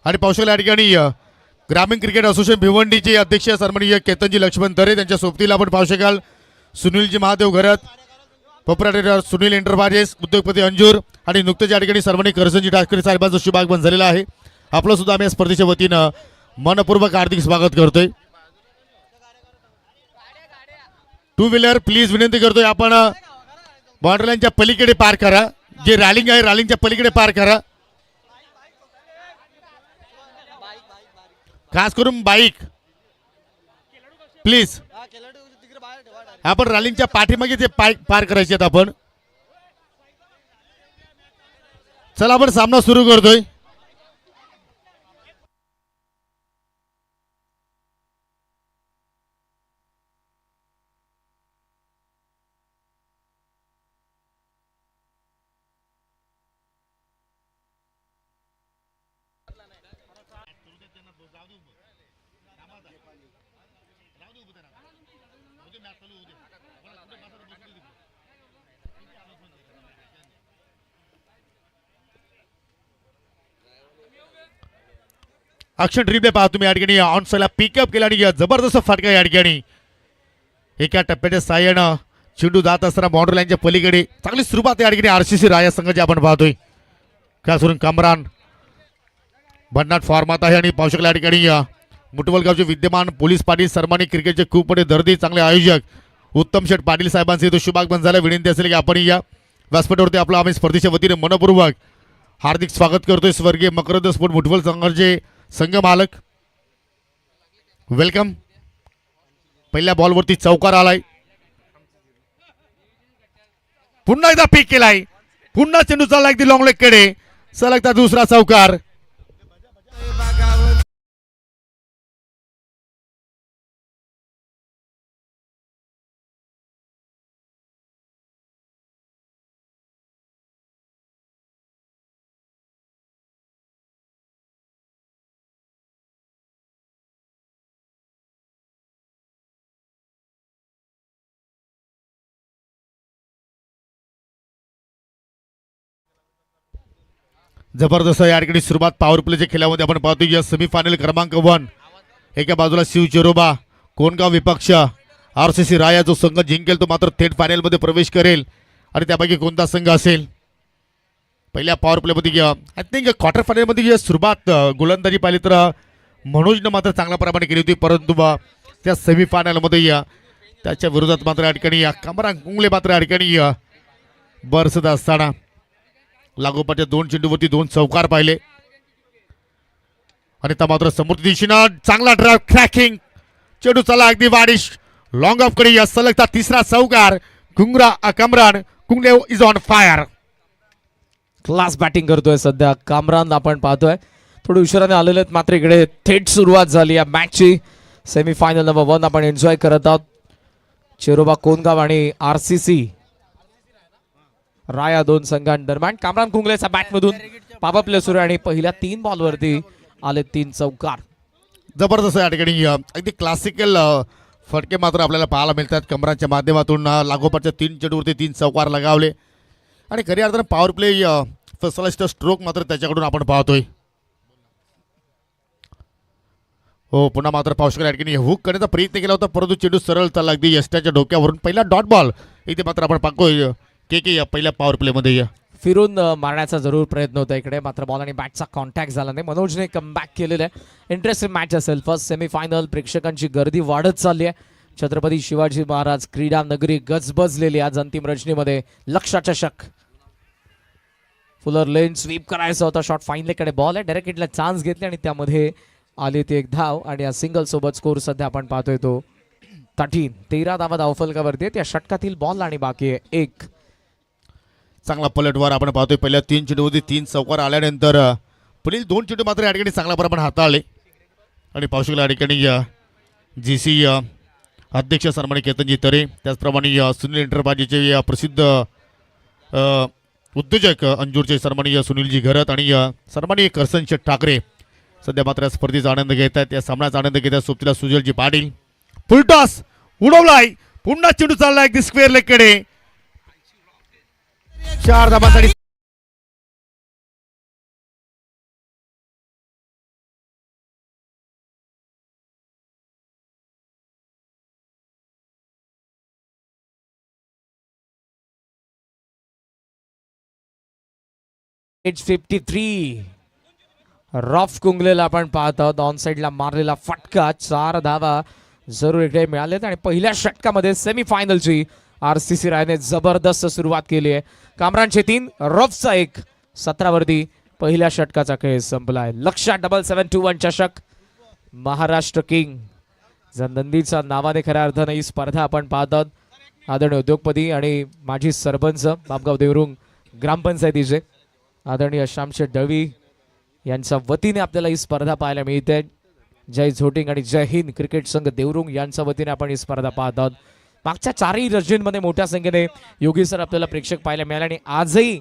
आणि पावसाला या ठिकाणी ग्रामीण क्रिकेट असोसिएशन भिवंडीचे अध्यक्ष सन्माननीय केतनजी लक्ष्मण दरे त्यांच्या सोबतीला आपण पाहू शकाल सुनीलजी महादेव घरत, प्रोप्रायटर सुनील एंटरप्राइजेस, उद्योगपती अंजूर आणि नुकतेच या ठिकाणी सन्माननीय करसनजी ठाकरे साहेबांचा शुभागमन झालेला आहे. आपलं सुद्धा आम्ही या स्पर्धेच्या वतीनं मनपूर्वक हार्दिक स्वागत करतोय. टू व्हीलर प्लीज विनंती करतोय आपण बाउंड्री लाईनच्या पलीकडे पार करा. जे रॅलिंग आहे रॅलिंगच्या पलीकडे पार करा. खास करून बाईक प्लीज आपण रॅलिंगच्या पाठीमागे ते पार करायचे आहेत. आपण चला आपण सामना सुरू करतोय. अक्षर ड्रीपले पहा तुम्ही या ठिकाणी ऑन साईडला पिकअप केला आणि जबरदस्त फटका या ठिकाणी एका टप्प्याच्या साह्यानं चेंडू जात असताना बाउंड्री लाईनच्या पलीकडे चांगली सुरुवात या ठिकाणी आरसीसी राया संघाची आपण पाहतोय. खास करून कमरान भन्नाट फॉर्मात आहे आणि पाहू शकला या ठिकाणी मुटवलगावचे विद्यमान पोलीस पाटील सन्मानित क्रिकेटचे खूप मोठे दर्दी चांगले आयोजक उत्तम शेठ पाटील साहेबांचे तो शुभागमन झाला. विनंती असेल की आपण या व्यासपीठावरती आपलं आम्ही स्पर्धेच्या वतीने मनपूर्वक हार्दिक स्वागत करतोय. स्वर्गीय मकरंद स्पोर्ट मुठवल संघाचे संघ मालक वेलकम. पहिल्या बॉलवरती चौकार आलाय. पुन्हा एकदा पीक केलाय. पुन्हा चेंडू चालला अगदी लॉंग लेग कडे. सलगता दुसरा चौकार. जबरदस्त या ठिकाणी सुरुवात पॉवर प्लेच्या खेळामध्ये आपण पाहतो. या सेमीफायनल क्रमांक 1 एका बाजूला शिव चेरोबा कोणगाव विपक्ष आरसीसी राया जो संघ जिंकेल तो मात्र थेट फायनल मध्ये प्रवेश करेल. आणि त्यापैकी कोणता संघ असेल पहिल्या पॉवर प्ले मध्ये आय थिंक क्वार्टर फायनल मध्ये सुरुवात गोलंदाजी पाहिली तर मनोजनं मात्र चांगल्या प्रमाणे केली होती. परंतु त्या सेमीफायनल मध्ये त्याच्या विरोधात मात्र या ठिकाणी कमरान कुंगले मात्र या ठिकाणी बरसत असताना लागोपाठच्या 2 चेंडूवरती 2 चौकार पाहिले. आणि त्या मात्र समोर दिशेनं चांगला ड्राइव्ह क्रॅकिंग चेंडू चला अगदी वाडिश लॉंग ऑफ कडे सलगता तिसरा चौकार. Kamran Kungle is on fire. Class batting करतोय सध्या कामरान आपण पाहतोय. थोडी उशिराने आलेले आहेत मात्र इकडे थेट सुरुवात झाली या मॅचची. सेमीफायनल नंबर 1 आपण एन्जॉय करत आहोत. चेरोबा कोणगाव आणि आरसीसी राया 2 संघांदरम्यान. कामरान कुंगलेचा बॅटमधून पापा प्ले सुरू आणि पहिल्या 3 बॉलवरती आले 3 चौकार. जबरदस्त या ठिकाणी अगदी क्लासिकल फटके मात्र आपल्याला पाहायला मिळतात. कमरानच्या माध्यमातून लागोपाठच्या 3 चेंडूवरती 3 चौकार लगावले आणि खऱ्या अर्थानं पॉवर प्ले फर्स्ट स्ट्रोक मात्र त्याच्याकडून आपण पाहतोय. हो पुन्हा मात्र पाहू शकला या ठिकाणी हुक करण्याचा प्रयत्न केला होता परंतु चेंडू सरळ चालला अगदी यष्ट्याच्या डोक्यावरून. पहिला डॉट बॉल इथे मात्र आपण पाहतोय के पहिल्या पॉवर प्ले मध्ये फिरून मारण्याचा जरूर प्रयत्न होता इकडे मात्र बॉल आणि बॅटचा कॉन्टॅक्ट झाला नाही. मनोजने कमबॅक केलेलं आहे. इंटरेस्टिंग मॅच असेल. First semifinal. प्रेक्षकांची गर्दी वाढत चालली आहे. छत्रपती शिवाजी महाराज क्रीडा नगरी गजबजलेली आज अंतिम रचनेमध्ये. लक्ष्य चषक फुलर लेन स्वीप करायचा होता. शॉट फाईन लेगकडे बॉल आहे. डायरेक्ट हिटला चान्स घेतले आणि त्यामध्ये आली ती एक धाव आणि या सिंगल सोबत स्कोर सध्या आपण पाहतोय तो 13 धावा धावफलकावरती. त्या षटकातील बॉल आणि बाकी आहे 1. चांगला पलटवार आपण पाहतोय. पहिल्या 3 चेंडूमध्ये 3 चौकार आल्यानंतर पुढील 2 चेंडू मात्र या ठिकाणी चांगल्या प्रमाणात हाताळले आणि पाहू शकला या ठिकाणी जीसी अध्यक्ष सन्माननीय केतनजी तरे त्याचप्रमाणे सुनील एंटरप्राइजेसचे प्रसिद्ध उद्योजक अंजूरचे सन्माननीय सुनीलजी घरत आणि सन्माननीय करसन शेठ ठाकरे सध्या मात्र या स्पर्धेचा आनंद घेत आहेत. या सामन्याचा आनंद घेत आहेत. सोबतीला सुजलजी पाटील फुलटॉस उडवलाय. पुन्हा चेंडू चाललाय अगदी स्क्वेअर लेगकडे. 4 धाबांसाठी 53. रफ कुंगलेला आपण पाहत आहोत ऑन साइडला मारलेला फटका 4 धावा जरूर इकडे मिळालेत आणि पहिल्या षटकामध्ये सेमीफायनलची आरसीसी रायने जबरदस्त सुरुवात केली आहे. कामरानचे 3 रफचा 1 17 वरती पहिल्या षटकाचा खेळ संपलाय. लक्षात 7721 चषक महाराष्ट्र किंग नंदीचा नावाने खऱ्या अर्थाने ही स्पर्धा आपण पाहत आहोत. आदरणीय उद्योगपती आणि माजी सरपंच बापगाव देवरुंग ग्रामपंचायतीचे आदरणीय श्यामशेठ दळवी यांच्या वतीने आपल्याला ही स्पर्धा पाहायला मिळते. जय झोटिंग आणि जय हिंद क्रिकेट संघ देवरुंग यांच्या वतीने आपण ही स्पर्धा पाहत आहोत. मागच्या 4ही रजनींमध्ये मोठ्या संख्येने योगी सर आपल्याला प्रेक्षक पाहायला मिळाले आणि आजही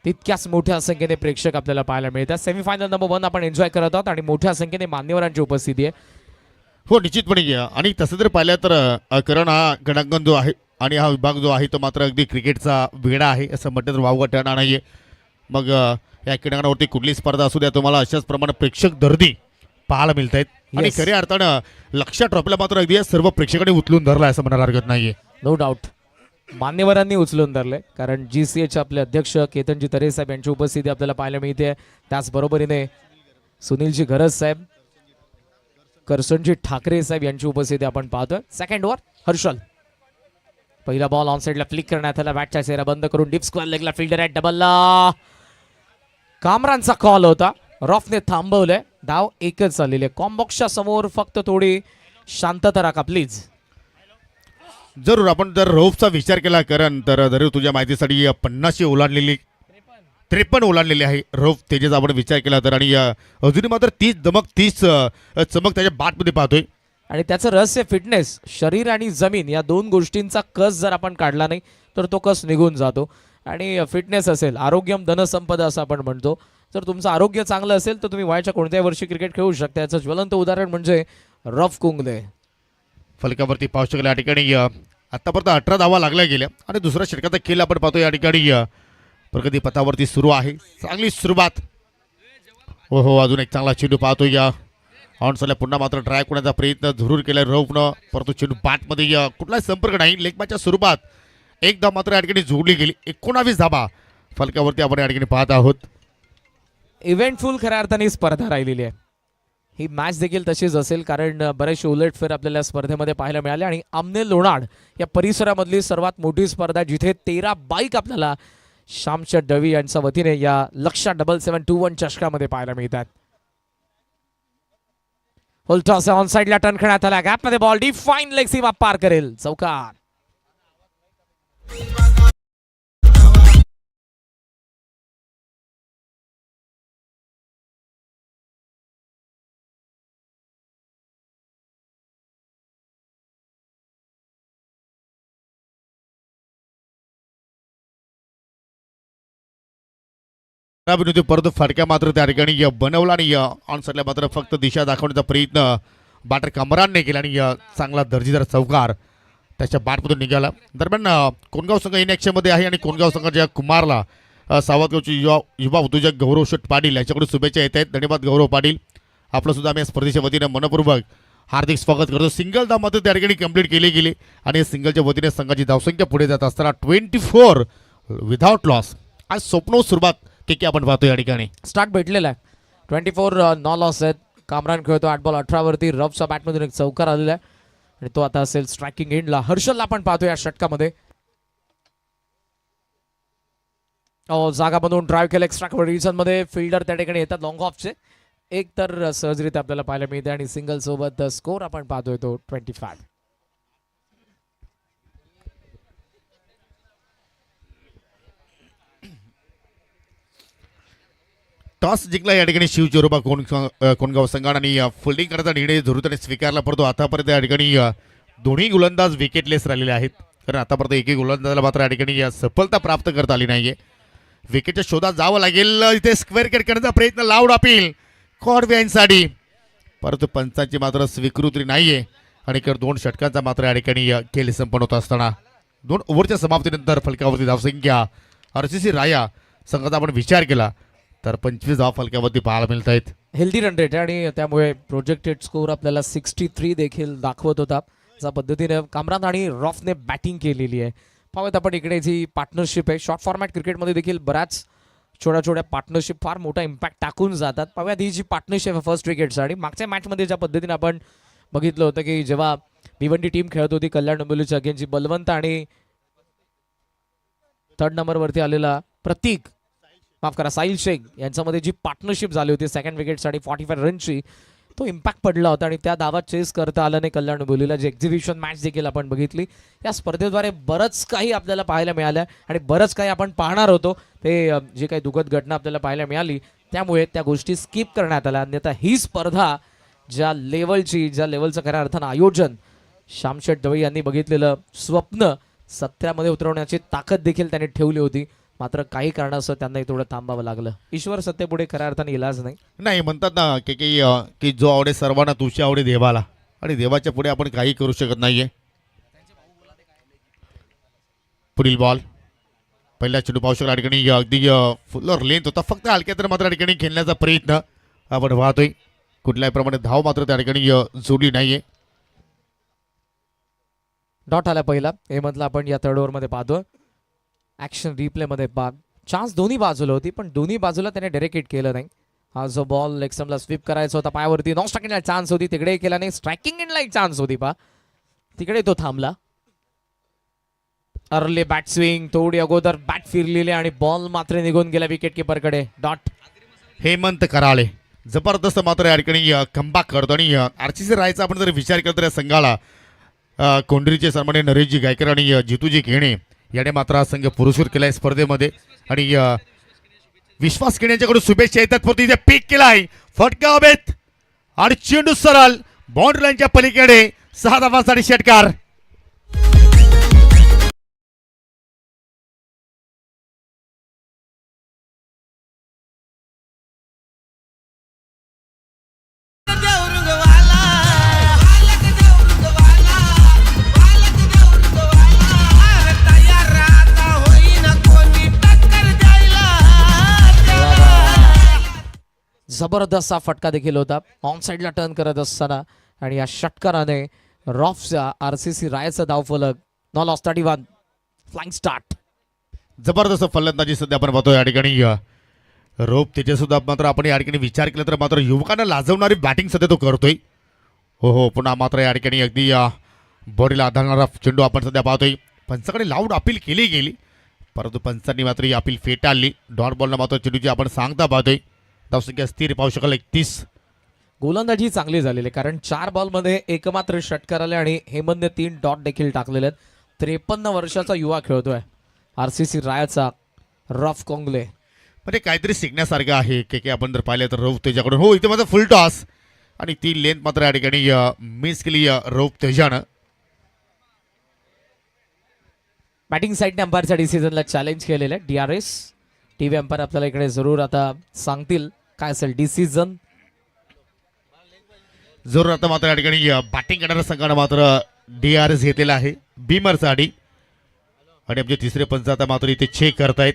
तितक्याच मोठ्या संख्येने प्रेक्षक आपल्याला पाहायला मिळतात. सेमीफायनल नंबर 1 आपण एन्जॉय करत आहोत आणि मोठ्या संख्येने मान्यवरांची उपस्थिती आहे. हो निश्चितपणे घ्या. आणि तसं जर पाहिलं तर करण हा गणांकन जो आहे आणि हा विभाग जो आहे तो मात्र अगदी क्रिकेटचा वेडा आहे असं म्हटलं तर वावगं ठरणार नाही आहे. मग या क्रीडांगणावरती कुठली स्पर्धा असू द्या तुम्हाला अशाच प्रमाणे प्रेक्षक दर्दी पाहायला मिळत आहेत. आणि Yes. खऱ्या अर्थानं लक्षात ट्रॉफीला मात्र अगदी या सर्व प्रेक्षकांनी उचलून धरला असं म्हणायला हरकत नाहीये. नो डाऊट मान्यवरांनी उचलून धरले कारण GCH आपले अध्यक्ष केतनजी तरे साहेब यांची उपस्थिती आपल्याला पाहायला मिळते. त्याचबरोबरीने सुनीलजी घरज साहेब करसनजी ठाकरे साहेब यांची उपस्थिती आपण पाहतोय. सेकंड ओव्हर हर्षल पहिला बॉल ऑन साइडला फ्लिक करण्यात आला. बॅटच्या चेहरा बंद करून डीप स्क्वेअर लेगला फिल्डर आहे. डबलला कामरानचा कॉल होता. रफने थांबवलंय. धाव एकच झालेली आहे. कॉम्बॉक्सच्या समोर फक्त थोडी शांतता राखा प्लीज. जरूर आपण जर रौफचा विचार केला करण तर जरूर तुझ्या माहितीसाठी 50 ओलांडलेली 53 ओलांडलेली आहे रौफ तेजेचा आपण विचार केला तर. आणि अजूनही मात्र 30 दमक 30 चमक त्याच्या बॅटमध्ये पाहतोय. आणि त्याचं रहस्य फिटनेस शरीर आणि जमीन या 2 गोष्टींचा कस जर आपण काढला नाही तर तो कस निघून जातो. आणि फिटनेस असेल आरोग्यम धनसंपदा असं आपण म्हणतो. जर तुमचं आरोग्य चांगलं असेल तर तुम्ही वयाच्या कोणत्याही वर्षी क्रिकेट खेळू शकता. याचं ज्वलंत उदाहरण म्हणजे रफ कुंगले. फलकावरती पाहू शकले या ठिकाणी आतापर्यंत 18 धावा लागल्या गेल्या आणि दुसऱ्या षटकाचा खेळ आपण पाहतो. या ठिकाणी प्रगती पथावरती सुरू आहे. चांगली सुरुवात. हो अजून एक चांगला चेंडू पाहतो. या ऑनसला पुन्हा मात्र ट्राय करण्याचा प्रयत्न जरूर केला रौफनं परंतु चेंडू बॅटमध्ये कुठलाही संपर्क नाही. लेग मॅचच्या स्वरूपात एक धाव मात्र या ठिकाणी जोडली गेली. 19 धावा फलकावरती आपण या ठिकाणी पाहत आहोत. इव्हेंटफुल खऱ्या अर्थाने ही स्पर्धा राहिलेली आहे. ही मॅच देखील तशीच असेल कारण बरेचसे उलटफेर आपल्याला या स्पर्धेमध्ये पाहायला मिळाले. आणि आमने लोणाड या परिसरामधली सर्वात मोठी स्पर्धा जिथे 13 बाईक आपल्याला श्यामशेठ दळवी यांच्या वतीने या लक्षात 7721 चषकामध्ये पाहायला मिळतात. टॉस ऑन साइडला टर्न करण्यात आला. गॅपमध्ये बॉल डीप फाईन लेग सीमा पार करेल. चौकार. परंतु फटक्या मात्र त्या ठिकाणी बनवला आणि ऑन साइडला मात्र फक्त दिशा दाखवण्याचा प्रयत्न बॅटर कमरानने केला आणि चांगला दर्जेदार चौकार त्याच्या बॅटमधून निघाला. दरम्यान कोणगाव संघ इन ॲक्शनमध्ये आहे आणि कोणगाव संघाच्या कुमारला सावतगावचे युवा उद्योजक गौरव शेठ पाटील यांच्याकडून शुभेच्छा येत आहेत. धन्यवाद गौरव पाटील. आपलं सुद्धा आम्ही या स्पर्धेच्या वतीने मनपूर्वक हार्दिक स्वागत करतो. सिंगल धाव मात्र त्या ठिकाणी कंप्लीट केली गेली आणि सिंगलच्या वतीने संघाची धावसंख्या पुढे जात असताना 24 विदाउट लॉस. आज स्वप्न सुरुवात की आपण पाहतो या ठिकाणी स्टार्ट भेटलेला आहे. 24 नॉ लॉस आहेत. कामरान खेळतो 8 बॉल 18 वरती. रफच्या बॅटमधून एक चौकार आलेला आहे आणि तो आता असेल स्ट्रायकिंग एंडला. हर्षलला आपण पाहतो या षटकामध्ये. जागा बनवून ड्राईव्ह केलं एक्स्ट्रा रिजन मध्ये. फिल्डर त्या ठिकाणी येतात लॉंग ऑफचे. एक तर सहजरित्या आपल्याला पाहायला मिळते आणि सिंगल सोबत स्कोर आपण पाहतोय तो 25. टॉस जिंकला या ठिकाणी शिव चोरोबा कोणगाव संघाने आणि फिल्डिंग करण्याचा निर्णय जरूर स्वीकारला. परंतु आतापर्यंत या ठिकाणी दोन्ही गोलंदाज विकेटलेस राहिलेले आहेत. कारण आतापर्यंत एकही गोलंदाजाला मात्र या ठिकाणी सफलता प्राप्त करता आली नाहीये. विकेटच्या शोधात जावं लागेल. इथे स्क्वेअर कट करण्याचा प्रयत्न. लाऊड अपील कॉर्बियनसाठी परंतु पंचांची मात्र स्वीकृती नाहीये. आणि 2 षटकांचा मात्र या ठिकाणी खेळ संपन्न होत असताना 2 ओव्हरच्या समाप्तीनंतर फलकावरती धावसंख्या आरसीसी राया संघाचा आपण विचार केला तर 25 धावा फलकावरती पाहायला मिळत आहेत. हेल्दी रन रेट आणि त्यामुळे प्रोजेक्टेड स्कोर आपल्याला 63 देखील दाखवत होता. ज्या पद्धतीने कामरान आणि रफने बॅटिंग केलेली आहे. पाहूयात आपण इकडे जी पार्टनरशिप आहे. शॉर्ट फॉर्मॅट क्रिकेटमध्ये देखील बऱ्याच छोट्या छोट्या पार्टनरशिप फार मोठा इम्पॅक्ट टाकून जातात. पाहूयात ही जी पार्टनरशिप आहे फर्स्ट विकेटसाठी. मागच्या मॅचमध्ये ज्या पद्धतीने आपण बघितलं होतं की जेव्हा भिवंडी टीम खेळत होती कल्याण डोंबिवलीच्या अगेन्स्ट, बलवंत आणि थर्ड नंबरवरती आलेला प्रतीक, माफ करा साहिल शेख यांच्यामध्ये जी पार्टनरशिप झाली होती सेकंड विकेटसाठी 45 रनची, तो इम्पॅक्ट पडला होता आणि त्या धावा चेस करता आला नाही कल्याण डोंबिवलीला. जी एक्झिबिशन मॅच देखील आपण बघितली, या स्पर्धेद्वारे बरंच काही आपल्याला पाहायला मिळालं आणि बरंच काही आपण पाहणार होतो. ते जे काही दुःखद घटना आपल्याला पाहायला मिळाली त्यामुळे त्या गोष्टी स्किप करण्यात आल्या. अन्यथा ही स्पर्धा ज्या लेवलचं खऱ्या अर्थानं आयोजन श्यामशेठ दवे यांनी बघितलेलं स्वप्न सत्यामध्ये उतरवण्याची ताकद देखील त्यांनी ठेवली होती. मात्र काही कारणास्तव त्यांनाही थोडं थांबावं लागलं. ईश्वर सत्तेपुढे खऱ्या अर्थाने इलाज नाही. नाही म्हणतात ना की जो आवडे सर्वांना तुझी आवडे देवाला, आणि देवाच्या पुढे आपण काही करू शकत नाहीये. पुढील बॉल पहिला चेंडू पाहू शकला ठिकाणी अगदी फुलर लेंथ होता, फक्त हलक्या तर मात्र ठिकाणी खेळण्याचा प्रयत्न आपण पाहतोय. कुठल्याही प्रमाणे धाव मात्र त्या ठिकाणी जोडली नाहीये. डॉट आला पहिला हेमंतला आपण या थर्ड ओव्हरमध्ये पाहतो. ऍक्शन रिप्लेमध्ये चान्स दोन्ही बाजूला होती पण दोन्ही बाजूला त्याने डायरेक्ट हिट केलं नाही. हा जो बॉल लेग स्टंपला स्वीप करायचा होता पायावरती, नॉन स्ट्रायकिंगला चान्स होती तिकडे केला नाही. स्ट्रायकिंग इनला एक चान्स होती तिकडे तो थांबला. अर्ली बॅट स्विंग, थोडी अगोदर बॅट फिरलेली आणि बॉल मात्र निघून गेला विकेट किपरकडे. डॉट हेमंत कराळे जबरदस्त मात्र या ठिकाणी कमबॅक करतो. आणि आरसीसी रायचा आपण जर विचार करतो या संघाला कोंढरीचे सन्मान्य नरेशजी गायकर आणि जितूजी खेणे याने मात्र हा संघ पुरुषूर केलाय स्पर्धेमध्ये. आणि विश्वास खेण्याच्याकडून शुभेच्छा येतात. परत पीक केलाय फटका हवेत आणि चेंडू सरळ बाउंड्री लाईनच्या पलीकडे 6 धावांसाठी षटकार. जबरदस्त हा फटका देखील होता ऑन साईडला टर्न करत असताना आणि या षटकाराने रॉफच्या आरसीसी रायचा धावफलक नॉल ऑफ 31 फ्लाइंग स्टार्ट. जबरदस्त फलंदाजी सध्या आपण पाहतोय या ठिकाणी रोप त्याच्या सुद्धा मात्र आपण या ठिकाणी विचार केला तर मात्र युवकांना लाजवणारी बॅटिंग सध्या तो करतोय. हो पुन्हा मात्र या ठिकाणी अगदी बॉडीला आधारणारा चेंडू आपण सध्या पाहतोय. पंचाकडे लाऊड अपील केली गेली परंतु पंचांनी मात्र ही अपील फेटाळली. डॉट बॉलला मात्र चेंडूची आपण सांगता पाहतोय. धावसंख्या स्थिर पाहू शकाल 31. गोलंदाजी चांगली झालेली कारण 4 बॉलमध्ये एकमात्र षटकार आले आणि हेमंतने 3 डॉट देखील टाकलेले आहेत. 53 वर्षाचा युवा खेळतोय आरसीसी रायचा रफ कोंगले. म्हणजे काहीतरी शिकण्यासारखं आहे की आपण जर पाहिलं तर रौफ तेजाकडून. हो इथे मात्र फुल टॉस आणि ती लेंथ मात्र या ठिकाणी मिस केली रौफ तेजानं. बॅटिंग साईडने अंपायरच्या डिसिजनला चॅलेंज केलेलं आहे. DRS टीव्ही अंपायर आपल्याला इकडे जरूर आता सांगतील काय असेल डिसिजन. जरूर आता मात्र या ठिकाणी बॅटिंग करणाऱ्या संघानं मात्र DRS घेतलेला आहे बीमरसाठी. आणि आमचे तिसरे पंच आता मात्र इथे चेक करतायत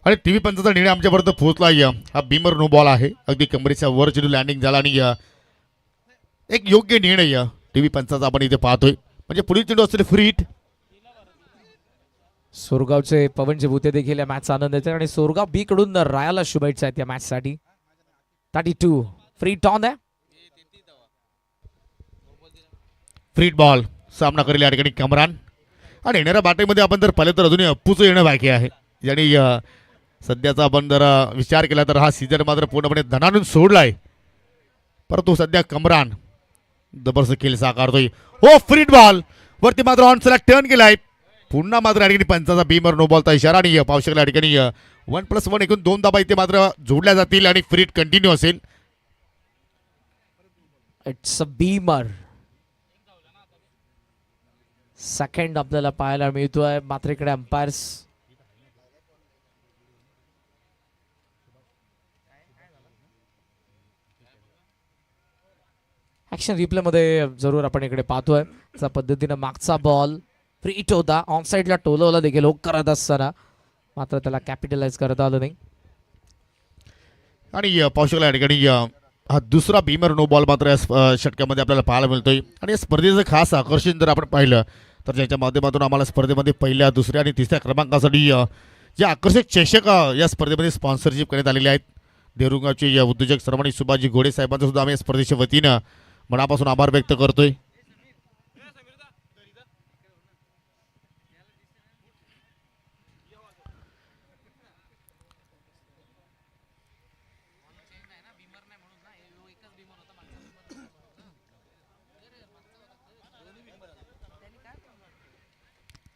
आणि टीव्ही पंचाचा निर्णय आमच्यापर्यंत पोहोचला. हा बीमर नो बॉल आहे. अगदी कमरेच्या वर चेंडू लँडिंग झाला आणि एक योग्य निर्णय टीव्ही पंचाचा आपण इथे पाहतोय. म्हणजे पुढील चेंडू असतील फ्री हिट. सोरगावचे पवनचे भूते देखील या मॅचचा आनंद येते आणि सोरगाव बी कडून रायाला शुभेच्छा आहेत या मॅच साठी. 32 फ्री टॉन आहे. फ्री बॉल सामना करेल या ठिकाणी कमरान. आणि येणाऱ्या बॅटिंगमध्ये आपण जर पाहिलं तर अजूनही अप्पूचं येणं बाकी आहे. ज्याने सध्याचा आपण जर विचार केला तर हा सीझन मात्र पूर्णपणे धनानून सोडलाय परंतु सध्या कमरान जबरदस्त खेळ साकारतोय. हो फ्री बॉल वरती मात्र ऑन सला टर्न केलाय. पुन्हा मात्र या ठिकाणी पंचाचा बीमर नो बॉलचा इशारा आणि पाहू शकला या ठिकाणी 1+1 एकूण 2 धाबा इथे मात्र जोडल्या जातील आणि फ्री कंटिन्यू असेल. It's a Beamer. सेकंड आपल्याला पाहायला मिळतोय मात्र इकडे अंपायर्स ऍक्शन रिप्ले मध्ये जरूर आपण इकडे पाहतोय. त्या पद्धतीने मागचा बॉल फ्री हिट होता ऑन साईडला टोलवला देखील होक करत असताना मात्र त्याला कॅपिटलाइज करता आलं नाही. आणि पाहू शकला या ठिकाणी हा दुसरा बीमर नो बॉल मात्र या षटकामध्ये आपल्याला पाहायला मिळतोय. आणि या स्पर्धेचं खास आकर्षण जर आपण पाहिलं तर ज्याच्या माध्यमातून आम्हाला स्पर्धेमध्ये पहिल्या दुसऱ्या आणि तिसऱ्या क्रमांकासाठी जे आकर्षक चषक या स्पर्धेमध्ये स्पॉन्सरशिप करण्यात आलेले आहेत. देवरुंगाचे उद्योजक सर्वांनी सुभाषजी घोडे साहेबांचा सुद्धा आम्ही या स्पर्धेच्या वतीनं मनापासून आभार व्यक्त करतोय.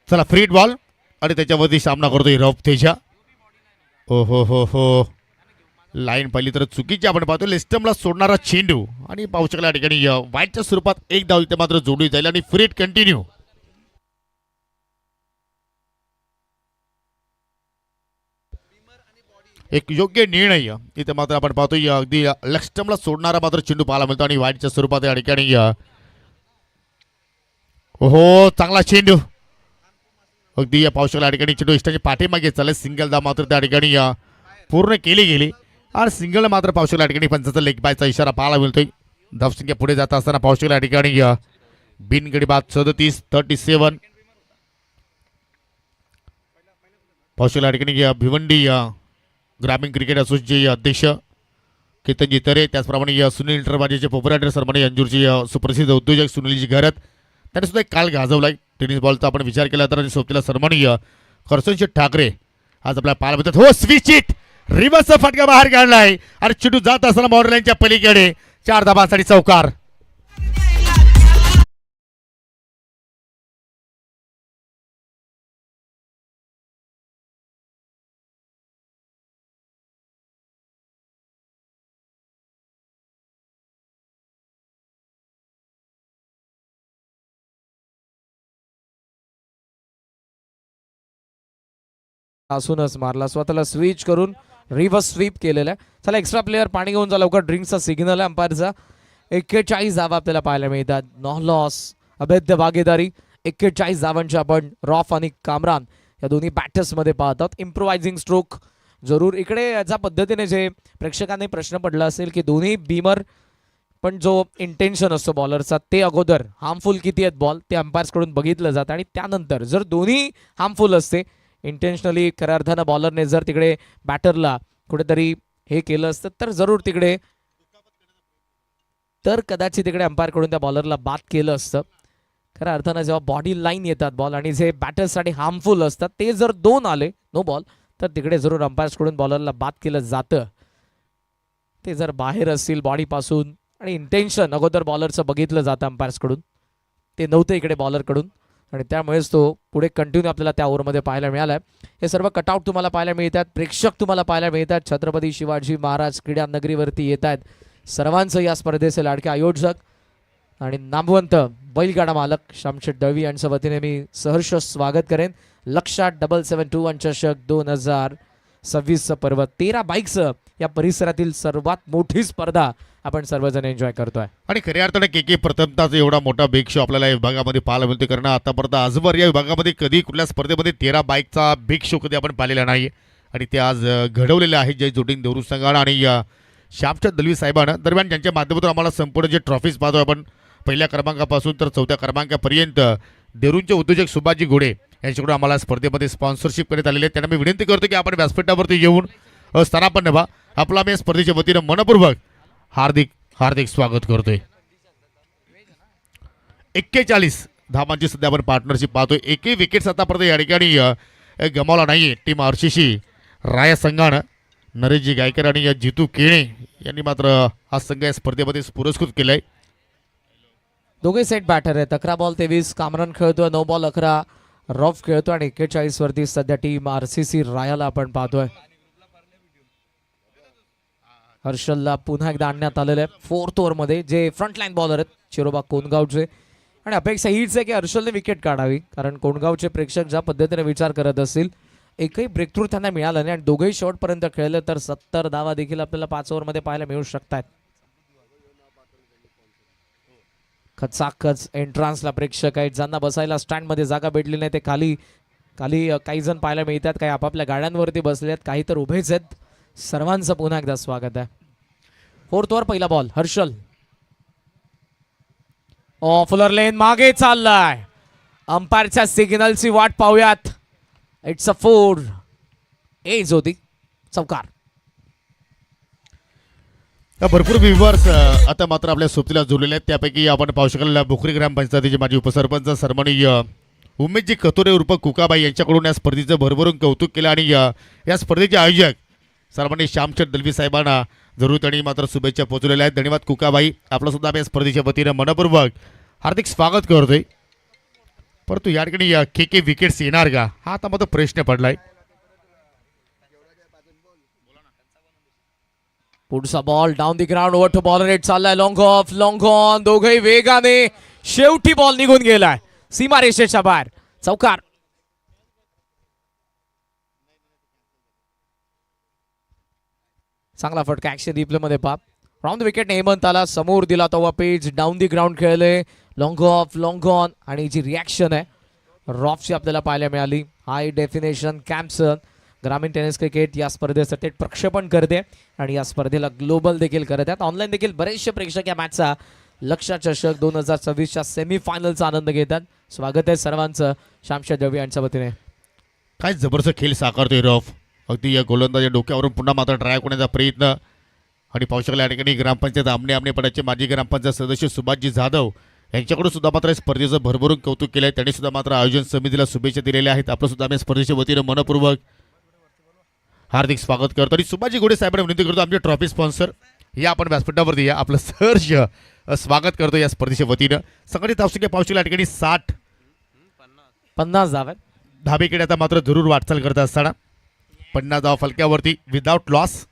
चला फ्री बॉल आणि त्याच्यावरती सामना करतोय रफ तेजा. हो हो हो हो लाईन पाहिली तर चुकीची आपण पाहतो. लेस्टमला सोडणारा चेंडू आणि पाहू शकला या ठिकाणी वाईटच्या स्वरूपात एक धाव इथे मात्र जोडली जाईल आणि फ्री कंटिन्यू. एक योग्य निर्णय इथे मात्र आपण पाहतोय. अगदी लेस्टमला सोडणारा मात्र चेंडू पाहायला मिळतो आणि वाईटच्या स्वरूपात या ठिकाणी हो चांगला चेंडू अगदी या पावसाला या ठिकाणी चेंडू इष्टाची पाठीमागे चालले. सिंगल धाव मात्र त्या ठिकाणी पूर्ण केली गेली आणि सिंगल मात्र पावसाला या ठिकाणी पंचाचा लेग बायचा इशारा पाहायला मिळतोय. धावसंख्या पुढे जात असताना पावसाला या ठिकाणी बिनगडी बाद 37-37. पावसाला या ठिकाणी भिवंडी ग्रामीण क्रिकेट असोसिएशनचे अध्यक्ष केतनजी तरे, त्याचप्रमाणे सुनील इंटरबाजीचे प्रोपरायटर सन्माननीय अंजूरचे सुप्रसिद्ध उद्योजक सुनीलजी घरत, त्याने सुद्धा एक काल गाजवलाय. टेनिस बॉलचा आपण विचार केला तर सोबतीला सन्माननीय करसनशेठ ठाकरे आज आपल्याला पाहायला मिळतात. हो स्विच इट रिव्हर्सचा फटका बाहेर काढलाय आणि चेंडू जात असताना बाउंड्री लाईनच्या पलीकडे 4 धाबांसाठी चौकार. असूनच मारला, स्वतःला स्विच करून रिव्हर्स स्वीप केलेला आहे. चला एक्स्ट्रा प्लेअर पाणी घेऊन जा लवकर. ड्रिंकचा सिग्नल आहे अंपायरचा. 41 धावा आपल्याला पाहायला मिळतात. नो लॉस, अभेद्य भागीदारी. 41 धावांच्या आपण रॉफ आणि कामरान या दोन्ही बॅटर्स मध्ये पाहतात. इम्प्रोवायझिंग स्ट्रोक जरूर इकडे ज्या पद्धतीने जे प्रेक्षकांनी प्रश्न पडला असेल की दोन्ही बीमर पण जो इंटेन्शन असतो बॉलरचा ते अगोदर हार्मफुल किती आहेत बॉल ते अंपायर्स कडून बघितलं जातं आणि त्यानंतर जर दोन्ही हार्मफुल असते इंटेन्शनली खऱ्या अर्थानं बॉलरने जर तिकडे बॅटरला कुठेतरी हे केलं असतं तर जरूर तिकडे तर कदाचित तिकडे अंपायर कडून त्या बॉलरला बाद केलं असतं. खऱ्या अर्थानं जेव्हा बॉडी लाईन येतात बॉल आणि जे बॅटर्ससाठी हार्मफुल असतात ते जर 2 आले नो बॉल तर तिकडे जरूर अंपायर्स कडून बॉलरला बाद केलं जातं. ते जर बाहेर असतील बॉडीपासून आणि इंटेन्शन अगोदर बॉलरचं बघितलं जातं अंपायर्स कडून, ते नव्हतं इकडे बॉलर कडून आणि त्यामुळेच तो पुढे कंटिन्यू आपल्याला त्या ओव्हरमध्ये पाहायला मिळालाय. हे सर्व कटआउट तुम्हाला पाहायला मिळतात. प्रेक्षक तुम्हाला पाहायला मिळतात. छत्रपती शिवाजी महाराज क्रीडा नगरीवरती येत आहेत. सर्वांचं या स्पर्धेचे लाडके आयोजक आणि नामवंत बैलगाडा मालक शामशेठ दळवी यांच्या वतीने मी सहर्ष स्वागत करेन. लक्षात 772 चषक 2026 पर्व 13 बाईक्स या परिसरातील सर्वात मोठी स्पर्धा आपण सर्वजण एन्जॉय करतोय. आणि खऱ्या अर्थाने के प्रथमताच एवढा मोठा बिग शो आपल्याला या विभागामध्ये पाहायला मिळतो. कारण आतापर्यंत आजवर या विभागामध्ये कधी कुठल्या स्पर्धेमध्ये 13 बाईकचा बिग शो कधी आपण पाहिलेला नाही आणि ते आज घडवलेले आहे. जय जोटिंग देवरू संघानं आणि श्यामचंद दलवी साहेबांना दरम्यान ज्यांच्या माध्यमातून आम्हाला संपूर्ण जे ट्रॉफीज पाहतोय आपण पहिल्या क्रमांकापासून तर 4थ्या क्रमांकापर्यंत देरूंचे उद्योजक सुभाषजी घोडे यांच्याकडून आम्हाला स्पर्धेमध्ये स्पॉन्सरशिप करण्यात आलेली आहे. त्यांना मी विनंती करतो की आपण व्यासपीठावरती येऊन स्थानापन्न व्हा. आपला मी स्पर्धेच्या वतीनं मनपूर्वक हार्दिक हार्दिक स्वागत करतोय. 41 धावांची सध्या आपण पार्टनरशिप पाहतोय. एकही विकेट्स आतापर्यंत या ठिकाणी गमावला नाहीये टीम आरसीसी राया संघानं. नरेशजी गायकर आणि जितू केणे यांनी मात्र हा संघ या स्पर्धेमध्ये पुरस्कृत केलाय. दोघे सेट बॅटर आहेत. 11 बॉल 23 कामरान खेळतोय, 9 बॉल 11 रॉफ खेळतोय आणि 41 वरती सध्या टीम आरसीसी रायाला आपण पाहतोय. हर्षलला पुन्हा एकदा आणण्यात आलेलं आहे 4th ओव्हरमध्ये. जे फ्रंटलाईन बॉलर आहेत चिरोबा कोणगावचे आणि अपेक्षा हीच आहे की हर्षलने विकेट काढावी कारण कोणगावचे प्रेक्षक ज्या पद्धतीने विचार करत असतील एकही ब्रेकथ्रू त्यांना मिळालं नाही आणि दोघेही शेवटपर्यंत खेळले तर 70 धावा देखील आपल्याला 5 ओव्हरमध्ये पाहायला मिळू शकतात. खचाखच एंट्रान्सला प्रेक्षक आहेत. ज्यांना बसायला स्टँडमध्ये जागा भेटली नाही ते खाली काही जण पाहायला मिळतात. काही आपापल्या गाड्यांवरती बसले आहेत, काही तर उभेच आहेत. सर्वांचं पुन्हा एकदा स्वागत आहे. 4th ओव्हर पहिला बॉल हर्षल फुलर लेन मागे चाललाय अंपायरच्या सिग्नलची वाट पाहूयात. इट्स अ 4 एज होती चौकार. भरपूर व्ह्युअर्स आता मात्र आपल्या सोबतीला जोडलेले आहेत. त्यापैकी आपण पाहू शकाल भोकरी ग्रामपंचायतीचे माजी उपसरपंच सन्माननीय उमेशजी कतोरे उर्फ कुकाबाई यांच्याकडून या स्पर्धेचं भरभरून कौतुक केलं आणि या स्पर्धेचे आयोजक सन्माननीय श्यामचंद दलवी साहेबांना जरूर त्यांनी मात्र शुभेच्छा पोहोचवलेल्या आहेत. धन्यवाद कुकाबाई. आपलं सुद्धा आम्ही या स्पर्धेच्या वतीनं मनपूर्वक हार्दिक स्वागत करतोय. परंतु या ठिकाणी के विकेट्स येणार का हा आता मात्र प्रश्न पडलाय. पुढचा ball down the ground over to bowler rate चाललाय. लॉंग ऑफ लॉंग ऑन दोघेही वेगाने. शेवटी बॉल निघून गेलाय सीमारेषेच्या बाहेर चौकार. चांगला फटका ऍक्शन रिप्ले मध्ये पाप. राऊंड विकेट हेमंत आला समोर दिला तेव्हा पेज डाऊन दी ग्राउंड खेळले. लॉंग ऑफ लॉंग ऑन आणि जी रिॲक्शन आहे रॉफची आपल्याला पाहायला मिळाली. हाय डेफिनेशन कॅम्पसन ग्रामीण टेनिस क्रिकेट या स्पर्धेचं थेट प्रक्षेपण करते आणि या स्पर्धेला ग्लोबल देखील करत आहेत. ऑनलाईन देखील बरेचसे प्रेक्षक या मॅचचा लक्षा चषक 2026च्या सेमीफायनलचा आनंद घेतात. स्वागत आहे सर्वांचं श्यामशा दळवी यांच्या वतीने. काय जबरदस्त खेळ साकारतोय रफ. अगदी या गोलंदाजा डोक्यावरून पुन्हा मात्र ड्राईव्ह करण्याचा प्रयत्न आणि पाहू शकला या ठिकाणी ग्रामपंचायत आमने पडायचे माजी ग्रामपंचायत सदस्य सुभाषजी जाधव यांच्याकडून सुद्धा मात्र स्पर्धेचं भरभरून कौतुक केलं आहे. त्यांनी सुद्धा मात्र आयोजन समितीला शुभेच्छा दिलेल्या आहेत. आपलं सुद्धा आम्ही स्पर्धेच्या वतीनं मनपूर्वक हार्दिक स्वागत करतो आणि सुभाषजी घोडे साहेबांना विनंती करतो आमचे ट्रॉफी स्पॉन्सर या आपण व्यासपीठावरती या आपलं सहर्ष स्वागत करतो या स्पर्धेच्या वतीनं. संघटित धावसंख्या पाहू शकला या ठिकाणी 50 धावा. धाबेकडे आता मात्र जरूर वाटचाल करत असताना 50 धावा फलक्यावरती विदाउट लॉस.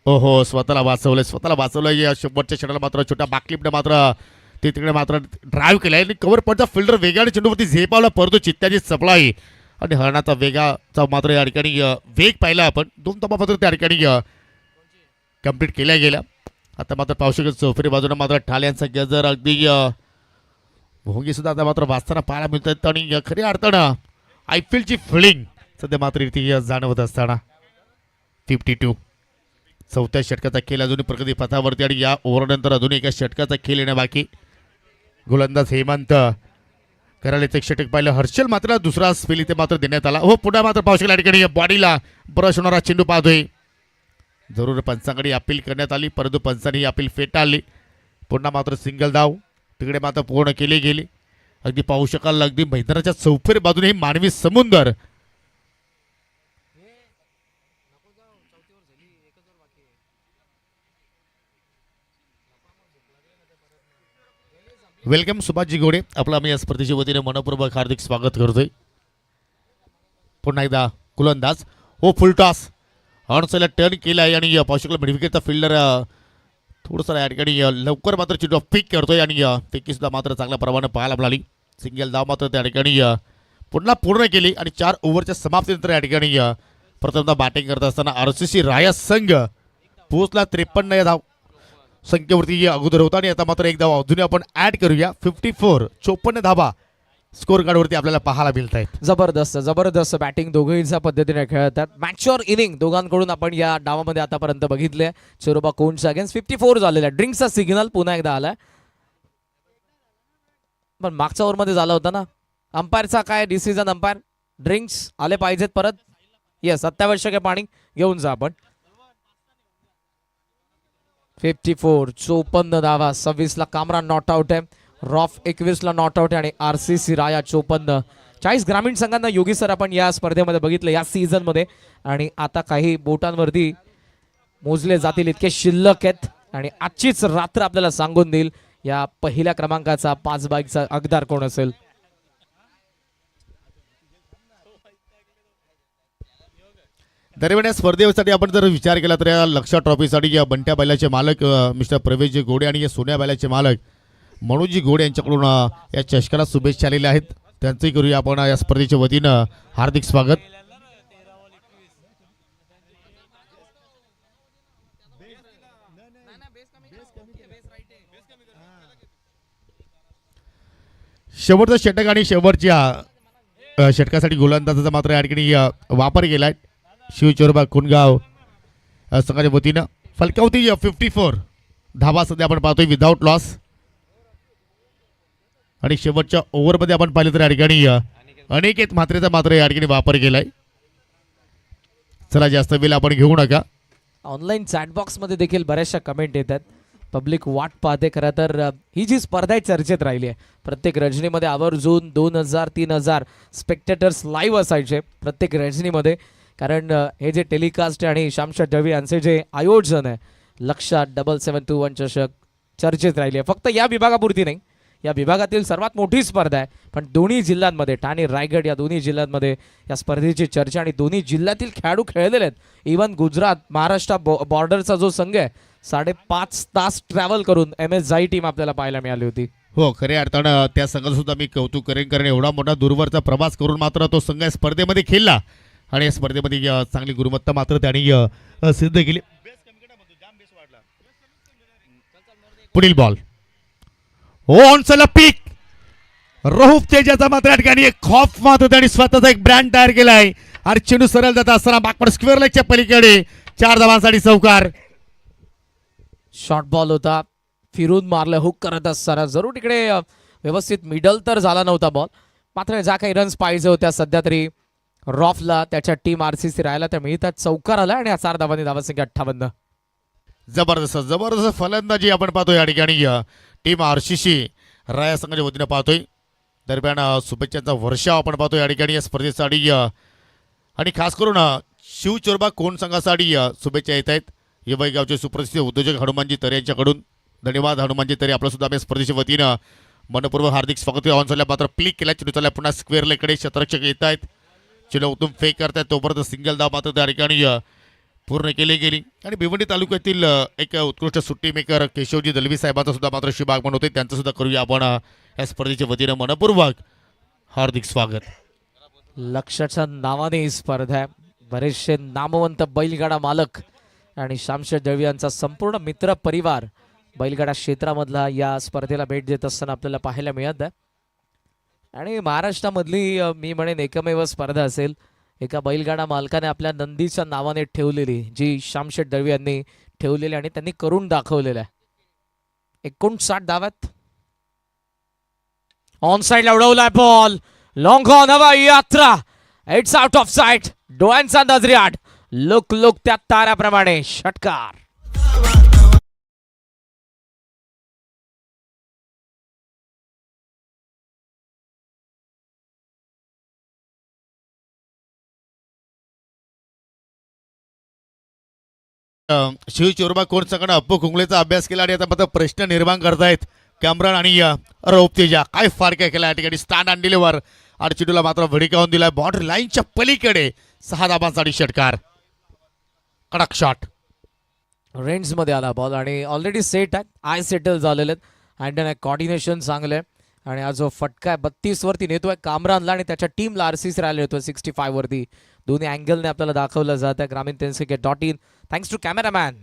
ओहो स्वतःला वाचवलं या शेवटच्या षटकाला मात्र छोट्या बाकलिपने मात्र ते तिकडे मात्र ड्राईव्ह केलाय आणि कव्हर पडचा फिल्डर वेगाने चेंडूवरती झेपावला परंतु चित्त्याची चपळाई आणि हरणाचा वेगाचा मात्र या ठिकाणी वेग पाहिला आपण. 2 धावा मात्र त्या ठिकाणी कंप्लीट केल्या गेल्या. आता मात्र पाहू शकत चौफेरी बाजूला मात्र ठाले यांचा गजर अगदी भोंगी सुद्धा आता मात्र वाचताना पाहायला मिळत आहेत आणि खऱ्या अर्थानं IPLची फिल्डिंग सध्या मात्र इथे जाणवत असताना 52 चौथ्या षटकाचा खेळ अजूनही प्रगती पथावरती आणि या ओव्हरनंतर अजून एका षटकाचा खेळ येण्या बाकी. गोलंदाज हेमंत करायला एक षटक पाहिलं. हर्षल मात्र दुसरा स्पेल इथे मात्र देण्यात आला. हो पुन्हा मात्र पाहू शकला ठिकाणी बॉडीला ब्रश होणारा चेंडू पाहतोय. जरूर पंचांकडे अपील करण्यात आली परंतु पंचांनी ही अपील फेटाळली. पुन्हा मात्र सिंगल धाव तिकडे मात्र पूर्ण केली गेली. अगदी पाहू शकाल अगदी मैदानाच्या चौफेरी बाजूने ही मानवी समुंदर वेलकम सुभाषजी घोडे. आपलं आम्ही या स्पर्धेच्या वतीने मनपूर्वक हार्दिक स्वागत करतोय. पुन्हा एकदा गोलंदाज हो फुल टॉस ऑनसाईडला टर्न केला आहे आणि पाहू शकला मिडविकेटचा फिल्डर थोडंसं या ठिकाणी लवकर मात्र चेंडू पिक करतोय आणि फेकी सुद्धा मात्र चांगल्या प्रमाणे पाहायला मिळाली. सिंगल धाव मात्र त्या ठिकाणी पुन्हा पूर्ण केली आणि 4 ओव्हरच्या समाप्तीनंतर या ठिकाणी प्रथमतः बॅटिंग करत असताना RCC राया संघ पोहोचला 53 या धाव संख्येवरती अगोदर होता आणि आता मात्र एक धाव अजून आपण ऍड करूया. 54 धावा स्कोर कार्डवरती आपल्याला पाहायला मिळत आहेत. जबरदस्त बॅटिंग दोघेही पद्धतीने खेळतात. मॅच्युअर इनिंग दोघांकडून आपण या डावामध्ये आतापर्यंत बघितले. चिरोबा कोणच्या अगेन्स्ट 54 झालेला. ड्रिंक्सचा सिग्नल पुन्हा एकदा आलाय पण मागच्या ओव्हरमध्ये झाला होता ना. अंपायरचा काय डिसिजन. अंपायर ड्रिंक्स आले पाहिजेत परत. येस अत्यावश्यक आहे पाणी घेऊन जा आपण. 54 धावा. 26 ला कामरा नॉट आउट आहे. रॉफ 21 ला नॉट आउट आहे आणि RCC राया 54. 40 ग्रामीण संघांना योगी सर आपण या स्पर्धेमध्ये बघितलं या सीझन मध्ये आणि आता काही बोटांवरती मोजले जातील इतके शिल्लक आहेत आणि आजचीच रात्र आपल्याला सांगून देईल या पहिल्या क्रमांकाचा 5 बाईकचा अगदार कोण असेल. दरम्यान या स्पर्धेसाठी आपण जर विचार केला तर या लक्षा ट्रॉफीसाठी या बंट्या बैलाचे मालक मिस्टर प्रवेशजी घोडे आणि या सोन्या बैलाचे मालक मनोजजी घोडे यांच्याकडून या चषकाला शुभेच्छा आलेल्या आहेत. त्यांचंही करूया आपण या स्पर्धेच्या वतीनं हार्दिक स्वागत. शेवटचा षटक आणि शेवटच्या षटकासाठी गोलंदाजाचा मात्र या ठिकाणी वापर केलाय. शिवचोरबा कुणगाव संघाच्या वतीनं फलकावती 54 धावा सध्या आपण पाहतोय विदाउट लॉस. आणि शेवटच्या ओव्हरमध्ये आपण पाहिलं तर या ठिकाणी अनिकेत म्हात्रेचा मात्र या ठिकाणी वापर केलाय. चला जास्त वेळ आपण घेऊ नका. ऑनलाईन चॅटबॉक्समध्ये देखील बऱ्याचशा कमेंट येतात. पब्लिक वाट पाहते. खरं तर ही जी स्पर्धा आहे चर्चेत राहिली आहे. प्रत्येक रजनीमध्ये आवर्जून 2000-3000 स्पेक्टेटर्स लाईव्ह असायचे प्रत्येक रजनीमध्ये. कारण हे जे टेलिकास्ट आहे आणि श्यामशा दळवी यांचे जे आयोजन आहे लक्षात 7721 चषक चर्चेत राहिली आहे. फक्त या विभागापुरती नाही, या विभागातील सर्वात मोठी स्पर्धा आहे. पण दोन्ही जिल्ह्यांमध्ये ठाणे रायगड या दोन्ही जिल्ह्यांमध्ये या स्पर्धेची चर्चा आणि दोन्ही जिल्ह्यातील खेळाडू खेळलेले आहेत. इव्हन गुजरात महाराष्ट्र बॉर्डरचा जो संघ आहे 5.5 तास ट्रॅव्हल करून MS झाई टीम आपल्याला पाहायला मिळाली होती. हो, खऱ्या अर्थानं त्या संघाचं सुद्धा मी कौतुक करेन. कारण एवढा मोठा दूरवरचा प्रवास करून मात्र तो संघ या स्पर्धेमध्ये खेळला आणि या स्पर्धेमध्ये चांगली गुणवत्ता मात्र त्यांनी सिद्ध केली. पुढील बॉल ऑन चला पीक रहुफ तेजाचा मात्र या ठिकाणी एक खॉफ मात्र त्यांनी स्वतःचा एक ब्रँड तयार केला आहे आणि चेंडू सरळ जात असताना बाकपड स्क्वेअर लेगच्या पलीकडे 4 धावांसाठी चौकार. शॉर्ट बॉल होता, फिरून मारलं हुक करत असताना. जरूर तिकडे व्यवस्थित मिडल तर झाला नव्हता बॉल. मात्र ज्या काही रन्स पाहिजे होत्या सध्या तरी रॉफला त्याच्या टीम RCC राहायला त्या मिळतात. चौकार आला आणि 4 धावांनी धावसंख्या 58. जबरदस्त जबरदस्त फलंदाजी आपण पाहतोय या ठिकाणी टीम RCC राया संघाच्या वतीने पाहतोय. दरम्यान शुभेच्छांचा वर्षाव आपण पाहतोय या ठिकाणी या स्पर्धेसाठी आणि खास करून शिवचोरबा कोण संघासाठी शुभेच्छा येत आहेत. येवई गावचे सुप्रसिद्ध उद्योजक हनुमानजी तरे यांच्याकडून. धन्यवाद हनुमानजी तरे, आपलं सुद्धा आम्ही स्पर्धेच्या वतीनं मनपूर्वक हार्दिक स्वागत. ऑन चालल्या मात्र क्लिक केला चेंडू चालल्या पुन्हा स्क्वेअर लेगकडे शतरक्षक येत आहेत. चेंडू उतून फेक करतायत तोपर्यंत सिंगल धाव मात्र त्या ठिकाणी पूर्ण केली गेली. आणि भिवंडी तालुक्यातील एक उत्कृष्ट सुट्टी मेकर केशवजी दलवी साहेबांचा सुद्धा मात्र शुभ आगमन होते. त्यांचं सुद्धा करूया आपण या स्पर्धेच्या वतीनं मनपूर्वक हार्दिक स्वागत. लक्षाच्या नावाने ही स्पर्धा आहे. बरेचसे नामवंत बैलगाडा मालक आणि श्यामशा दळवी यांचा संपूर्ण मित्र परिवार बैलगाडा क्षेत्रामधला या स्पर्धेला भेट देत असताना आपल्याला पाहायला मिळत आहे. आणि महाराष्ट्रामधली मी म्हणेन एकमेव स्पर्धा असेल एका बैलगाडा मालकाने आपल्या नंदीच्या नावाने ठेवलेली, जी श्यामशेठ दळवी यांनी ठेवलेली आणि त्यांनी करून दाखवलेलं आहे. 59 धावात ऑन साइडला उडवलाय बॉल. लॉंग ऑन हवा यात्रा. It's out of site. डोळ्यांचा नजरेआड लोक लोक त्या ताऱ्याप्रमाणे षटकार. शिव चोरबा कोण संघाने अप्पू कुंगलेचा अभ्यास केला आणि आता मात्र प्रश्न निर्माण करतायत कॅमरान आणि रौफ तेजा. काय फार केला या ठिकाणी स्टँड आणि डिलिव्हर आणि चेंडूला मात्र भडिकावून दिलाय बाउंड्री लाईनच्या पलीकडे. 6 धावांसाठी षटकार. कडक शॉट. रेंज मध्ये आला बॉल आणि ऑलरेडी सेट आहे. आय सेटल झालेले आहेत. अँड कॉर्डिनेशन चांगलं आहे आणि हा जो फटका आहे 32 वरती नेतोय कामरानला आणि त्याच्या टीमला RCC राहिला येतोय 65 वरती. दोन्ही अँगलने आपल्याला दाखवलं जात आहे. ग्रामीण थँक्स टू कॅमेरामॅन.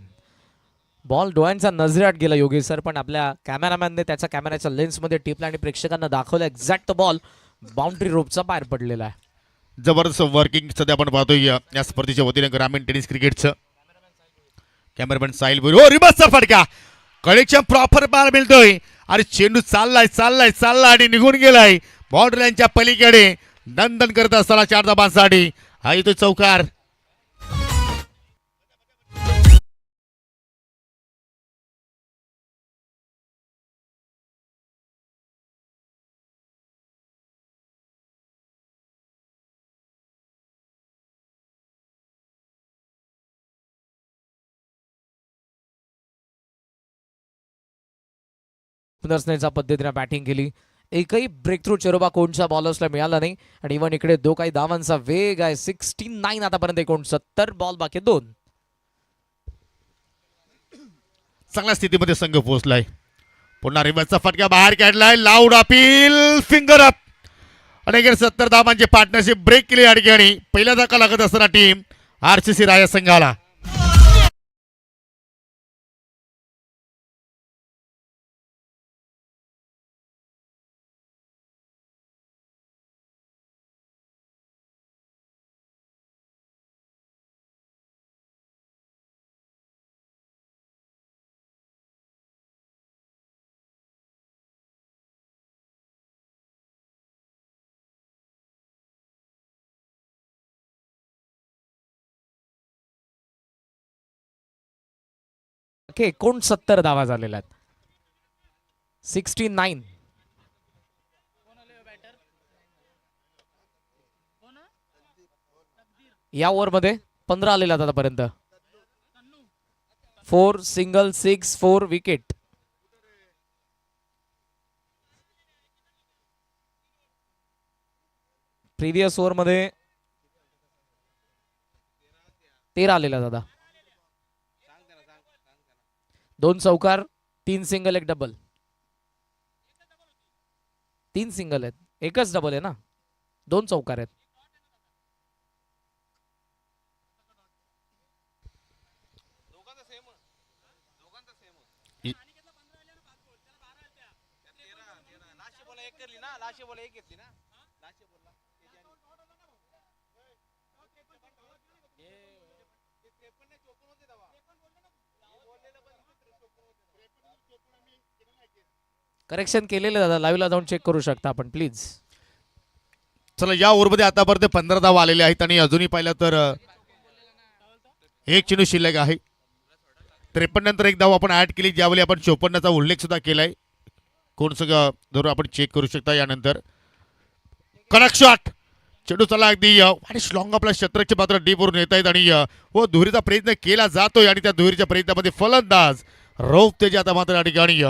बॉल डोळ्यांचा नजरेआड गेला योगेश सर, पण आपल्या कॅमेरामॅनने त्याच्या कॅमेऱ्याच्या लेन्समध्ये टिपला आणि प्रेक्षकांना दाखवलं एक्झॅक्ट बॉल बाउंड्री रोपचा बाहेर पडलेला आहे. जबरदस्त वर्किंग सध्या आपण पाहतोय या स्पर्धेच्या वतीने ग्रामीण टेनिस क्रिकेटचं. कॅमेरामॅन साहिल भोईर. हो रिबसचा फटका. कलेक्शन प्रॉपर पार मिळतोय आणि चेंडू चाललाय आणि निघून गेलाय बाउंड्री लाईनच्या पलीकडे. नंदन करत असताना 4 धावांसाठी हा इथे चौकार. पुनर्सनेच्या पद्धतीने बॅटिंग केली. एकही ब्रेक थ्रू चेरोबा कोणच्या बॉलर्सला मिळाला नाही आणि इव्हन इकडे दो काही धावांचा वेग आहे. 69 आतापर्यंत 69 बॉल बाकी 2. चांगल्या स्थितीमध्ये संघ पोहोचलाय. पुन्हा रिव्हर्सचा फटका बाहेर काढलाय. लाऊड अपील फिंगर अप आणि 70 धावांची पार्टनरशिप ब्रेक केली या ठिकाणी. पहिला धक्का लागत असताना टीम RCC राया संघाला. ओके 69 धावा झालेल्या आहेत 69. या ओव्हरमध्ये 15 आलेल्या आहेत आतापर्यंत. 4 सिंगल 6 4 विकेट. प्रिव्हियस ओव्हरमध्ये 13 आलेल्या दादा. 2 चौकार 3 सिंगल 1 डबल. 3 सिंगल आहेत, एकच डबल आहे ना, 2 चौकार आहेत. करेक्शन केलेलं दादा, लाईव्हला जाऊन चेक करू शकता आपण प्लीज. चला या ओव्हरमध्ये आतापर्यंत 15 धावा आलेले आहेत आणि अजूनही पाहिलं तर एक चेंडू शिल्लक आहे. 53 नंतर एक धाव आपण ऍड केली, ज्यावेळी आपण 54चा उल्लेख सुद्धा केलाय. कोण सगळं जरूर आपण चेक करू शकता. यानंतर कडक शॉट, चेंडू चला अगदी आणि स्लॉंग आपल्या शतरक्षक मात्र डीपवरून येत आहेत आणि व दुहेरीचा प्रयत्न केला जातोय आणि त्या दुहेरीच्या प्रयत्नामध्ये फलंदाज रौफ तेज आता मात्र या ठिकाणी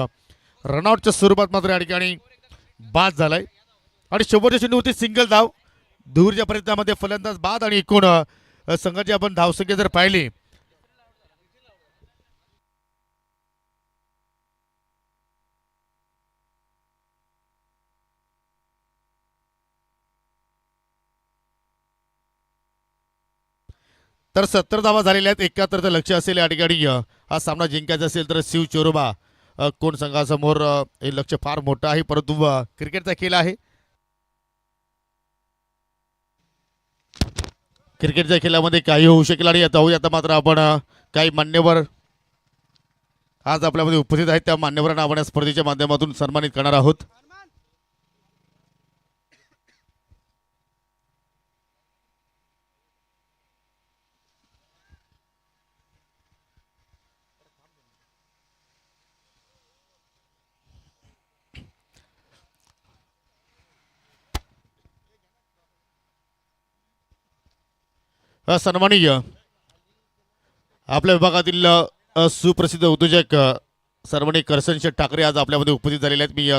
रनआउटच्या स्वरूपात मात्र या ठिकाणी बाद झालाय आणि शेवटच्या चेंडूवरती सिंगल धाव. दुहेरीच्या प्रयत्नामध्ये फलंदाज बाद आणि एकूण संघाची आपण धावसंख्या जर पाहिली तर 70 धावा झालेल्या आहेत. 71चं लक्ष असेल या ठिकाणी. हा सामना जिंकायचा असेल तर शिव चोरोबा कोण संघासमोर हे लक्ष फार मोठं आहे, परंतु क्रिकेटचा खेळ आहे. क्रिकेटच्या खेळामध्ये काही होऊ शकेल आणि आता मात्र आपण काही मान्यवर आज आपल्यामध्ये उपस्थित आहेत. त्या मान्यवरांना आपण या स्पर्धेच्या माध्यमातून सन्मानित करणार आहोत. सन्माननीय आपल्या विभागातील सुप्रसिद्ध उद्योजक सन्माननीय करसनशेठ ठाकरे आज आपल्यामध्ये उपस्थित झालेले आहेत. मी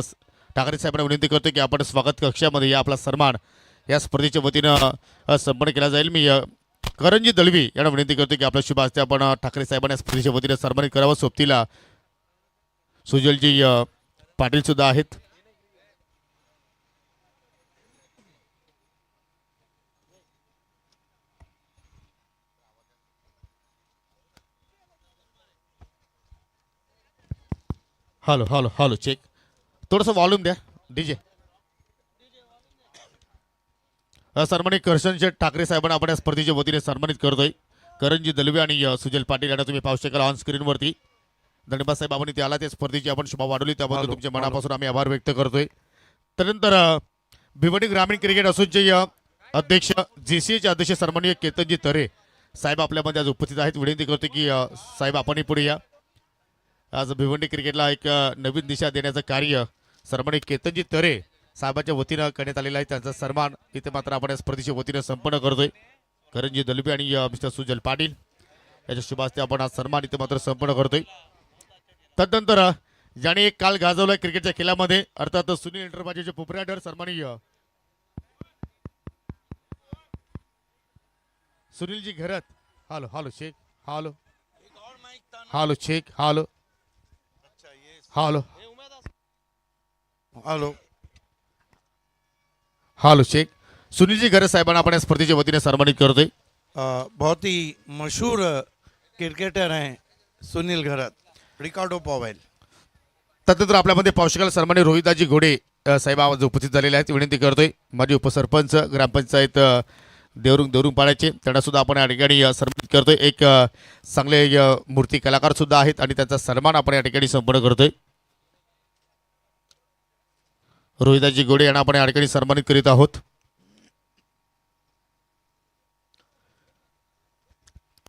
ठाकरे साहेबांना विनंती करतो की आपण स्वागत कक्षामध्ये या आपला सन्मान या स्पर्धेच्या वतीनं संपन्न केला जाईल. मी करंजी दळवी यांना विनंती करतो की आपल्या शुभ हस्ते आपण ठाकरे साहेबांना स्पर्धेच्या वतीनं सन्मानित करावं. सोबतीला सुजलजी पाटील सुद्धा आहेत. हॅलो हॅलो हॅलो चेक, थोडंसं वॉल्यूम द्या डीजे. सन्मानित करसनशेठ ठाकरे साहेबांना आपण या स्पर्धेच्या वतीने सन्मानित करतोय. करंजी दलवे आणि सुजल पाटील यांना तुम्ही पाहू शकाल ऑन स्क्रीनवरती. धन्यवाद साहेब, आपण इथे आला त्या स्पर्धेची आपण शोभा वाढवली, त्याबद्दल तुमच्या मनापासून आम्ही आभार व्यक्त करतोय. त्यानंतर भिवंडी ग्रामीण क्रिकेट असोसिएशनचे अध्यक्ष JCAचे अध्यक्ष सन्माननीय केतनजी तरे साहेब आपल्यामध्ये आज उपस्थित आहेत. विनंती करतो की साहेब आपणही पुढे या. आज भिवंडी क्रिकेटला एक नवीन दिशा देण्याचं कार्य सन्माननीय केतनजी तरे साहेबांच्या वतीनं करण्यात आलेला आहे. त्यांचा सन्मान इथे मात्र आपण या स्पर्धेच्या वतीनं संपन्न करतोय. करंजी दलबी आणि मिस्टर सुजल पाटील याच्या शुभ हस्ते आपण आज सन्मान इथे मात्र संपन्न करतोय. तदनंतर ज्याने एक काल गाजवलाय क्रिकेटच्या खेळामध्ये अर्थात सुनील इंटरप्राइजेसचे प्रोप्रायटर सन्माननीय Sunilji Gharat. Hello hello check, hello hello check, hello hello hello hello check. Sunilji Gharat साहेबांना आपण या स्पर्धेच्या वतीने सन्मानित करतोय. बहुत ही मशहूर क्रिकेटर हैं सुनील घरत, रिकार्डो पॉवेल. तदनंतर आपल्यामध्ये पावशकाल सन्मान्य रोहिदाजी घोडे साहेब आज उपस्थित झालेले आहेत. विनंती करतोय माजी उपसरपंच ग्रामपंचायत देवरुंग पाड्याचे त्यांना सुद्धा आपण या ठिकाणी सन्मानित करतोय. एक चांगले मूर्ती कलाकार सुद्धा आहेत आणि त्यांचा सन्मान आपण या ठिकाणी संपन्न करतोय. रोहिदाजी घोडे यांना आपण या ठिकाणी सन्मानित करीत आहोत.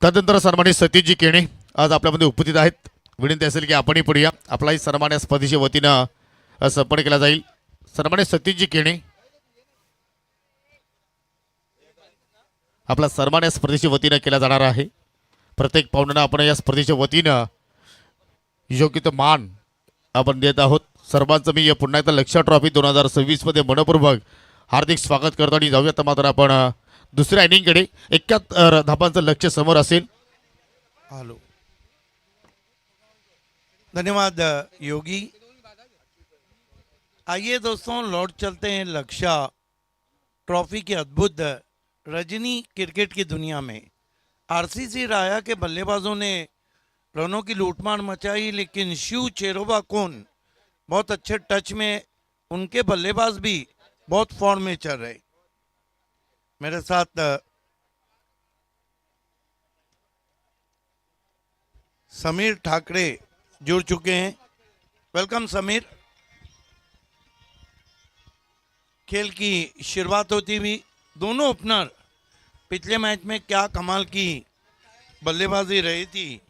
तदनंतर सन्मानित सतीशजी केणे आज आपल्यामध्ये उपस्थित आहेत. विनंती असेल की आपणही पुढे या. आपलाही सन्मान या स्पर्धेच्या वतीनं संपन्न केला जाईल. सन्मान्य सतीशजी केणे, आपला सन्मान या स्पर्धेच्या वतीनं केला जाणार आहे. प्रत्येक पाहुण्यांना आपण या स्पर्धेच्या वतीनं योग्य तो मान आपण देत आहोत. सर्वांचं मी पुन्हा एकदा लक्ष्य ट्रॉफी 2026 मध्ये मनपूर्वक हार्दिक स्वागत करतो आणि जाऊया तर मात्र आपण दुसऱ्या इनिंगकडे. 71 धाबांचं लक्ष्य समोर असेल. हेलो, धन्यवाद योगी. आइए दोस्तों, लौट चलते हैं लक्ष्य ट्रॉफी की अद्भुत रजनी क्रिकेट की दुनिया में. आरसीसी राया के बल्लेबाजों ने रनों की लूटमार मचाई, लेकिन शिव चेरोबा कोन बहुत अच्छे टच में, उनके बल्लेबाज भी बहुत फॉर्म में चल रहे. मेरे साथ समीर ठाकरे जुड़ चुके हैं. वेलकम समीर. खेल की शुरुआत होती हुई दोनों ओपनर पिछले मैच में क्या कमाल की बल्लेबाजी रही थी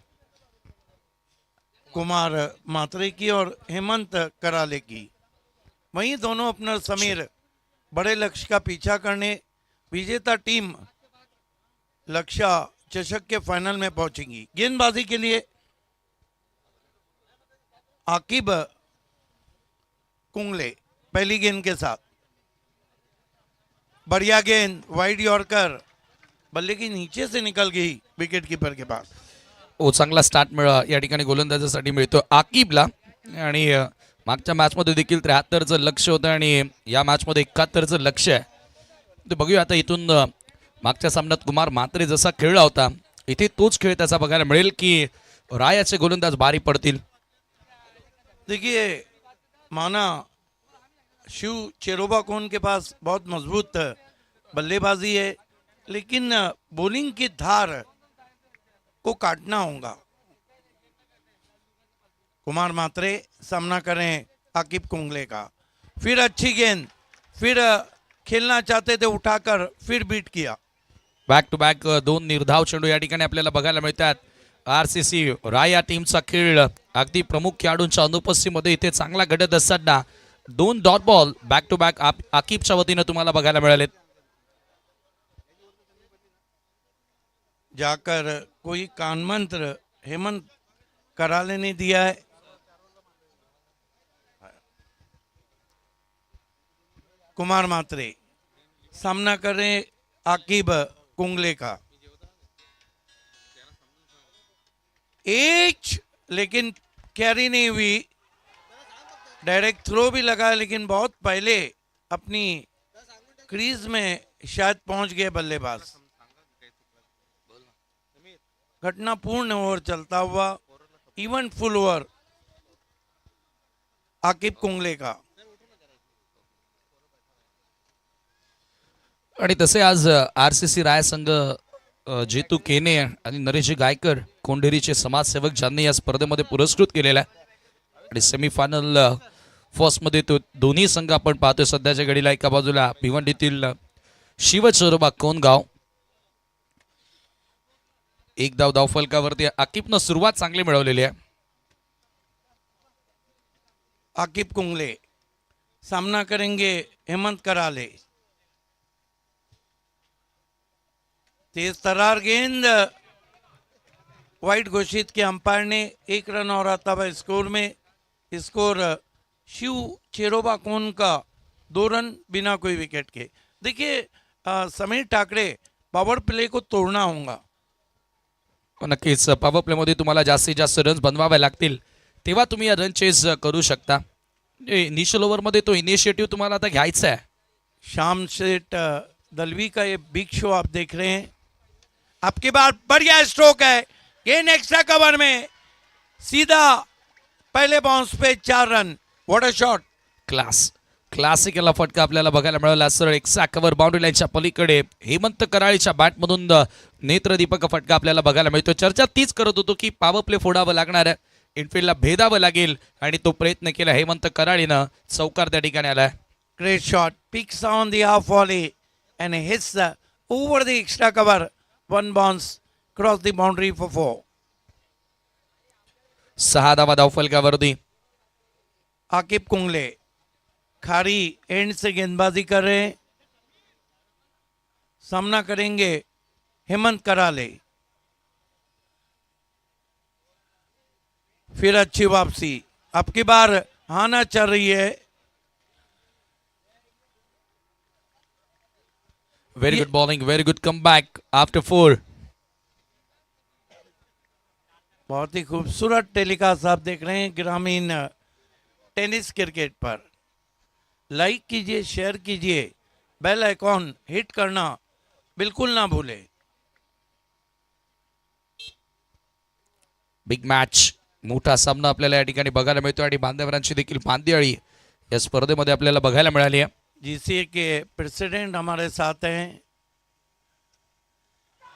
कुमार मात्रे की और हेमंत कराले की. वहीं दोनों ओपनर समीर बड़े लक्ष्य का पीछा करने विजेता टीम लक्ष्य चषक के फाइनल में पहुंचेगी. गेंदबाजी के लिए आकिब कुंगले पहली गेंद के साथ. बढ़िया गेंद, वाइड यॉर्कर, बल्ले की नीचे से निकल गई विकेट कीपर के पास. चांगला स्टार्ट या ठिकाणी गोलंदाजासाठी मिळतो आकिबला. आणि मागच्या मॅचमध्ये देखील 73चं लक्ष होतं आणि या मॅचमध्ये 71चं लक्ष आहे. ते बघूया आता इथून. मागच्या सामन्यात कुमार मात्रे जसा खेळला होता, इथे तोच खेळ त्याचा बघायला मिळेल की रायाचे गोलंदाज भारी पडतील. देखिए, माना शिव चेरोबा कोन के पास बहुत मजबूत बल्लेबाजी है, लेकिन बॉलिंग की धार को काटना होगा. कुमार मात्रे सामना करें आकिब कुंगले का. फिर अच्छी गेंद, फिर खेलना चाहते थे उठाकर, फिर बीट किया. बॅक टू बॅक 2 निर्धाव चेंडू या ठिकाणी आपल्याला बघायला मिळतात. आरसीसी राया टीमचा खेळ अगदी प्रमुख खेळाडूंच्या अनुपस्थितीमध्ये इथे चांगला घडत असताना 2 dot ball back to back आकिबच्या वतीनं तुम्हाला बघायला मिळालेत. जाकर कोई कान मंत्र हेमंत कराले ने दिया है. कुमार मात्रे सामना कर रहे आकिब कुंगले का. एच लेकिन कैरी नहीं हुई. डायरेक्ट थ्रो भी लगा, लेकिन बहुत पहले अपनी क्रीज में शायद पहुंच गए बल्लेबाज. घटना पूर्ण ओवर चलता हुआ इवन फुल ओवर आकिब कुंगले का. आणि तसे आज आरसीसी राय संघ जेतू केने आणि नरेशजी गायकर कोंढेरीचे समाजसेवक ज्यांनी या स्पर्धेमध्ये पुरस्कृत केलेला आहे. आणि सेमीफायनल फर्स्टमध्ये तो दोन्ही संघ आपण पाहतोय सध्याच्या घडीला. एका बाजूला भिवंडीतील शिवचोरोबा कोनगाव, एक धाव फलकावरती आकिबनं सुरुवात चांगली मिळवलेली आहे. आकिब कुंगले सामना करेंगे हेमंत कराले. तेज तरार गेंद वाइड घोषित किया अंपायर ने. 1 रन और आता है स्कोर में. स्कोर शिव चेरोबा कोन का 2 रन बिना कोई विकेट के. देखिए समीर ठाकरे, पावर प्ले को तोड़ना होगा. नक्कीच पॉवर प्लेमध्ये तुम्हाला जास्तीत जास्त रन्स बनवावे लागतील, तेव्हा तुम्ही या रन चेस करू शकता. इनिशियल ओव्हरमध्ये तो इनिशिएटिव्ह तुम्हाला आता घ्यायचा आहे. श्याम सेठ दलवी का ये बिग शो आप देख रहे हैं. आपके बाद बढ़िया स्ट्रोक है. गेंद एक्स्ट्रा कवर में सीधा पहले bounce pay 4 run. What a shot. Classic याला फटका आपल्याला बघायला मिळाला. सरळ एक्स्ट्रा कव्हर बाउंड्री लाईनच्या पलीकडे हेमंत कराळीच्या बॅटमधून नेत्रदीपक फटका आपल्याला बघायला मिळतो. चर्चा तीच करत होतो की पॉवर प्ले फोडावं लागणार आहे, इनफिल्डला भेदावं लागेल, आणि तो प्रयत्न केला हेमंत कराळीनं. चौकार त्या ठिकाणी आलाय. Great shot. Picks on the half volley and hits over the extra cover. One bounce cross the boundary for 4. 6 धावा धावफलकावरती. आकिब कुंगले खारी एंड से गेंदबाजी कर रहे हैं, सामना करेंगे हेमंत कराले। फिर अच्छी वापसी, अब की बार हाना चल रही है। Very good bowling, very good comeback after 4. बहुत ही खूबसूरत टेलीकास्ट आप देख रहे हैं ग्रामीण टेनिस क्रिकेट पर। लाइक कीजिए, शेयर कीजिए, बेल आइकॉन हिट करना बिल्कुल ना भूले। बिग मॅच, मोठा सामना आपल्याला या ठिकाणी बघायला मिळतो आणि बांधवरांची देखील बांदियाळी या स्पर्धेमध्ये आपल्याला बघायला मिळाली आहे. जीसीए के प्रेसिडेंट हमारे साथ हैं।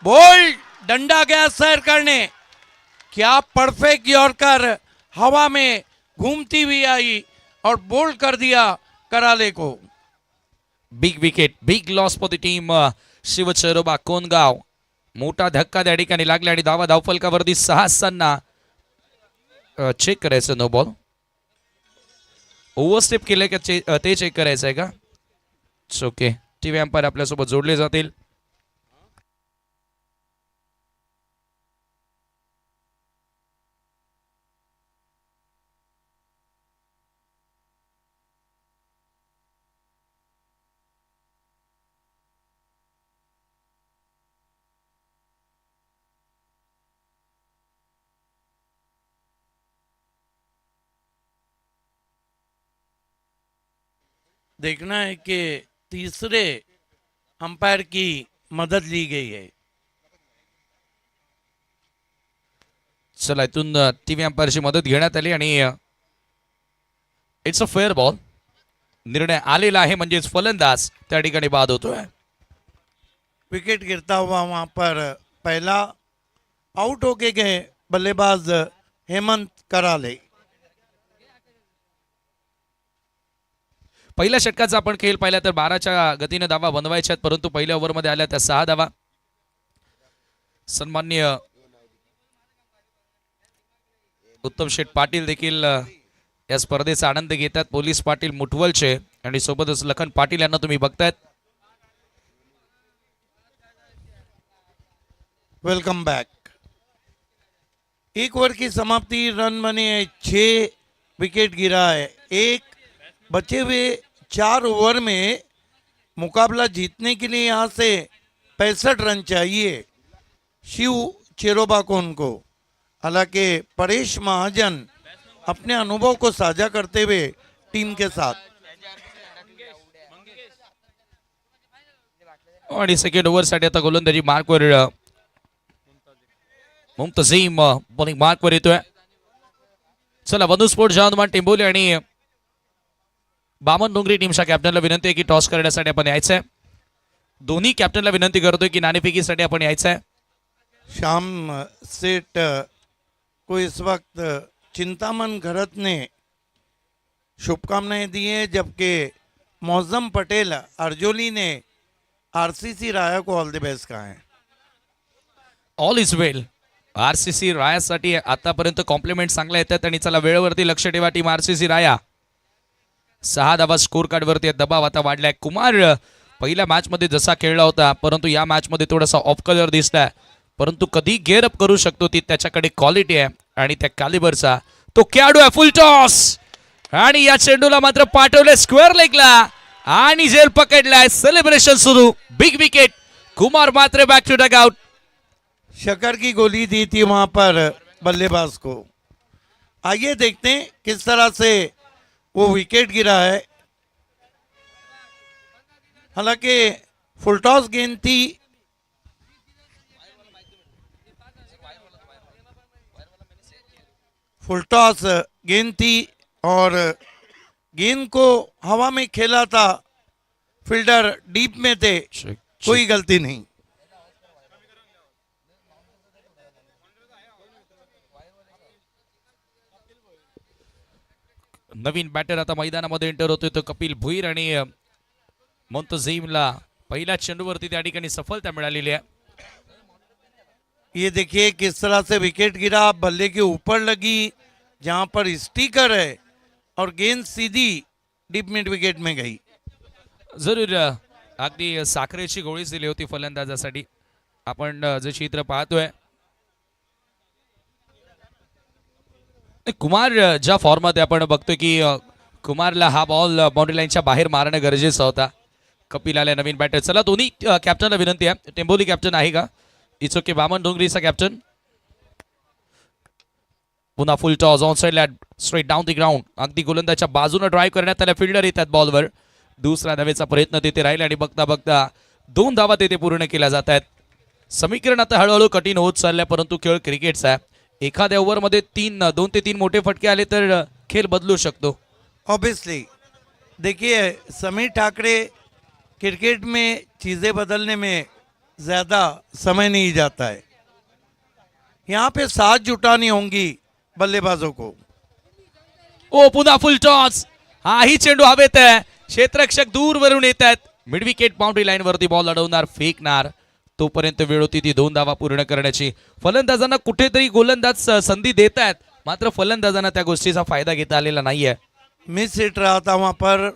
बॉल डंडा गया सैर करने, क्या परफेक्ट यॉर्कर हवा में घूमती हुई आई और बोल्ड कर दिया कराले को। Big wicket, big loss for the team Shivcharoba Kongaon. मोठा धक्का त्या ठिकाणी लागला आणि धावा धावफलकावरती 6 असताना चेक करायचं नो बॉल. ओव्हरस्टेप केलंय का ते चेक करायचं आहे का? ओके, टीव्ही अंपायर आपल्यासोबत जोडले जातील. देखना है कि तीसरे अंपायर की मदद ली गई है। चला, इथून टीव्ही अंपायरची मदत घेण्यात आली आणि इट्स अ फेअर बॉल. निर्णय आलेला आहे, म्हणजेच फलंदाज त्या ठिकाणी बाद होतोय. विकेट गिरता हुआ वहां पर पहला आउट होके गए बल्लेबाज हेमंत कराले। पहिल्या षटकाचा आपण खेळ पाहिला तर 12च्या गतीने धावा बनवायच्या आहेत, परंतु पहिल्या ओव्हरमध्ये आल्या त्या 6 धावा. सन्माननीय उत्तम शेठ पाटील देखील या स्पर्धेचा आनंद घेतात. पोलीस पाटील मुठवलचे आणि सोबतच लखन पाटील यांना तुम्ही बघतायत. Welcome back. एक ओवर की समाप्ति, रन बने हैं 6, विकेट गिरा है 1। बचे हुए 4 ओवर में मुकाबला जीतने के लिए यहाँ से 65 रन चाहिए शिव चेरोबाकोन को। हालांकि परेश महाजन अपने अनुभव को साझा करते हुए टीम के साथ। आणि सेकंड ओव्हरसाठी आता गोलंदाजी मार्कवर मुमतझीम बॉलिंग मार्कवर येतोय. चला, वधुस्फोट जहानुमान टेंबोली आणि बामन डोंगरी टीमच्या कॅप्टनला विनंती आहे की टॉस करण्यासाठी आपण यायचंय. दोन्ही कॅप्टनला विनंती करतोय की नाणेफेकीसाठी आपण यायचंय. श्याम सेठ को इस वक्त चिंतामन घरत ने शुभकामनाएं दी हैं, जबकि मौजम पटेल अर्जोली ने आरसीसी राया को ऑल द बेस्ट कहा है। All is well. आरसीसी रायासाठी आतापर्यंत कॉम्प्लिमेंट चांगल्या येतात आणि चला, वेळेवरती लक्ष ठेवा टीम आरसीसी राया. 6 धावा स्कोर कार्ड वरती दबाव आता वाढलाय. कुमार पहिल्या मॅच मध्ये जसा खेळला होता, परंतु या मॅच मध्ये थोडासा ऑफ कलर दिसलाय, परंतु कधी गेअर अप करू शकतो ती त्याच्याकडे क्वालिटी आहे आणि त्या कॅलिबरचा तो खेळाडू आहे. फुल टॉस आणि या चेंडूला मात्र पाठवले स्क्वेअर लेगला आणि झेल पकडलाय. सेलिब्रेशन सुरू. Big wicket. कुमार मात्र बॅक टू डग आउट. शकर की गोली दी थी वहां पर बल्लेबाज को। आइए देखते हैं किस तरह से वो विकेट गिरा है। हालांकि फुलटॉस गेंद थी, फुलटॉस गेंद थी और गेंद को हवा में खेला था, फील्डर डीप में थे, कोई गलती नहीं। नवीन बॅटर आता मैदानामध्ये एंटर होतोय तो कपिल भुईर आणि मुंतझीमला पहिल्या चेंडूवरती त्या ठिकाणी सफलता मिळालेली आहे. ये देखिए किस तरह से विकेट गिरा, बल्ले के ऊपर लगी जहां पर स्टिकर है और गेंद सीधी डीप मिड विकेट में गई। जरूर अगदी साखरेची गोळीच दिली होती फलंदाजासाठी. आपण जे चित्र पाहतोय कुमार ज्या फॉर्ममध्ये आपण बघतोय की कुमारला हा बॉल बाउंड्री लाईनच्या बाहेर मारणं गरजेचं होता. कपिल आल्या नवीन बॅटर. चला दोन्ही कॅप्टनला विनंती आहे. टेंबोली कॅप्टन आहे का? It's okay. वामन डोंगरीचा कॅप्टन. पुन्हा फुल टॉस ऑन साइडला स्ट्रेट डाऊन द ग्राउंड. अगदी गोलंदाजच्या बाजूने ड्राईव्ह करण्यात आल्या. फिल्डर येतात बॉलवर. दुसरा धावेचा प्रयत्न तिथे राहील आणि बघता बघता 2 धावा तिथे पूर्ण केल्या जात आहेत. समीकरण आता हळूहळू कठीण होत चाललंय, परंतु खेळ क्रिकेटचा आहे. एखाद्या ओव्हरमध्ये 2 ते 3 मोठे फटके आले तर खेळ बदलू शकतो. ऑब्वियसली देखिए समीर ठाकरे क्रिकेट में चीज़ें बदलने में ज़्यादा समय नहीं जाता है. यहाँ पे साथ जुटानी होंगी बल्लेबाजों को. ओ पुन्हा फुल टॉस. हाही चेंडू हवेत आहे. क्षेत्ररक्षक दूरवरून येत आहेत. मिड विकेट बाउंड्री लाईन वरती बॉल अडवणार, फेकणार. तोपर्यंत वेळ होती ती 2 धावा पूर्ण करण्याची. फलंदाजांना कुठेतरी गोलंदाज संधी देत आहेत, मात्र फलंदाजांना त्या गोष्टीचा फायदा घेता आलेला नाहीये. मिस हिट रहा था वहाँ पर,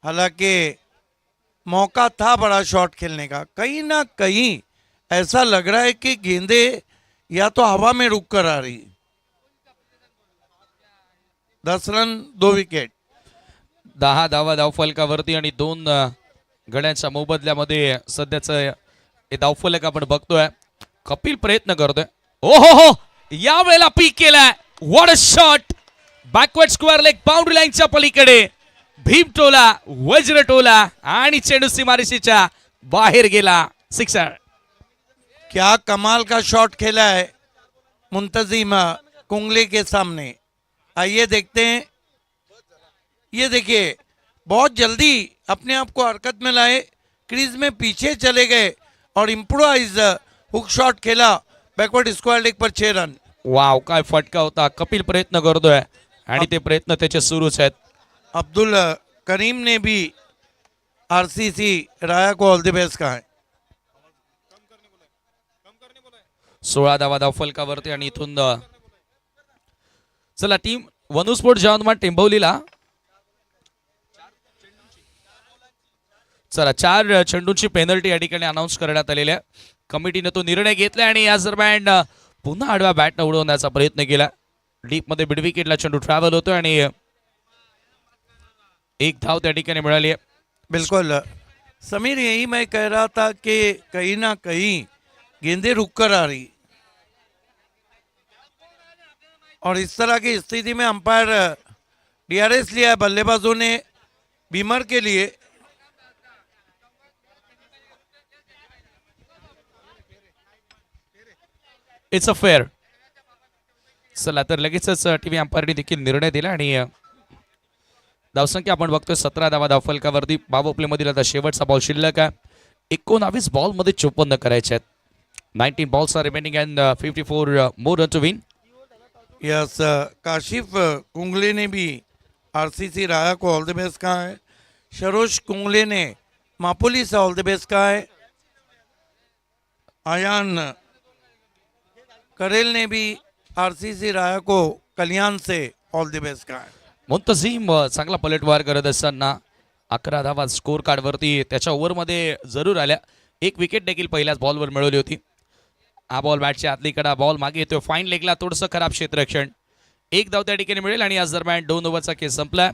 हालांकि मौका था बड़ा शॉट खेलने का. कहीं ना कहीं ऐसा लग रहा है कि गेंदें या तो हवा में रुक कर आ रही. 10 रन 2 विकेट. 10 धावा धावफलकावरती आणि 2 गड्यांच्या मोबदल्यामध्ये सध्याचं हे धावफलक आपण बघतोय. कपिल प्रयत्न करतोय. ओ हो या वेळेला पीक केलाय. What a shot. Backward square leg boundary लाईनच्या पलीकडे. भीमटोला, वज्रटोला आणि चेंडू सीमारेषेच्या बाहेर गेला. सिक्सर. क्या कमाल का शॉट खेला है मुंतजिम कुंगले के सामने. आइए देखते हैं. ये देखिए बहुत जल्दी अपने आप को हरकत में लाए, क्रीज में पीछे चले गए और इम्प्रोवाइज हुक शॉट खेला. बैकवर्ड स्क्वायर लेग पर 6 रन. वाव, काय फटका होता. कपिल प्रयत्न करतोय आणि ते प्रयत्न त्याचे सुरूच आहेत. अब्दुल करीम ने भी आरसीसी राया को ऑल द बेस्ट कहा है. 16 धावा धावफलकावरती आणि इथून चला टीम वनुस्फोट जवान टेंबवलीला. चला 4 चेंडूंची पेनल्टी या ठिकाणी अनाऊन्स करण्यात आलेली आहे. कमिटीने तो निर्णय घेतला आणि या दरम्यान पुन्हा आडव्या बॅटने उडवण्याचा प्रयत्न केला. डीप मध्ये मिड विकेटला चेंडू ट्रॅव्हल होतो आणि 1 धाव त्या ठिकाणी मिळाली आहे. बिल्कुल समीर, यही मैं कह रहा था कि कहीं ना कहीं गेंदें रुक कर आ रही और इस तरह की स्थिति में अंपायर डीआरएस लिया है बल्लेबाजों ने बीमर के लिए. It's a fair. चला तर लगेचच टीव्ही अंपायरने देखील निर्णय दिला आणि धावसंख्या आपण बघतोय 17 धावा धावफलकावरती. 52 प्लेमधील आता शेवटचा बॉल शिल्लक आहे. 19 बॉलमध्ये 54 करायचे आहेत. 19 balls are remaining and 54 more run to win. Yes Kashif Kungle ने भी आरसीसी राया को ऑल द बेस्ट कहा है. सरोज कुंगले ने मापुली से ऑल द बेस्ट कहा है. आयान करेल ने भी आरसीसी राया को कल्याण से ऑल द बेस्ट कहा है. मुंतझिम चांगला पलटवार करत असताना 11 धावा स्कोर कार्डवरती त्याच्या ओव्हरमध्ये जरूर आल्या. 1 विकेट देखील पहिल्याच बॉलवर मिळवली होती. हा बॉल बॅटच्या आतली कडा, बॉल मागे येतोय. फाईन लेगला थोडंसं खराब क्षेत्ररक्षण. 1 धाव त्या ठिकाणी मिळेल आणि आज दरम्यान 2 ओव्हरचा खेळ संपला.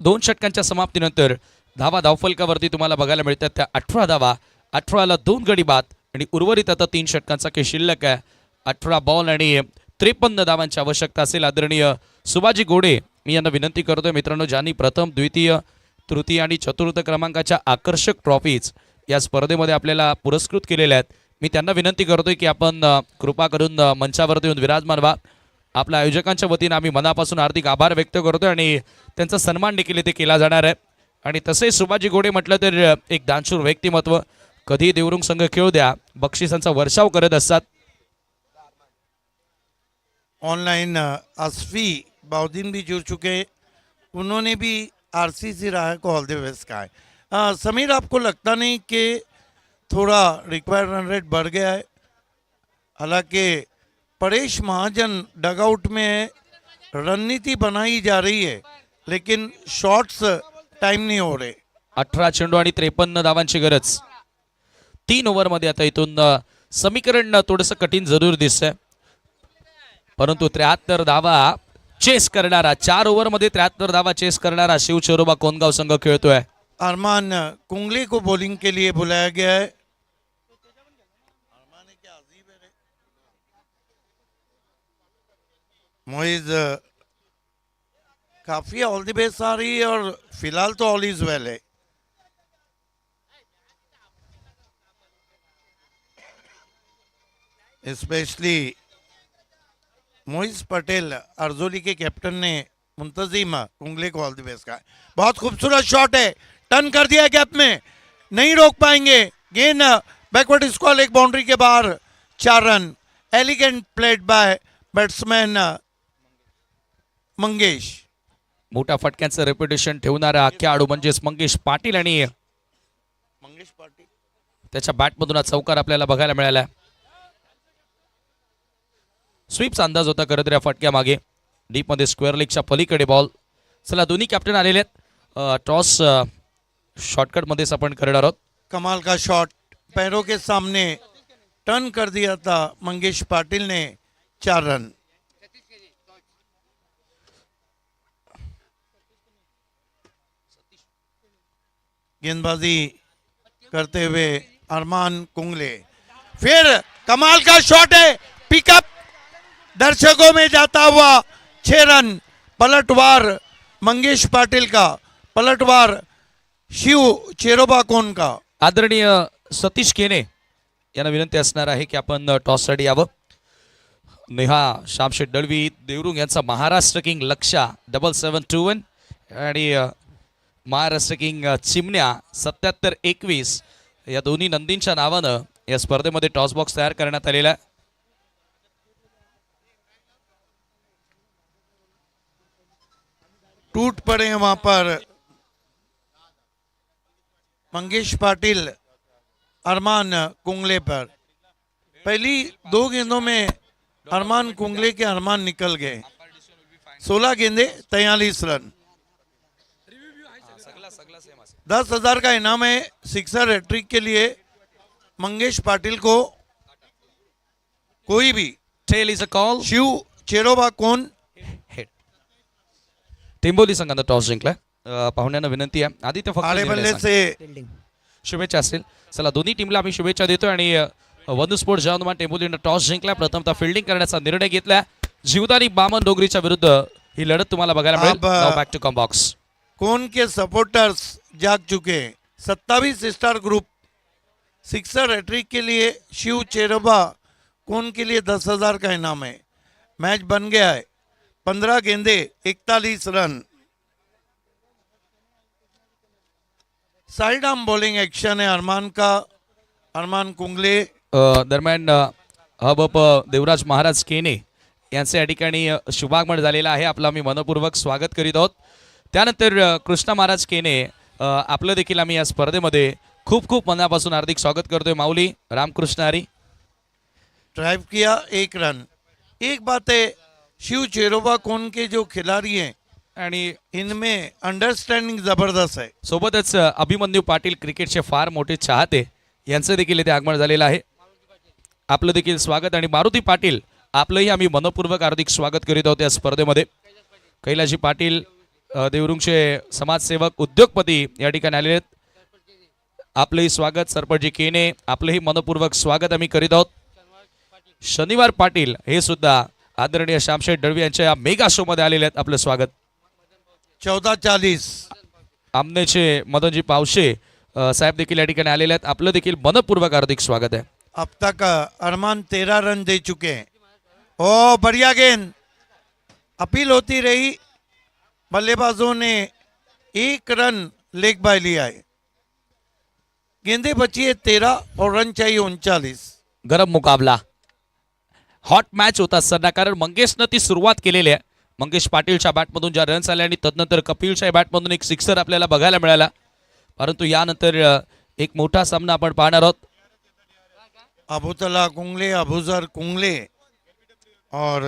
2 षटकांच्या समाप्तीनंतर धावा धावफलकावरती तुम्हाला बघायला मिळतात त्या 18 धावा. 18ला 2 गडी बाद आणि उर्वरित आता 3 षटकांचा खेळ शिल्लक आहे. 18 बॉल आणि 53 धावांची आवश्यकता असेल. आदरणीय सुभाजी गोडे मी यांना विनंती करतोय मित्रांनो, ज्यांनी प्रथम, द्वितीय, तृतीय आणि चतुर्थ क्रमांकाच्या आकर्षक ट्रॉफीज या स्पर्धेमध्ये आपल्याला पुरस्कृत केलेल्या आहेत, मी त्यांना विनंती करतोय की आपण कृपा करून मंचावरती येऊन विराजमान व्हा. आपल्या आयोजकांच्या वतीने आम्ही मनापासून हार्दिक आभार व्यक्त करतोय आणि त्यांचा सन्मान देखील इथे केला जाणार आहे. आणि तसे सुभाजी गोडे म्हटलं तर एक दानशूर व्यक्तिमत्व. कधी देवरुंग संघ खेळू द्या, बक्षिसांचा वर्षाव करत असतात. ऑनलाइन असफी बाउद्दीन भी जुड़ चुके हैं. उन्होंने भी आरसीसी राय को ऑल द बेस्ट कहा है. समीर, आपको लगता नहीं कि थोड़ा रिक्वायर्ड रन रेट बढ़ गया है? हालांकि परेश महाजन डगआउट में रणनीति बनाई जा रही है, लेकिन शॉट्स टाइम नहीं हो रहे. 18 चेंडू आणि 53 धावांची गरज. 3 ओव्हरमध्ये आता इथून समीकरण थोडंसं कठीण जरूर दिसतंय, परंतु 73 धावा चेस करणारा, 4 ओव्हरमध्ये 73 धावा चेस करणारा शिव चेरोबा कोनगाव संघ खेळतोय. अरमान कुंगले को बॉलिंग के लिए बुलाया गया है. मोइज काफी ऑल द बेस्ट आ रही है और फिलहाल तो ऑल इज वेल है. स्पेशली मोइज पटेल अर्जोली के कैप्टन ने मुंतजिम कुंगले को ऑल द बेस्ट कहा. बहुत खूबसूरत शॉट है, टर्न कर दिया गैप में, नहीं रोक पाएंगे. गेंद बैकवर्ड स्क्वायर, एक बाउंड्री के बाहर, 4 run. Elegant played by batsman Mangesh. मोठ्या फटक्यांचं रेप्युटेशन ठेवणारा खेळाडू म्हणजेच मंगेश पाटील आणि मंगेश पाटील त्याच्या बॅटमधून हा चौकार आपल्याला बघायला मिळाला. स्वीपचा अंदाज होता खरं तर या फटक्या मागे. डीप मध्ये स्क्वेअर लेगच्या पलीकडे बॉल. चला दोन्ही कॅप्टन आलेले आहेत. टॉस शॉर्टकट मध्येच आपण करणार आहोत. कमाल का शॉट, पैरों के सामने टर्न कर दिया था मंगेश पाटिल ने. 4 रन. गेंदबाजी करते हुए अरमान कुंगले. फिर कमाल का शॉट है, पिकअप दर्शकों में जाता हुआ. 6 रन. पलटवार मंगेश पाटिल का, पलटवार शिव चेरोबा कोन का. आदरणीय सतीश केने यांना विनंती असणार आहे की आपण टॉससाठी यावं. नेहा श्यामशेठ दळवी, देवरुंग यांचा महाराष्ट्र किंग लक्षा 7721 आणि महाराष्ट्र किंग चिमण्या 7721 या दोन्ही नंदींच्या नावानं या स्पर्धेमध्ये टॉस बॉक्स तयार करण्यात आलेला आहे. टूट पड़े वहां पर मंगेश पाटिल अरमान कुंगले पर. पहली 2 गेंदों में अरमान कुंगले के अरमान निकल गए. 16 गेंदे 43 रन. 10,000 का इनाम है सिक्सर हैट्रिक के लिए. मंगेश पाटिल को कोई भी tail is a call. Shiv Cheroba Kon head. Timboli संघानं टॉस जिंकलाय. पाहुण्यांना विनंती आहे आदित्य फक्त आड़े बल्ले निर्णय सांग. से शुभेच्छा असतील. चला दोन्ही टीमला आम्ही शुभेच्छा देतोय आणि वधू स्पोर्ट जवानमान टेंबोलीनं टॉस जिंकला. प्रथमतः फिल्डिंग करण्याचा निर्णय घेतला. जीवदानी बामन डोगरीच्या विरुद्ध ही लढत तुम्हाला बघायला मिळेल. Now back to comm box. कोन के सपोर्टर्स जाग चुके हैं. 27 स्टार ग्रुप सिक्सर हैट्रिक के लिए शिव चेरोबा कोन के लिए 10,000 का इनाम है. मैच बन गया है. 15 गेंदे 41 run. Side arm bowling action है अरमान का. अरमान कुंगले दरम्यान हबप देवराज महाराज केने यांचे या ठिकाणी शुभागमन झालेलं आहे. आपलं आम्ही मनपूर्वक स्वागत करीत आहोत. त्यानंतर कृष्णा महाराज केने आपलं देखील आम्ही या स्पर्धेमध्ये खूप खूप मनापासून हार्दिक स्वागत करतोय. माऊली रामकृष्ण हरी. ड्राइव किया 1 रन. एक बात है, शिव चेरोबा कोन के जो खिलाड़ी हैं आणि इनमें अंडरस्टँडिंग जबरदस्त है. सोबतच अभिमन्यू पाटील क्रिकेटचे फार मोठे चाहते यांचं देखील इथे आगमन झालेलं आहे. आपलं देखील स्वागत. आणि मारुती पाटील आपलंही आम्ही मनपूर्वक हार्दिक स्वागत करीत आहोत या स्पर्धेमध्ये. कैलाजी पाटील देवरुंगचे समाजसेवक उद्योगपती या ठिकाणी आलेले आहेत. आपलंही स्वागत. सरपंच केने आपलंही मनपूर्वक स्वागत आम्ही करीत आहोत. शनिवार पाटील हे सुद्धा आदरणीय श्यामशेठ दळवी यांच्या मेगा शो मध्ये आलेले आहेत. आपलं स्वागत. 14-40. आमनेचे मदनजी पावशे साहेब देखील या ठिकाणी आलेले आहेत. आपलं देखील मनपूर्वक हार्दिक स्वागत आहे. अब तक अरमान 13 रन दे चुके हैं. ओ बढ़िया गेंद, अपील होती रही. बल्लेबाजों ने 1 रन लेग बाय लिया है. गेंदे बची है 13 और रन चाहिए 39. गरम मुकाबला, हॉट मॅच होता सध्या, कारण मंगेशनं ती सुरुवात केलेली आहे. मंगेश पाटीलच्या बॅटमधून ज्या रन्स आल्या आणि तदनंतर कपिलच्या बॅटमधून एक सिक्सर आपल्याला बघायला मिळाला. परंतु यानंतर एक मोठा सामना आपण पाहणार आहोत. अबुतला कुंगले, अबुजर कुंगले और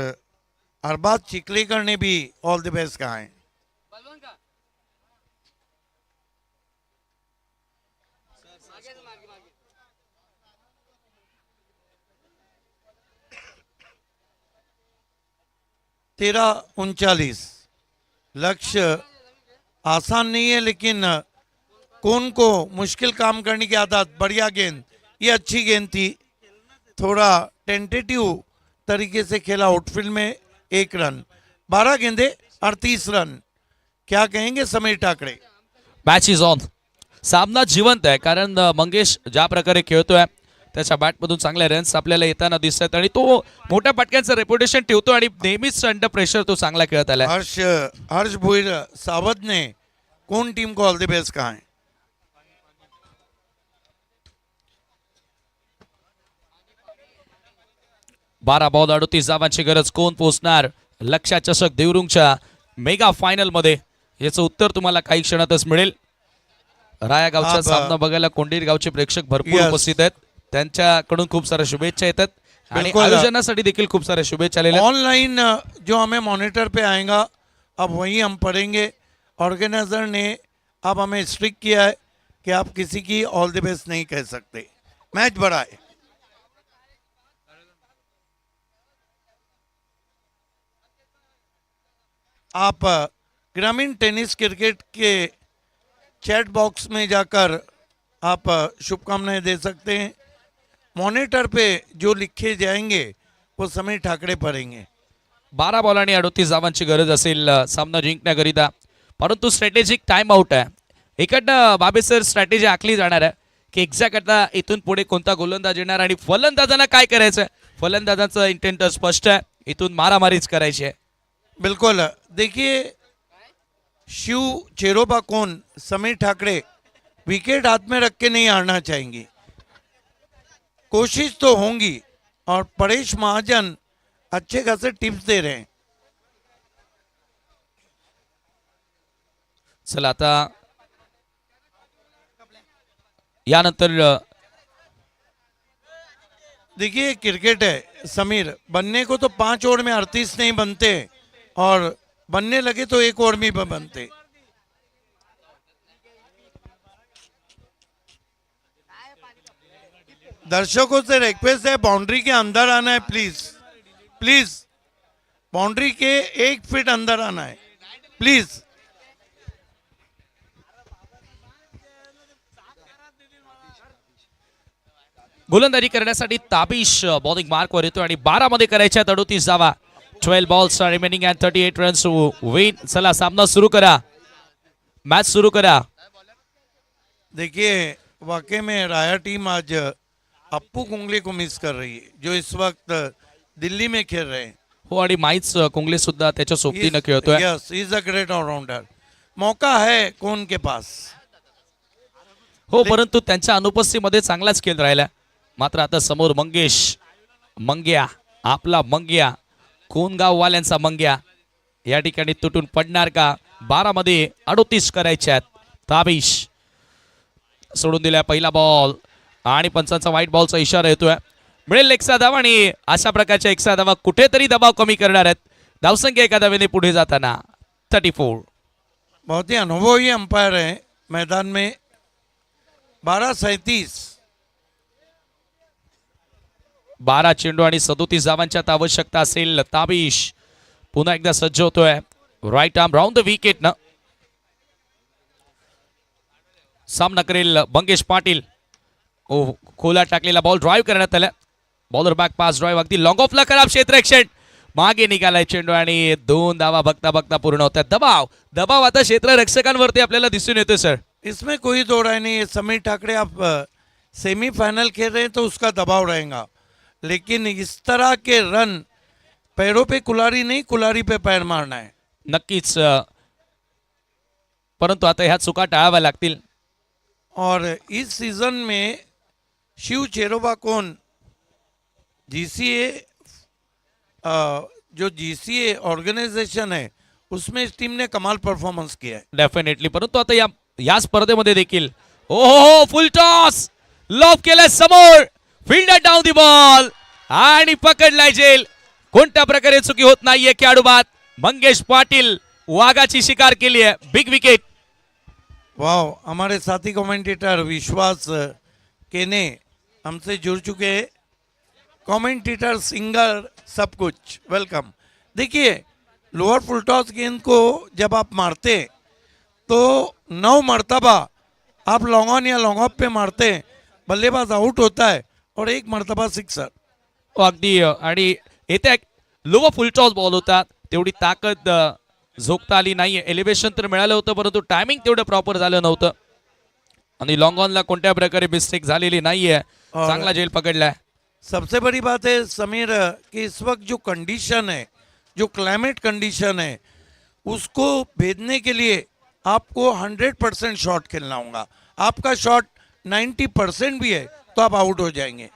अरबाज चिखलीकर ने भी ऑल द बेस्ट कहा है। तेरह 39 लक्ष्य आसान नहीं है, लेकिन कौन को मुश्किल काम करने की आदत। बढ़िया गेंद, ये अच्छी गेंद थी, थोड़ा टेंटेटिव तरीके से खेला आउटफील्ड में। 1 रन, 12 गेंदे 38 रन। क्या कहेंगे Sameer Thackeray? Match is on. सामना जिवंत आहे, कारण मंगेश ज्या प्रकारे खेळतोय त्याच्या बॅटमधून चांगले रन्स आपल्याला येताना दिसत आहेत आणि तो मोठ्या पटक्यांचं रेप्युटेशन ठेवतो आणि नेहमीच अंडर प्रेशर तो चांगला खेळत आलाय. हर्ष भोईर सावध ने कौन टीम को ऑल द बेस्ट कहा है? बारा बॉल 38 धावांची गरज. कोण पोहोचणार लक्ष्य चषक देवरुंगच्या मेगा फायनल मध्ये? याचं उत्तर तुम्हाला काही क्षणातच मिळेल. राया गावचा सामना बघायला कोंडीर गावचे प्रेक्षक भरपूर उपस्थित आहेत. त्यांच्याकडून खूप साऱ्या शुभेच्छा येतात आणि आयोजनासाठी देखील खूप साऱ्या शुभेच्छा आलेल्या. ऑनलाइन जो हमें मॉनिटर पे आएगा अब वही हम पढ़ेंगे. ऑर्गेनाइजर ने अब हमें स्ट्रिक्ट किया है कि आप किसी की ऑल द बेस्ट नहीं कह सकते. मैच बड़ा है. आप ग्रामीण टेनिस क्रिकेट के चैट बॉक्स में जाकर आप शुभकामनाएं दे सकते हैं. मॉनिटर पे जो लिखे जाएंगे वो समीर ठाकरे पढ़ेंगे. 12 बॉल आणि 38 धावांची गरज असेल सामना जिंकण्याकरिता, परंतु स्ट्रॅटेजिक टाइम आउट आहे. इकडनं बाबे सर स्ट्रॅटेजी आखली जाणार आहे की एक्झॅक्ट आता इथून पुढे कोणता गोलंदाज येणार आणि फलंदाजांना काय करायचं. फलंदाजांचं इंटेंट स्पष्ट आहे, इथून मारामारीच करायची आहे. बिल्कुल. देखिए शिव चेरोबा कौन समीर ठाकरे विकेट हाथ में रख के नहीं हारना चाहेंगे. कोशिश तो होंगी और परेश महाजन अच्छे खासे टिप्स दे रहे हैं. चला आता यानंतर देखिए क्रिकेट है समीर, बनने को तो 5 ओवर में 38 नहीं बनते और बनने लगे तो 1 ओवर में बनते. दर्शकों से रिक्वेस्ट है बाउंड्री के अंदर आना है. Please please boundary K 1 feet अंदर आना है प्लीज. गोलंदाजी करण्यासाठी ताबिश बॉलिंग मार्कवर येतो आणि 12 मध्ये करायच्या 38 धावा. 12 balls remaining and 38 runs to win. चला सामना सुरू करा, मैच शुरू करा. देखिए वाकई में राया टीम आज अप्पू कुंगले को मिस कर रही है, जो इस वक्त दिल्ली में खेल रहे हैं. हो आणि माईच कुंगले सुद्धा त्याच्या सोबतीनं खेळतोय. Yes, is a great allrounder. मौका है कौन के पास. हो, परंतु त्यांच्या अनुपस्थितीमध्ये चांगलाच खेळ राहिला. मात्र आता समोर मंग्या आपला मंग्या कोणगाववाल्यांचा मंग्या या ठिकाणी तुटून पडणार का. 12 मध्ये 38 करायच्यात. ताबिश सोडून दिला पहिला बॉल आणि पंचांचा व्हाईट बॉलचा इशारा येतोय. मिळेल एक्स्ट्रा धावा आणि अशा प्रकारच्या एक्स्ट्रा धावा कुठेतरी दबाव कमी करणार आहेत. धावसंख्या एका धावेने पुढे जाताना 34. बहुत ही अनुभवी अंपायर है मैदान में. 12-37. 12 चेंडू आणि 37 धावांची आवश्यकता असेल. ताबिश पुन्हा एकदा सज्ज होतोय. Right arm round the wicket न सामना करेल मंगेश पाटील. खोला टाकलेला बॉल ड्राईव्ह करण्यात आला. बॉलर बॅक पास ड्राईव्ह अगदी लॉंग ऑफला खराब क्षेत्ररक्षण. मागे निघालाय चेंडू आणि 2 धावा बघता बघता पूर्ण होतात. दबाव आता क्षेत्ररक्षकांवरती आपल्याला दिसून येतोय सर. इसमें कोई दो राय नहीं है. समीर ठाकरे आप सेमीफाइनल खेल रहे हैं तो उसका दबाव रहेगा, लेकिन इस तरह के रन पैरों पे कुलारी नहीं, कुलारी पे पैर मारना है. नक्कीच, परंतु आता ह्या चुका टाळाव्या लागतील. और इस सीजन में शिव चेरोबा कौन जीसीए जो जीसीए ऑर्गेनाइजेशन है उसमें इस टीम ने कमाल परफॉर्मन्स किया है. डेफिनेटली, परंतु आता या स्पर्धेमध्ये देखील ओहो फुल टॉस लॉफ केलाय समोर. फिल्डर डाऊन दी बॉल आणि पकडलाय जेल. कोणत्या प्रकारे चुकी होत नाहीये खेळाडू बाद मंगेश पाटील वाघाची शिकार केली आहे. Big wicket. वाह, हमारे साथी कमेंटेटर विश्वास केने हमसे जुड़ चुके हैं. कमेंटेटर, सिंगर, सब कुछ वेलकम. देखिए, लोअर फुल टॉस गेंद को जब आप मारते हैं तो 9 मर्तबा आप लॉन्ग ऑन या लॉन्ग ऑफ पे मारते हैं, बल्लेबाज आउट होता है और 1 मर्तबा सिक्सर. अगदी आणि येत्या लोवर फुल टॉस बॉल होता, तेवढी ताकद झोकता आली नाहीये. एलिव्हेशन तर मिळालं होतं परंतु टायमिंग तेवढं प्रॉपर झालं नव्हतं आणि लॉंग ऑनला कोणत्या प्रकारे मिस्टेक झालेली नाहीये. चांगला झेल पकडलाय. सबसे बड़ी बात है समीर कि इस वक्त जो कंडीशन है, जो क्लाइमेट कंडीशन है, उसको भेदने के लिए आपको 100% शॉट खेलना होगा. आपका शॉट 90% भी है तो आप आउट हो जाएंगे.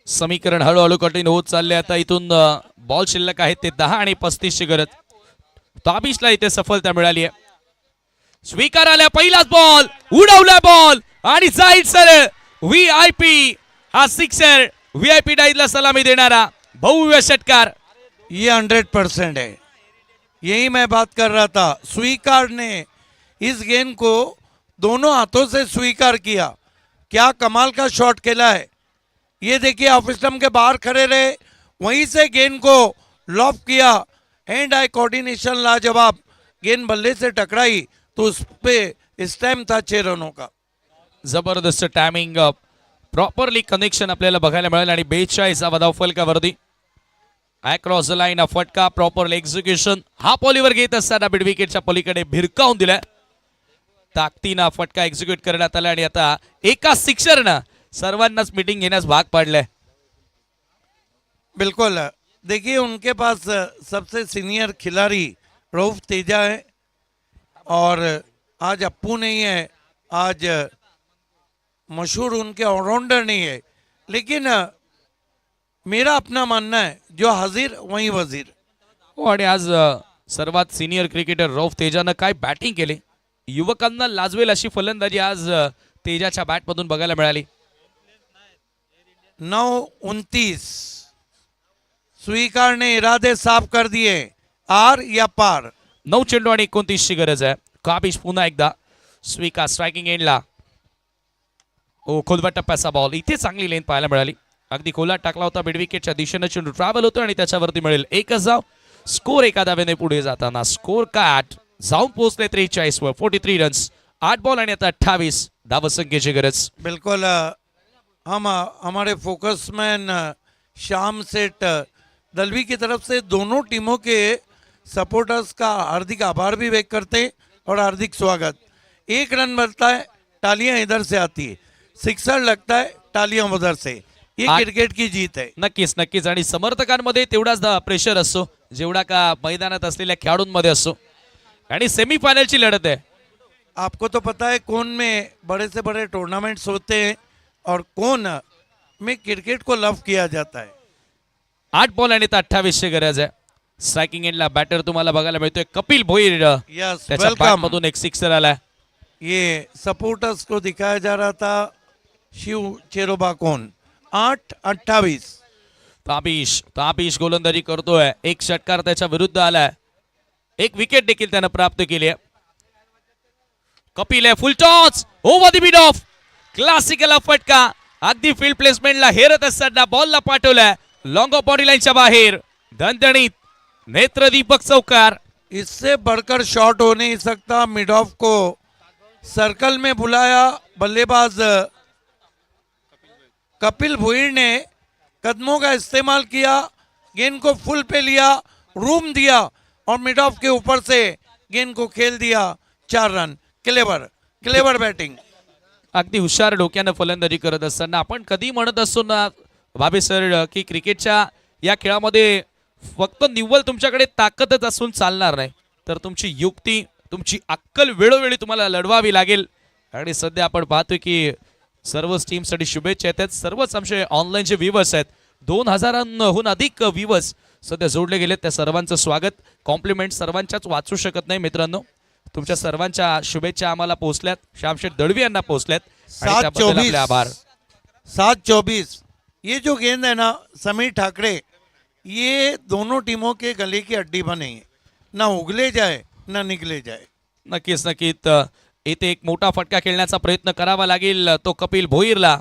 समीकरण हळूहळू कठीण होत चालले. आता इथून बॉल शिल्लक आहेत ते 10 आणि 35 ची गरज. ताबिशला इथे सफलता मिळाली आहे. स्वीकारायला पहिलाच बॉल, उडवला बॉल आणि जाईल सरळ. VIP हा सिक्सर, VIP डाईजला सलामी देणारा भव्य षटकार. ये 100% है. यही मैं बात कर रहा था. स्वीकार ने इस गेंद को दोनों हाथों से स्वीकार किया. क्या कमाल का शॉट खेला है. ये देखिए, ऑफ स्टंप के बाहर खड़े रहे, वहीं से गेंद को लॉप किया. हैंड आई कोऑर्डिनेशन लाजवाब. गेंद बल्ले से टकराई तो उस पे स्टैम्प था 6 रनों का. जबरदस्त टायमिंग, प्रॉपरली कनेक्शन आपल्याला बघायला मिळालं आणि 42 धाव फलकावरती. अक्रॉस द लाईन फटका, प्रॉपर एक्झिक्युशन. हा पॉलीवर घेत असताना मिड विकेटच्या पलीकडे भिरकावून दिलाय. ताकदीनं फटका एक्झिक्यूट करण्यात आला आणि आता एका सिक्सरनं सर्वांनाच मीटिंग घेण्यास भाग पाडलंय. बिल्कुल. देखिए, उनके पास सबसे सीनियर खिलाड़ी रऊफ तेजा है और आज अप्पू नहीं है, आज मशहूर उनके ऑलराउंडर नहीं है. लेकिन मेरा अपना मानना है, जो हाजिर वही वजीर. आणि आज सर्वात सिनियर क्रिकेटर रऊफ तेजानं काय बॅटिंग केली. युवकांना लाजवेल अशी फलंदाजी आज तेजाच्या बॅटमधून बघायला मिळाली. 9-29. स्वीकार ने इरादे साफ कर दिए. आर या पार. 9 चेंडू आणि 29 ची गरज आहे. काबिश पुन्हा एकदा स्वीकार स्ट्रायकिंग एंडला. खोलवा टप्प्याचा बॉल. इथे चांगली लेन पाहायला मिळाली. अगदी खोलात टाकला होता. मिड विकेटच्या दिशेने चेंडू ट्रॅव्हल होतो आणि त्याच्यावरती मिळेल एकच धाव. स्कोर एका धावेने पुढे जाताना स्कोर कार्ड जाऊन पोहोचले 43 वर. 43 रन्स, 8 बॉल आणि आता 28 धावसंख्येची गरज. बिल्कुल. हम हमारे फोकसमैन श्याम सेठ दलवी की तरफ से दोनों टीमों के सपोर्टर्स का हार्दिक आभार भी व्यक्त करते हैं और हार्दिक स्वागत. 1 रन बनता है, तालियां इधर से आती है. सिक्सर लगता है, तालियां उधर से. ये क्रिकेट की जीत है. नक्कीच नक्कीच. आणि समर्थकांमध्ये तेवढाच प्रेशर असतो जेवढा का मैदानात असलेल्या खेळाडूंमध्ये असतो. आणि सेमीफायनलची लढत आहे. आपको तो पता है कौन में बड़े से बड़े टूर्नामेंट्स होते हैं और कौन में क्रिकेट को लव किया जाता है. 8 बॉल आणि 28 ची गरज आहे. स्ट्रायकिंग एंडला बॅटर तुम्हाला बघायला मिळतोय कपिल भोईर. यस, त्याच्या वेलकम. बॅटमधून एक सिक्सर आलाय. ये सपोर्टर्स को दिखाया जा रहा था. शिव चेरोबाकोन. 8-28. ताबिश गोलंदाजी करतोय. एक षटकार त्याच्या विरुद्ध आलाय. एक विकेट देखील त्यानं प्राप्त केली आहे. कपिल आहे फुल toss over the mid of. Classical फटका. अगदी फील्ड प्लेसमेंटला हेरत असताना बॉलला पाठवलाय लॉंग ऑफ बॉडी लाईनच्या बाहेर. दणदणीत नेत्रदीपक चौकार. इससे बढ़कर शॉट हो नहीं सकता. मिड ऑफ को सर्कल में बुलाया. बल्लेबाज कपिल भुईर ने कदमों का इस्तेमाल किया, गेंद को फुल पे लिया, रूम दिया और मिड ऑफ के ऊपर से गेंद को खेल दिया. 4 रन. Clever batting. अगदी हुशार डोक्यानं फलंदाजी करत असताना आपण कधी म्हणत असतो ना भाबे सर की क्रिकेटच्या या खेळामध्ये फक्त निव्वळ तुमच्याकडे ताकदच असून चालणार नाही, तर तुमची युक्ती, तुमची अक्कल वेळोवेळी तुम्हाला लढवावी लागेल. आणि सध्या आपण पाहतोय की सर्वच टीमसाठी शुभेच्छा आहेत. सर्वच आमचे ऑनलाईनचे व्ह्यूवर्स आहेत. 2000हून अधिक व्ह्यूवर्स सध्या जोडले गेलेत. त्या सर्वांचं स्वागत. कॉम्प्लिमेंट सर्वांच्याच वाचू शकत नाही मित्रांनो. तुमच्या सर्वांच्या शुभेच्छा आम्हाला पोहोचल्यात. श्यामशेठ दळवी यांना पोहोचल्यात. 7-24. आभार. 7-24. ये जो गेंद है ना, समीर ठाकरे ये दोनों टीमों के गले की हड्डी बने हैं, ना उगले जाए ना निकले जाए. नक्कीच नक्कीच इथे एक मोठा फटका खेळण्याचा प्रयत्न करावा लागेल तो कपिल भोईरला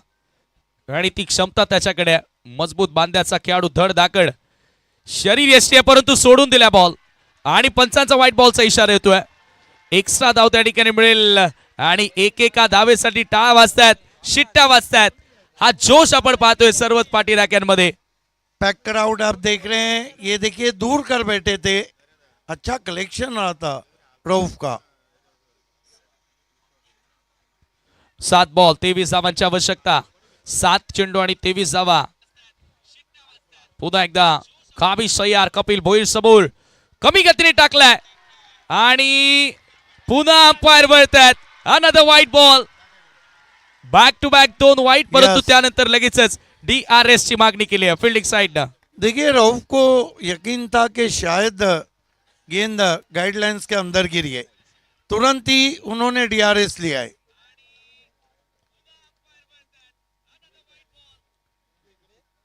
आणि ती क्षमता त्याच्याकडे आहे. मजबूत बांध्याचा खेळाडू धड धाकड शरीर यष्टी आहे परंतु सोडून दिला बॉल आणि पंचांचा व्हाईट बॉलचा इशारा येतोय. एक्स्ट्रा धाव त्या ठिकाणी मिळेल आणि एकेका धावेसाठी टाळ्या वाजतायत शिट्ट्या वाजतायत. हा जोश आपण पाहतोय सर्वच पाठी राख्यांमध्ये. पैक क्राउड आप देख रहे हैं, ये देखिए दूर कर बैठे थे. अच्छा कलेक्शन रहा था रऊफ का. 7 बॉल 23 धावांची आवश्यकता. 7 चेंडू आणि 23 धावा. पुन्हा एकदा काबी सय्यार कपिल भोईर समोर कमी गतीने टाकलाय आणि पुन्हा अंपायर वळतायत. Another wide ball. Back to back 2 wide परंतु Yes. त्यानंतर लगेचच DRS ची मागणी केली आहे फिल्डिंग साइड. देखिए रऊफ को यकीन था कि शायद गेंद गाइडलाइंस के अंदर गिरी है, तुरंत ही उन्होंने DRS लिया है.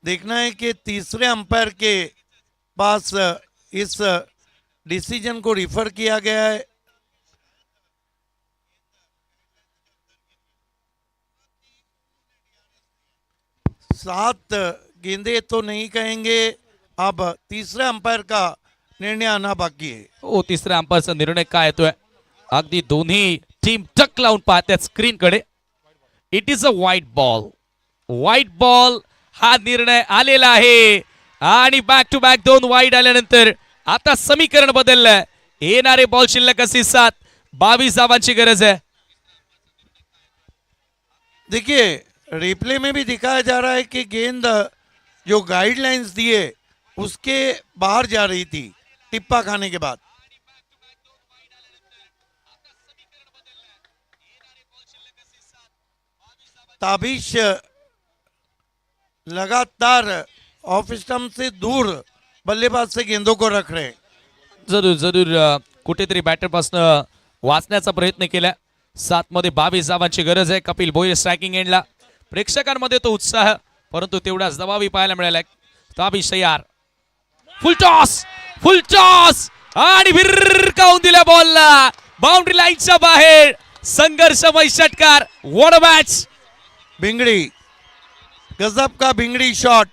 देखना है कि तीसरे अंपायर के पास इस डिसीजन को रिफर किया गया है. सात गेंदे तो नहीं कहेंगे, अब तीसरे अंपायर का निर्णय आना बाकी है. हो तिसऱ्या अंपायरचा निर्णय काय येतोय. अगदी दोन्ही टीम टक लावून पाहतात स्क्रीन कडे. It is a white ball. White ball हा निर्णय आलेला आहे आणि बॅक टू बॅक 2 वाईड आल्यानंतर आता समीकरण बदललंय. येणारे बॉल शिल्लक असतील 7. 22 धावांची गरज आहे. देखिए रिप्ले में भी दिखाया जा रहा है कि गेंद जो गाइडलाइंस दिए उसके बाहर जा रही थी टिप्पा खाने के बाद. ताबिश लगातार ऑफ स्टंप से दूर बल्लेबाज से गेंदों को रख रहे हैं. जरूर जरूर कुठेतरी बॅटर पासून वाचण्याचा प्रयत्न केला. 7 मध्ये 22 धावांची गरज आहे. कपिल भोईर स्ट्रायकिंग एंडला. प्रेक्षकांमध्ये तो उत्साह परंतु तेवढाच दबावी पाहायला मिळाला. ताबिश तयार. फुल टॉस आणि भिरकावून दिल्या बॉलला बाउंड्री लाईनच्या बाहेर. संघर्षमय षटकार. What a match. भिंगड़ी, गजब का भिंगड़ी शॉट.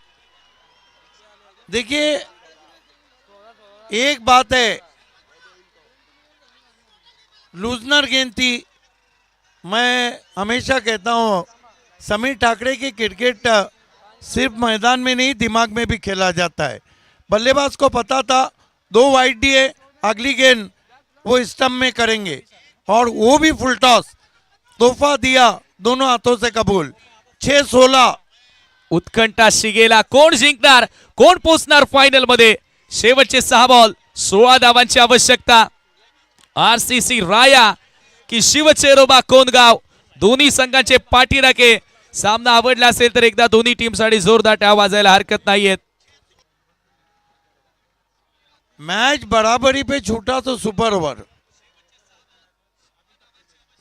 देखिए एक बात है, लूजनर गेंद थी. मैं हमेशा कहता हूँ समीर ठाकरे की क्रिकेट सिर्फ मैदान में नहीं दिमाग में भी खेला जाता है. बल्लेबाज को पता था 2 वाइड दिए, अगली गेंद वो स्टंप में करेंगे और वो भी फुल टॉस तोहफा दिया दोनों हाथों से कबूल. 6-16. उत्कंठा शिगेला. कोण जिंकणार कोण पोचणार फायनल मध्ये. शेवटचे 6 बॉल 16 धावांची आवश्यकता. RCC राया की शिवचेरोबा कोंडगाव दोन्ही संघांचे पाठीराखे. सामना आवडला असेल तर एकदा दोन्ही टीम साठी जोरदार टाळ्या वाजायला हरकत नाहीये. मैच बराबरी पे छूटा तो सुपर ओवर.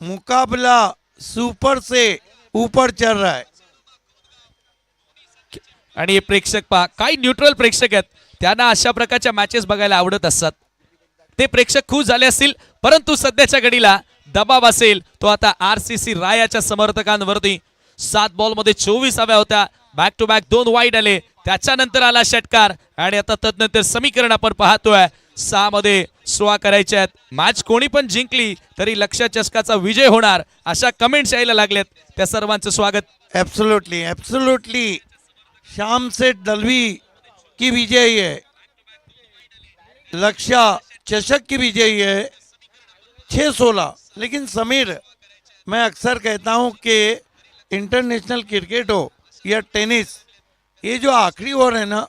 मुकाबला सुपर से ऊपर चल रहा है. आणि हे प्रेक्षक पहा काही न्यूट्रल प्रेक्षक आहेत त्यांना अशा प्रकारच्या मॅचेस बघायला आवडत असतात. ते प्रेक्षक खुश झाले असतील परंतु सध्याच्या घडीला दबाव असेल तो आता RCC रायाच्या समर्थकांवरती. 7 बॉल मध्ये 24 हव्या होत्या. बॅक टू बॅक 2 वाईड आले. त्याच्यानंतर आला षटकार आणि आता तदनंतर समीकरण आपण पाहतोय. 6 मध्ये 16 करायचे आहेत. मॅच कोणी पण जिंकली तरी लक्ष्य चषकाचा विजय होणार अशा कमेंट्स यायला लागलेत. त्या सर्वांचं स्वागत. Absolutely absolutely. श्याम सेठ दलवी की विजयी है, लक्ष्य चषक की विजयी है. 6-16. लेकिन समीर, मैं अक्सर कहता हूं कि इंटरनेशनल क्रिकेट हो या टेनिस, ये जो आखिरी ओवर है ना,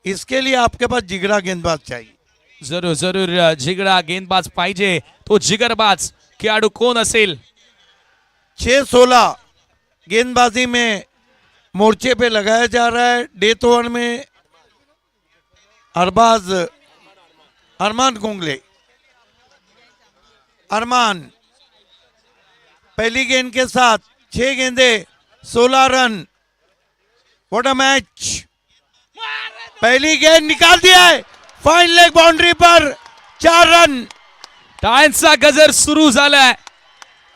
इसके लिए आपके पास जिगरा गेंदबाज चाहिए. जरूर जरूर जिगरा गेंदबाज पाहिजे. तो जिगरबाज खेळाडू कोण असेल. 6-16 गेंदबाजी में मोर्चे पे लगाया जा रहा है. डेथ ओवर में अरमान कुंगले. अरमान पहली गेंद के साथ 6 गेंदे 16 रन. What a match. पहली गेंद निकाल दिया है, फाइन लेग बाउंड्री पर 4 रन। टाळ्यांचा गजर सुरू झालाय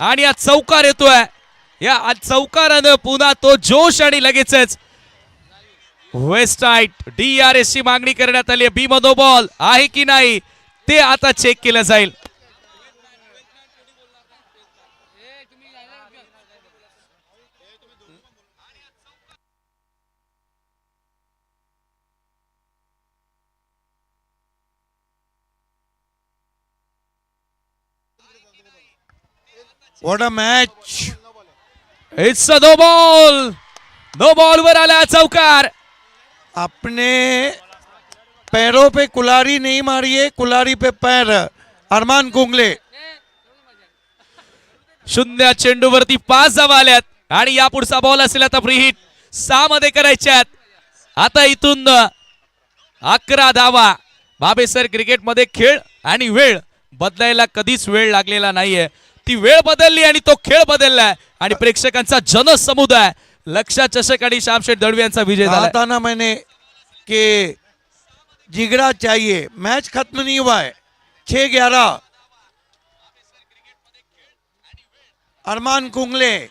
आणि या चौकार येतोय. या चौकारानं पुन्हा तो जोश आणि लगेचच वेस्ट साइड DRS ची मागणी करण्यात आली. बी नो बॉल आहे की नाही ते आता चेक केलं जाईल. What a match. It's a no ball वर आला चौकार. अपने पैरों पे कुलारी नहीं मारी है, कुलारी पे पैर। अरमान कुंगले 0 चेंडूवरती 5 धावा आल्यात आणि या पुढचा बॉल असेल आता फ्री हिट 6 मध्ये करायच्यात. आता इथून 11 धावा. बाबेसर क्रिकेटमध्ये खेळ आणि वेळ बदलायला कधीच वेळ लागलेला नाहीये. ती वेळ बदलली आणि तो खेळ बदललाय आणि प्रेक्षकांचा जनसमुदाय लक्षा चषक आणि श्यामशेठ दळवी यांचा विजय झाला. कहा था ना मैंने कि जिगरा चाहिए। मैच खत्म नहीं हुआ है, 6-11। अरमान कुंगले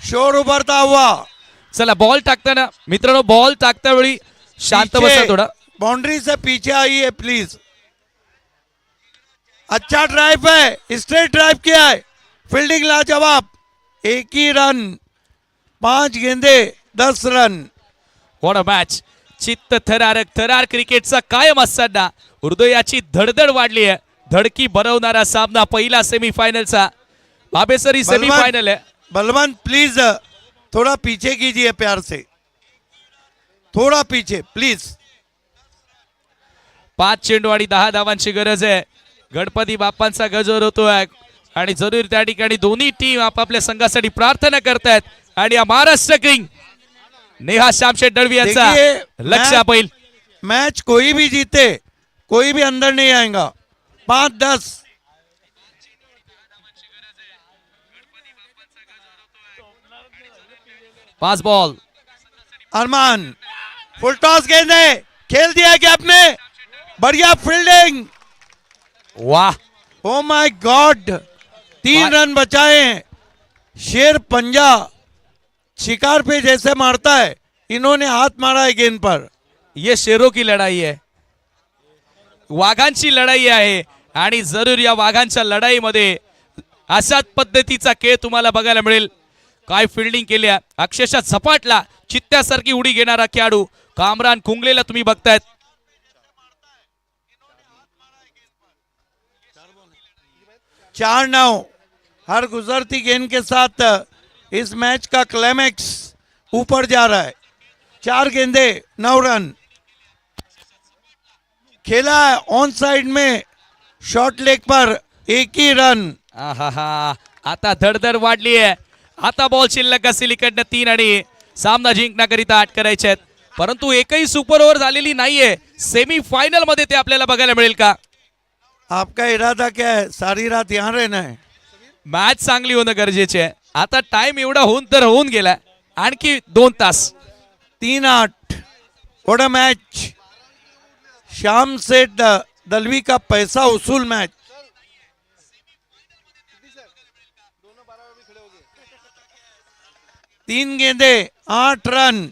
शोर उभरता हुआ। चला बॉल टाकताना मित्रांनो, बॉल टाकता वेळी शांत बसा थोडा. बाउंड्री से पीछे आइए प्लीज। अच्छा ड्राइव है, स्ट्रेट ड्राइव किया है, फील्डिंग लाजवाब। 1 ही रन, 5 गेंदे 10 रन। What a match. चित्त थरार क्रिकेटचा कायम असताना हृदयाची धडधड वाढली आहे. धडकी भरवणारा सामना पहिला सेमीफायनलचा. बाबेसर ही सेमीफायनल आहे. बलवंत प्लीज थोड़ा पीछे कीजिए, प्यार से थोड़ा पीछे प्लीज। 5 चेंडू आणि 10 धावांची गरज आहे. गणपती बाप्पांचा गजर होतोय आणि जरूर त्या ठिकाणी दोन्ही टीम आपापल्या संघासाठी प्रार्थना करतायत. आणि या महाराष्ट्र किंग नेहा श्यामशेठ दळवी यांचा लक्ष पहिल. मैच कोई भी जीते, कोई भी अंदर नहीं आएगा। 5-10। Pass ball. Armaan full toss गेंदे खेल दिया गैप में, बढ़िया फील्डिंग। वाह. ओ माय गॉड, 3 रन बचाए हैं। शेर पंजा शिकार पे जैसे मारता है, इन्होंने हाथ मारा है गेंद पर। ये शेरों की लढाई आहे, वाघांची लढाई आहे आणि जरूर या वाघांच्या लढाईमध्ये अशाच पद्धतीचा खेळ तुम्हाला बघायला मिळेल. काय फिल्डिंग केल्या, अक्षरशः झपाटला चित्त्यासारखी उडी घेणारा खेळाडू कामरान कुंगलेला तुम्ही बघतायत. 4-9। हर गुजरती गेंद के साथ इस मैच का क्लाइमैक्स ऊपर जा रहा है। 4 गेंदे 9 रन खेला है। ऑन साइड में शॉर्ट लेग पर 1 ही रन। आहा, आता धडधड वाढली आहे. आता बॉल शिल्लक असेल इकडनं 3 आणि सामना जिंकण्याकरिता 8 करायचे आहेत. परंतु एकही सुपर ओव्हर झालेली नाहीये. सेमी फायनल मध्ये ते आपल्याला बघायला मिळेल का? आपका इरादा क्या है? सारी रात यहाँ रहना है? मॅच चांगली होणं गरजेचे आहे. आता टाइम एवढा होऊन गेला, आणखी 2 तास. 3-8। What a match. Shyam Seth Dalvi का पैसा वसूल मैच। तीन गेंदे 8 रन।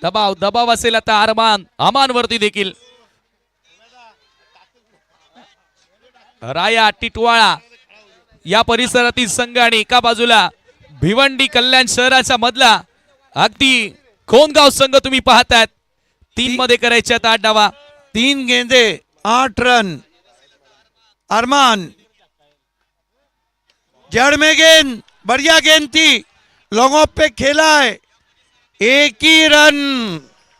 दबाव असेल आता अमान वरती देखील. राया टिटवाळा या परिसरातील संघ आणि एका बाजूला भिवंडी कल्याण शहराच्या मधला अगदी कोणगाव संघ तुम्ही पाहतायत. 3 मध्ये करायचे 8 डावा. 3 गेंदे 8 रन। अरमान जड़ में गेंद, बढ़िया गेंद थी, लोगों पे खेला है, 1 ही रन।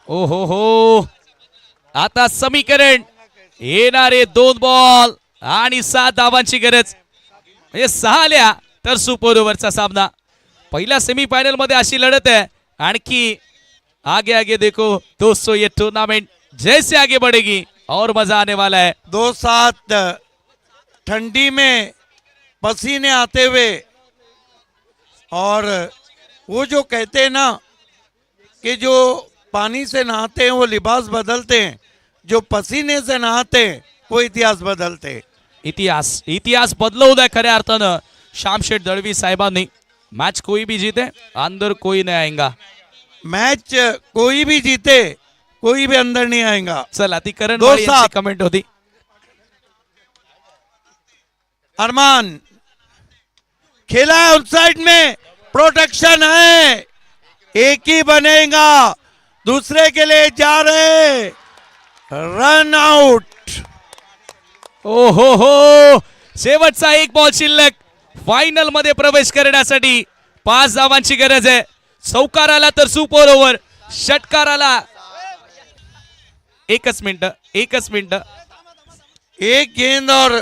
ओहो हो, आता समीकरण येणारे 2 बॉल आणि 7 धावांची गरज. म्हणजे 6 आल्या तर सुपर ओव्हरचा सामना. पहिल्या सेमीफायनल मध्ये अशी लढत आहे. आणखी आगे आगे देखो दोस्तों, ये टूर्नामेंट जैसे आगे बढ़ेगी और मजा आने वाला है. 2-7 ठंडी में पसीने आते हुए, और वो जो कहते हैं ना कि जो पानी से नहाते हैं वो लिबास बदलते हैं, जो पसीने से नहाते हैं वो इतिहास बदलते हैं. इतिहास बदलवलाय खऱ्या अर्थानं श्यामशेठ दळवी साहेबांनी. मैच कोई भी जीते अंदर कोई नहीं आएगा. मैच कोई भी जीते कोई भी अंदर नहीं आएगा. चला ती करण दो वाळी यांची सात. कमेंट होती. अरमान खेला है उस साइड में, प्रोटेक्शन है, एक ही बनेगा, दूसरे के लिए जा रहे, रन आउट. ओ हो शेवटचा एक बॉल शिल्लक. फायनल मध्ये प्रवेश करण्यासाठी 5 धावांची गरज आहे. चौकार आला तर सुपर ओव्हर, षटकार आला. एकच मिनिट. एक गेंद और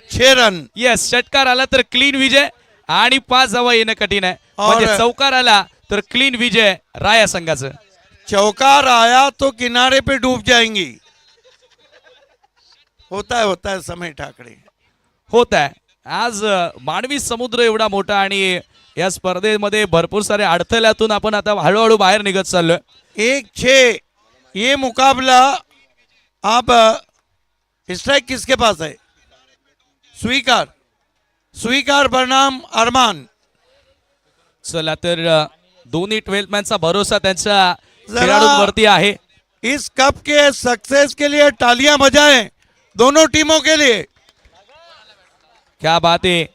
6 रन. येस, षटकार आला तर क्लीन विजय आणि 5 धावा येणं कठीण आहे. म्हणजे चौकार आला तर क्लीन विजय राया संघाचं. चौकार आया तो किनारे पे डूब जाएंगी. होता है समय ठाकरे. होत आहे. आज मानवी समुद्र एवढा मोठा आणि या स्पर्धेमध्ये भरपूर सारे अडथळ्यातून आपण आता हळूहळू बाहेर निघत चाललोय. 1-6 ये मुकाबला. अब स्ट्राइक किसके पास है? स्वीकार बनाम अरमान. चला तर दोन्ही 12 मॅनचा भरोसा त्यांच्या खेळाडूंवरती आहे. इस कप के सक्सेस के लिए तालियां बजाएं दोनों टीमों के लिए. क्या बात आहे.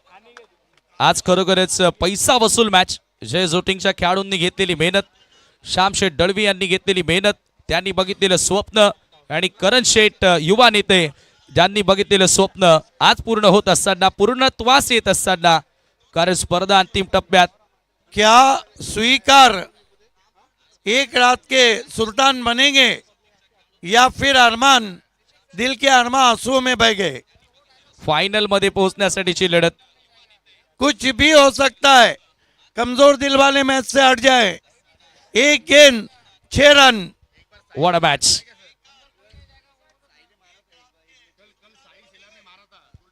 आज खरोखरच पैसा वसूल मॅच. जय जोटिंगच्या खेळाडूंनी घेतलेली मेहनत, श्यामशेठ दळवी यांनी घेतलेली मेहनत, त्यांनी बघितलेलं स्वप्न आणि करण शेठ युवा नेते ज्यांनी बघितलेलं स्वप्न आज पूर्ण होत असताना, पूर्णत्वास येत असताना, कारण स्पर्धा अंतिम टप्प्यात. क्या स्वीकार एक रात के सुल्तान बनेंगे या फिर अरमान दिल के अरमान आंसुओं में बह गए? फायनल मध्ये पोहोचण्यासाठीची लढत. कुछ भी हो सकता है, कमजोर दिल वाले मैच से हट जाए. एक गेंद 6 रन. What a match.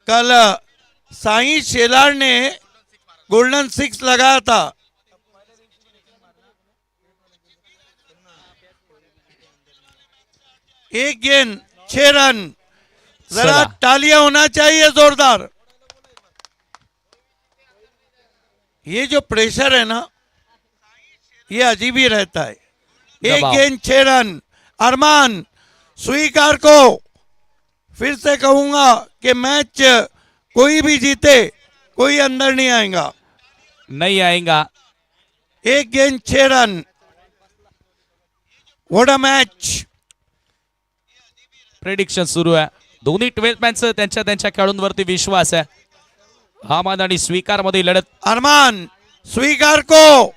कल साई शेलार ने गोल्डन 6 लगाया था. एक गेंद 6 रन. जरा चला. तालियां होना चाहिए जोरदार. ये जो प्रेशर है ना, ये अजीब ही रहता है. एक दबाव. गेंद 6 रन. अरमान स्वीकार को फिर से कहूंगा कि मैच कोई भी जीते कोई अंदर नहीं आएगा. नाही आएगा. एक गेंद 6 run. What a match. Prediction सुरू आहे. दोन्ही 12 मॅनचं त्यांच्या खेळाडूंवरती विश्वास आहे. अहमद आणि स्वीकार मध्ये लढत. अरमान स्वीकार को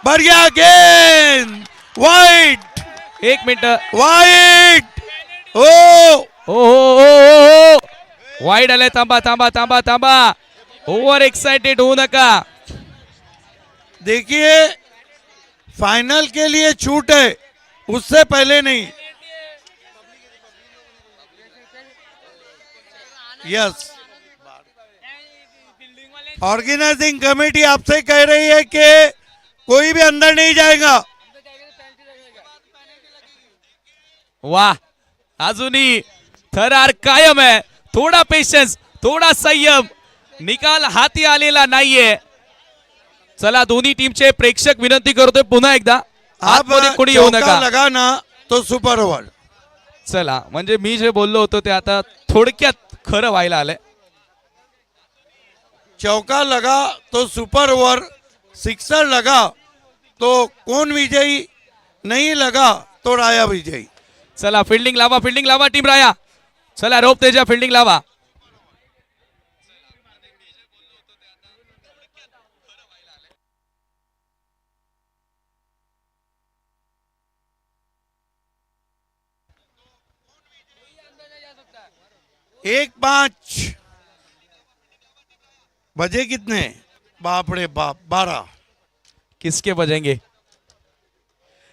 बढ़िया गेंद. वाइट. 1 मिनिट. वाइट. ओ ओ वाईड आलाय. थांबा. ओव्हर एक्साइटेड होऊ नका. देखिए फाइनल के लिए छूट है, उससे पहले नहीं. यस, ऑर्गेनाइजिंग कमेटी आपसे कह रही है कि कोई भी अंदर नहीं जाएगा. वाह, अजूनही थरार कायम आहे. थोडा पेशन्स, थोडा संयम. निकाल हाती आलेला नाहीये. चला, दोन्ही टीमचे प्रेक्षक विनंती करतोय पुन्हा एकदा, आतमध्ये कोणी येऊ चौका नका. लगाना तो सुपर ओव्हर. चला, म्हणजे मी जे बोललो होतो ते आता थोडक्यात खरं व्हायला आलंय. चौका लगा तो सुपर ओवर, सिक्सर लगा तो कौन विजयी, नहीं लगा तो राया विजयी. चला, फिल्डिंग लावा टीम राया. चला, रोप तेजा फिल्डिंग लावा. एक 5 बजे कितने? बाप रे बाप, 12. किसके बजेंगे?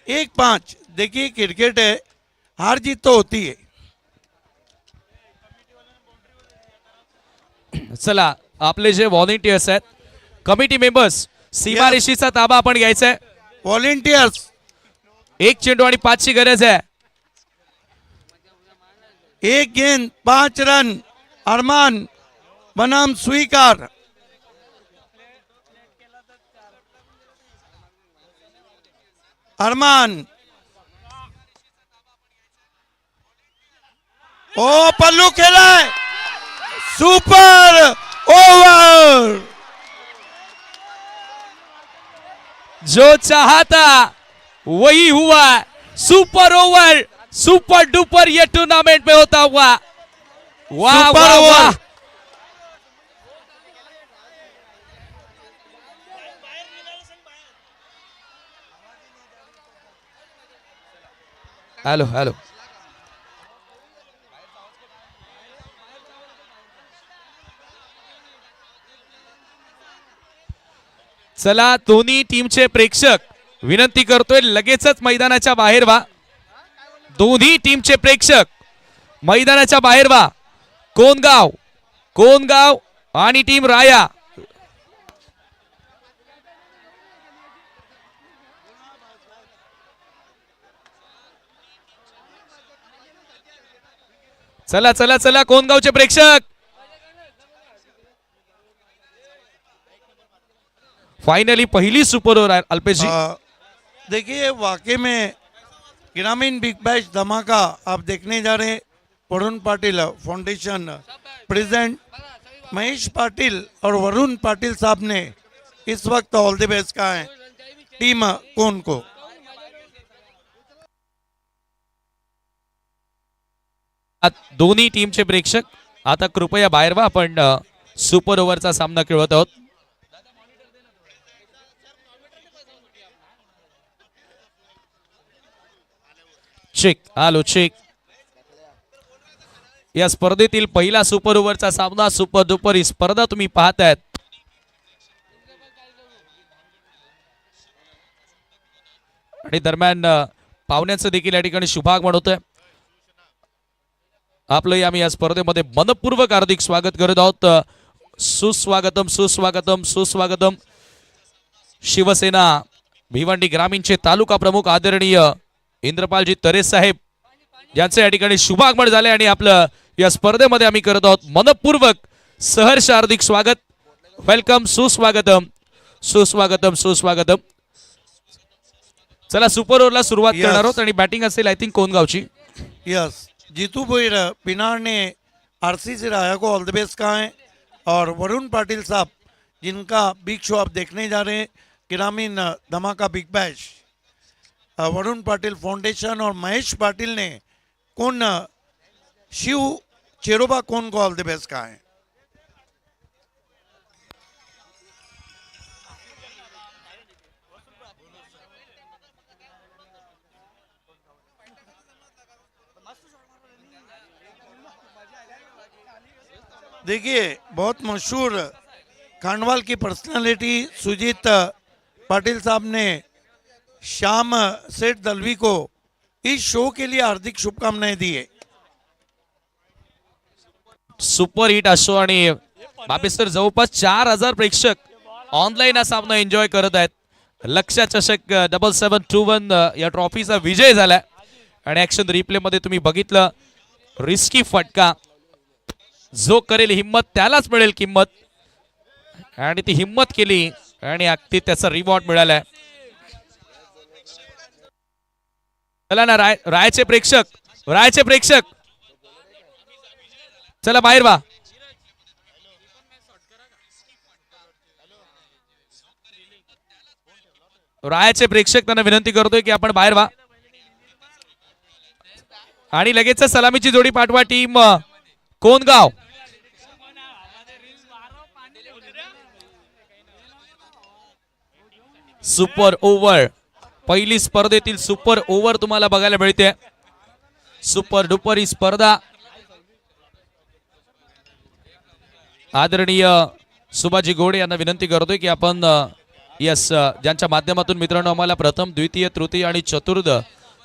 1-5. देखिए क्रिकेट है, हार जीत तो होती है. चला, आपले जे व्हॉलेंटियर्स आहेत, कमिटी मेंबर्स, सीमारेषीचा ताबा आपण घ्यायचा आहे. वॉलेंटियर्स एक चेंडू आणि 5 ची गरज आहे. एक गेंद 5 रन. अरमान बनाम स्वीकार. अरमान. ओ पल्लू खेला है. Super over. जो चाहा था वही हुआ. सुपर ओवर, सुपर डुपर ये टूर्नामेंट में होता हुआ. वाह सुपर वाह ओवर. वाह. Hello hello. चला दोन्ही टीमचे प्रेक्षक विनंती करतोय लगेचच मैदानाच्या बाहेर व्हा. दोन्ही टीमचे प्रेक्षक मैदानाच्या बाहेर व्हा. कोणगाव आणि टीम राया. चला चला चला कोणगावचे प्रेक्षक. फाइनली पहली सुपर ओवर अल्पेश जी. देखिए वाकई में ग्रामीण बिग बैश धमाका आप देखने जा रहे हैं. वरुण पाटिल फाउंडेशन प्रेसिडेंट महेश पाटिल और वरुण पाटिल साहब ने इस वक्त ऑल द बेस्ट कहा है टीम कौन को. दोन्ही टीमचे प्रेक्षक आता कृपया बाहेर व्हा. आपण सुपर ओव्हरचा सामना खेळत आहोत. चेक. या स्पर्धेतील पहिला सुपर ओव्हरचा सामना. सुपर डुपर ही स्पर्धा तुम्ही पाहतायत. आणि दरम्यान पाहुण्यांचं देखील या ठिकाणी शुभागमन होतंय. आपलं आम्ही या स्पर्धेमध्ये मनपूर्वक हार्दिक स्वागत करत आहोत. सुस्वागतम. शिवसेना भिवंडी ग्रामीणचे तालुका प्रमुख आदरणीय इंद्रपालजी तरे साहेब यांचे या ठिकाणी शुभागमन झाले आणि आपलं या स्पर्धेमध्ये आम्ही करत आहोत मनपूर्वक सहर्ष हार्दिक स्वागत. वेलकम. सुस्वागतम. चला सुपर ओव्हरला सुरुवात Yes. करणार आहोत आणि बॅटिंग असेल आय थिंक कोणगावची. यस जीतू भोईर पिनार ने आरसीसी राया को ऑल द बेस्ट कहा है और वरुण पाटिल साहब जिनका बिग शो आप देखने जा रहे हैं ग्रामीण धमाका बिग बैश. वरुण पाटिल फाउंडेशन और महेश पाटिल ने कौन शिव चेरोबा कौन को ऑल द बेस्ट कहा है. देखिए बहुत मशहूर खांडवाल की पर्सनालिटी सुजीत पाटिल साहब ने श्याम सेठ दलवी को इस शो के लिए हार्दिक शुभकामनाएं दी है. सुपर हिट असो आणि बापेसर जवळपास 4000 प्रेक्षक ऑनलाईन हा सामना एन्जॉय करत आहेत. लक्ष्य चषक 7721 या ट्रॉफीचा विजय झालाय आणि ऍक्शन रिप्ले मध्ये तुम्ही बघितलं रिस्की फटका. जो करेल हिम्मत त्यालाच मिळेल किंमत आणि ती हिम्मत केली आणि अगदी त्याचा रिवॉर्ड मिळालाय. चला ना रायचे प्रेक्षक चला बाहेर व्हा. रायाचे प्रेक्षक त्यांना विनंती करतोय की आपण बाहेर व्हा आणि लगेच सलामीची जोडी पाठवा. टीम कोणगाव. सुपर ओव्हर पहिली स्पर्धेतील सुपर ओव्हर तुम्हाला बघायला मिळते. सुपर डुपर ही स्पर्धा आदरणीय सुभाजी घोडे यांना विनंती करतोय की आपण यस ज्यांच्या माध्यमातून मित्रांनो आम्हाला प्रथम द्वितीय तृतीय आणि चतुर्थ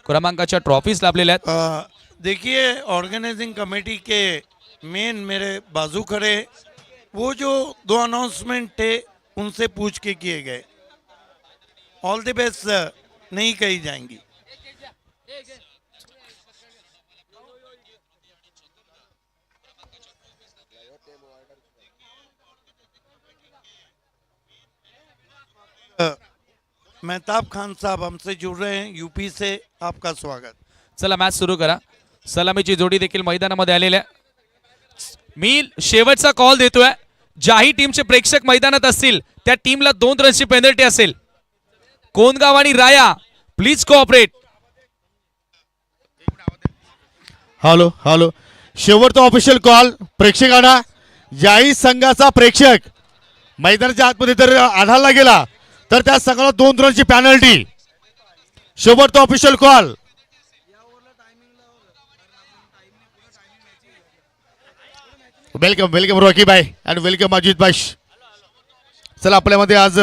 क्रमांकाच्या ट्रॉफीज लाभलेल्या आहेत. देखिए ऑर्गेनाइजिंग कमेटी के मेन मेरे बाजू खड़े वो जो 2 अनाउंसमेंट थे उनसे पूछ के किए गए. ऑल द बेस्ट नहीं कही जाएंगी. मेहताब खान साहब हमसे जुड़ रहे हैं यूपी से, आपका स्वागत। चला मॅच सुरू करा. सलामीची जोडी देखील मैदानामध्ये आलेल्या मी शेवटचा कॉल देतोय. ज्याही टीमचे प्रेक्षक मैदानात असतील त्या टीमला 2 रनची पेनल्टी असेल. कोणगाव आणि राया प्लीज कोऑपरेट. हॅलो हॅलो, शेवटचा ऑफिशियल कॉल प्रेक्षकांना. ज्याही संघाचा प्रेक्षक मैदानाच्या आतमध्ये जर आढळला गेला तर त्या संघाला 2 रनची पॅनल्टी. शेवटचा official call. Welcome welcome Rocky भाई आणि वेलकम अजित भाई. चला, आपल्यामध्ये आज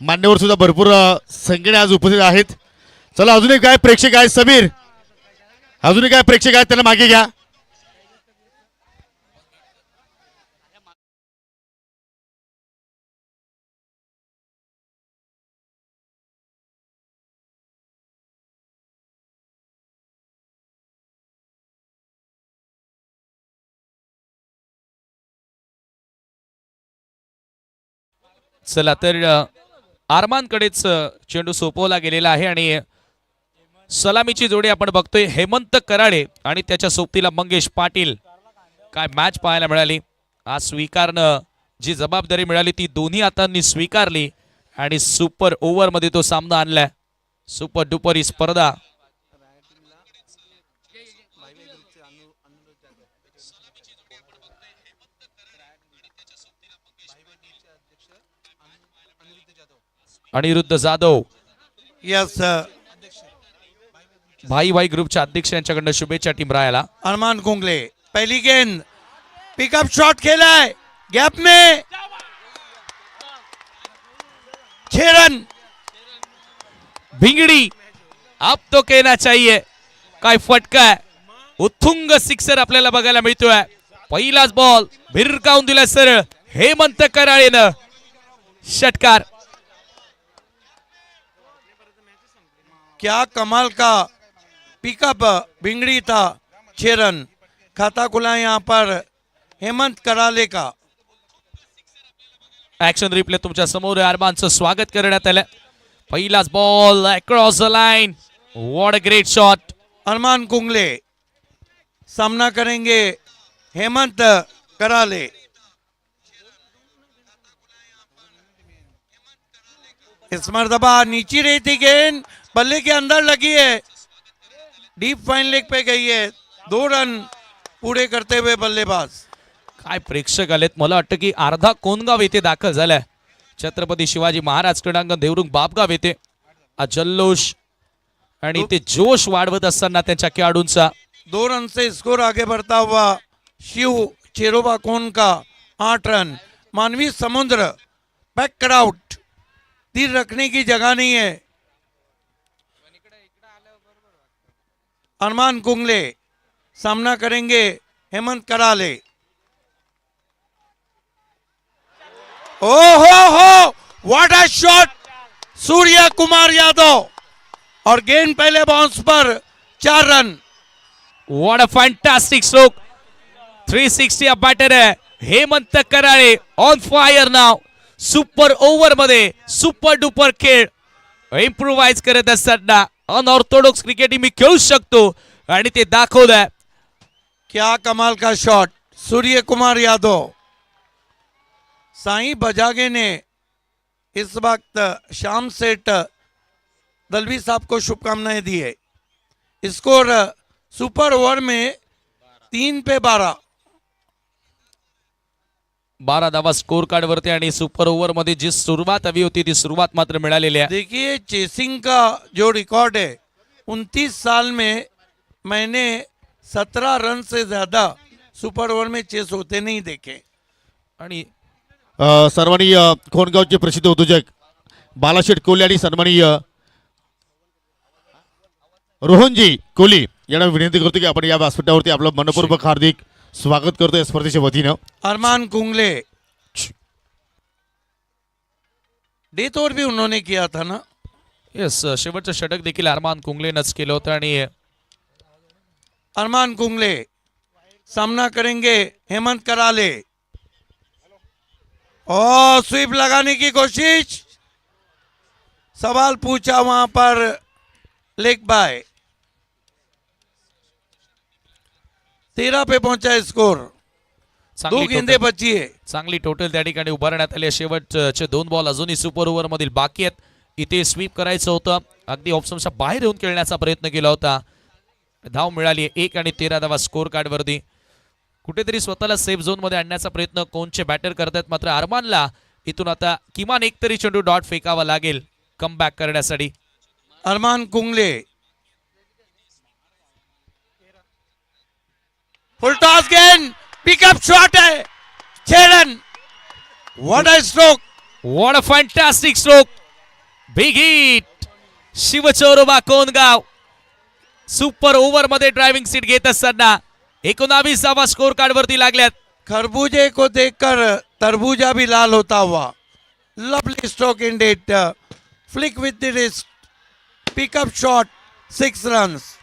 मान्यवर सुद्धा भरपूर संख्येने आज उपस्थित आहेत. चला, अजूनही काय प्रेक्षक आहेत समीर, अजूनही काय प्रेक्षक आहेत त्यांना मागे घ्या. चला तर आरमानकडेच चेंडू सोपवला गेलेला आहे आणि सलामीची जोडी आपण बघतोय. हेमंत कराडे आणि त्याच्या सोबतीला मंगेश पाटील. काय मॅच पाहायला मिळाली. आज स्वीकारणं जी जबाबदारी मिळाली ती दोन्ही हातांनी स्वीकारली आणि सुपर ओव्हर मध्ये तो सामना आणलाय. सुपर डुपर ही स्पर्धा. अनिरुद्ध जाधव यस, भाई भाई ग्रुपच्या अध्यक्ष यांच्याकडनं शुभेच्छा टीम रायाला. अरमान कुंगले पहली गेंद, पिकअप शॉट खेला है गैप में, 6 रन. भिंगडी अब तो कहना चाहिए. काय फटका आहे. उत्तुंग सिक्सर आपल्याला बघायला मिळतोय. पहिलाच बॉल भिरकावून दिला सरळ हेमंत कराळेनं. षटकार. क्या कमाल का पिकअप भिंगड़ी था. 6 रन. खाता खुला यहाँ पर हेमंत कराले का. ऍक्शन रिप्ले तुमच्या समोर अरमानचं स्वागत करण्यात आलं. पहिलाच ball across the line. What a great shot. Armaan Kungle सामना करेंगे हेमंत कराले. इस मर्तबा नीचे रही थी गेंद, बल्ले के अंदर लगी है, डीप फाइन लेग पे गई है. 2 रन पूरे करते हुए बल्लेबाज. काय प्रेक्षक आलेत. मला वाटतं की अर्धा कोणगाव येथे दाखल झालाय. छत्रपती शिवाजी महाराज क्रीडांगण देवरुंग बापगाव येथे जल्लोष आणि ते जोश वाढवत असताना त्यांच्या खेळाडूंचा. 2 रन से स्कोर आगे बढ़ता हुआ शिव चेरोबा कोन का 8 रन. मानवी समुद्र बैक आउट, तीर रखने की जगह नहीं है. अरमान कुंगले सामना करेंगे हेमंत कराले. ओ हो what a shot. Surya Kumar Yadav और गेंद पहले bounce per 4 run. What a fantastic stroke. 360 हा बॅटर आहे Hemant Karale. On fire now. Super over मध्ये सुपर डुपर खेळ इम्प्रोवाइज करत असताना अनऑर्थोडॉक्स क्रिकेट मी खेळू शकतो आणि ते दाखवलंय. क्या कमाल का शॉट. सूर्य कुमार यादव. साईं बजागे ने इस वक्त श्याम सेठ दलवी साहब को शुभकामनाएं दी है. स्कोर सुपर ओवर में 3 पे 12. 12 धावा स्कोर कार्ड वरती आणि सुपर ओव्हर मध्ये जी सुरुवात हवी होती ती सुरुवात मात्र मिळालेली आहे. देखिए चेसिंग का जो रिकॉर्ड है, 29 साल में मैंने 17 रन से ज्यादा सुपर ओवर में चेस होते नहीं देखे. आणि सन्माननीय कोणगावचे प्रसिद्ध उद्योजक बालाशेठ कोहली आणि सन्माननीय रोहनजी कोहली यांना विनंती करतो की आपण या व्यासपीठावरती आपलं मनपूर्वक हार्दिक स्वागत करतो या स्पर्धेच्या वतीनं. अरमान कुंगले डेथ ओवर भी उन्होंने किया था ना. येस, शेवटचं षटक देखील अरमान कुंगलेनंच केलं होतं आणि अरमान कुंगले सामना करेंगे हेमंत कराले। और स्वीप लगाने की कोशिश, सवाल पूछा वहां पर लेग बाय। 13 पे पहुंचा है स्कोर, 2 चांगली गेंदे टोटल बची है। चांगली टोटल त्या ठिकाणी उभारण्यात आली आहे। शेवटचे 2 बॉल अजूनही सुपर ओव्हर मधील बाकी आहेत। इथे स्वीप करायचं होतं, अगदी ऑप्शनच्या बाहेर येऊन खेळण्याचा प्रयत्न केला होता, धाव मिळाली 1 आणि 13 धावा स्कोर कार्ड वरती। कुठेतरी स्वतःला सेफ झोन मध्ये आणण्याचा प्रयत्न कोणचे बॅटर करतात, मात्र अरमानला इथून आता किमान एक तरी चेंडू डॉट फेकावा लागेल कम बॅक करण्यासाठी। अरमान कुंगले फुल टॉस गेंद, पिकअप शॉट है, 6 run. What a stroke, what a fantastic stroke, big hit. Shivchoroba Kongaon super over मध्ये ड्रायव्हिंग सीट घेत असताना 19 धावा स्कोर कार्ड वरती लागल्यात। खरबूजे को देखकर तरबूजा भी लाल होता हुआ। Lovely stroke ended, flick with the wrist, pickup shot, 6 runs.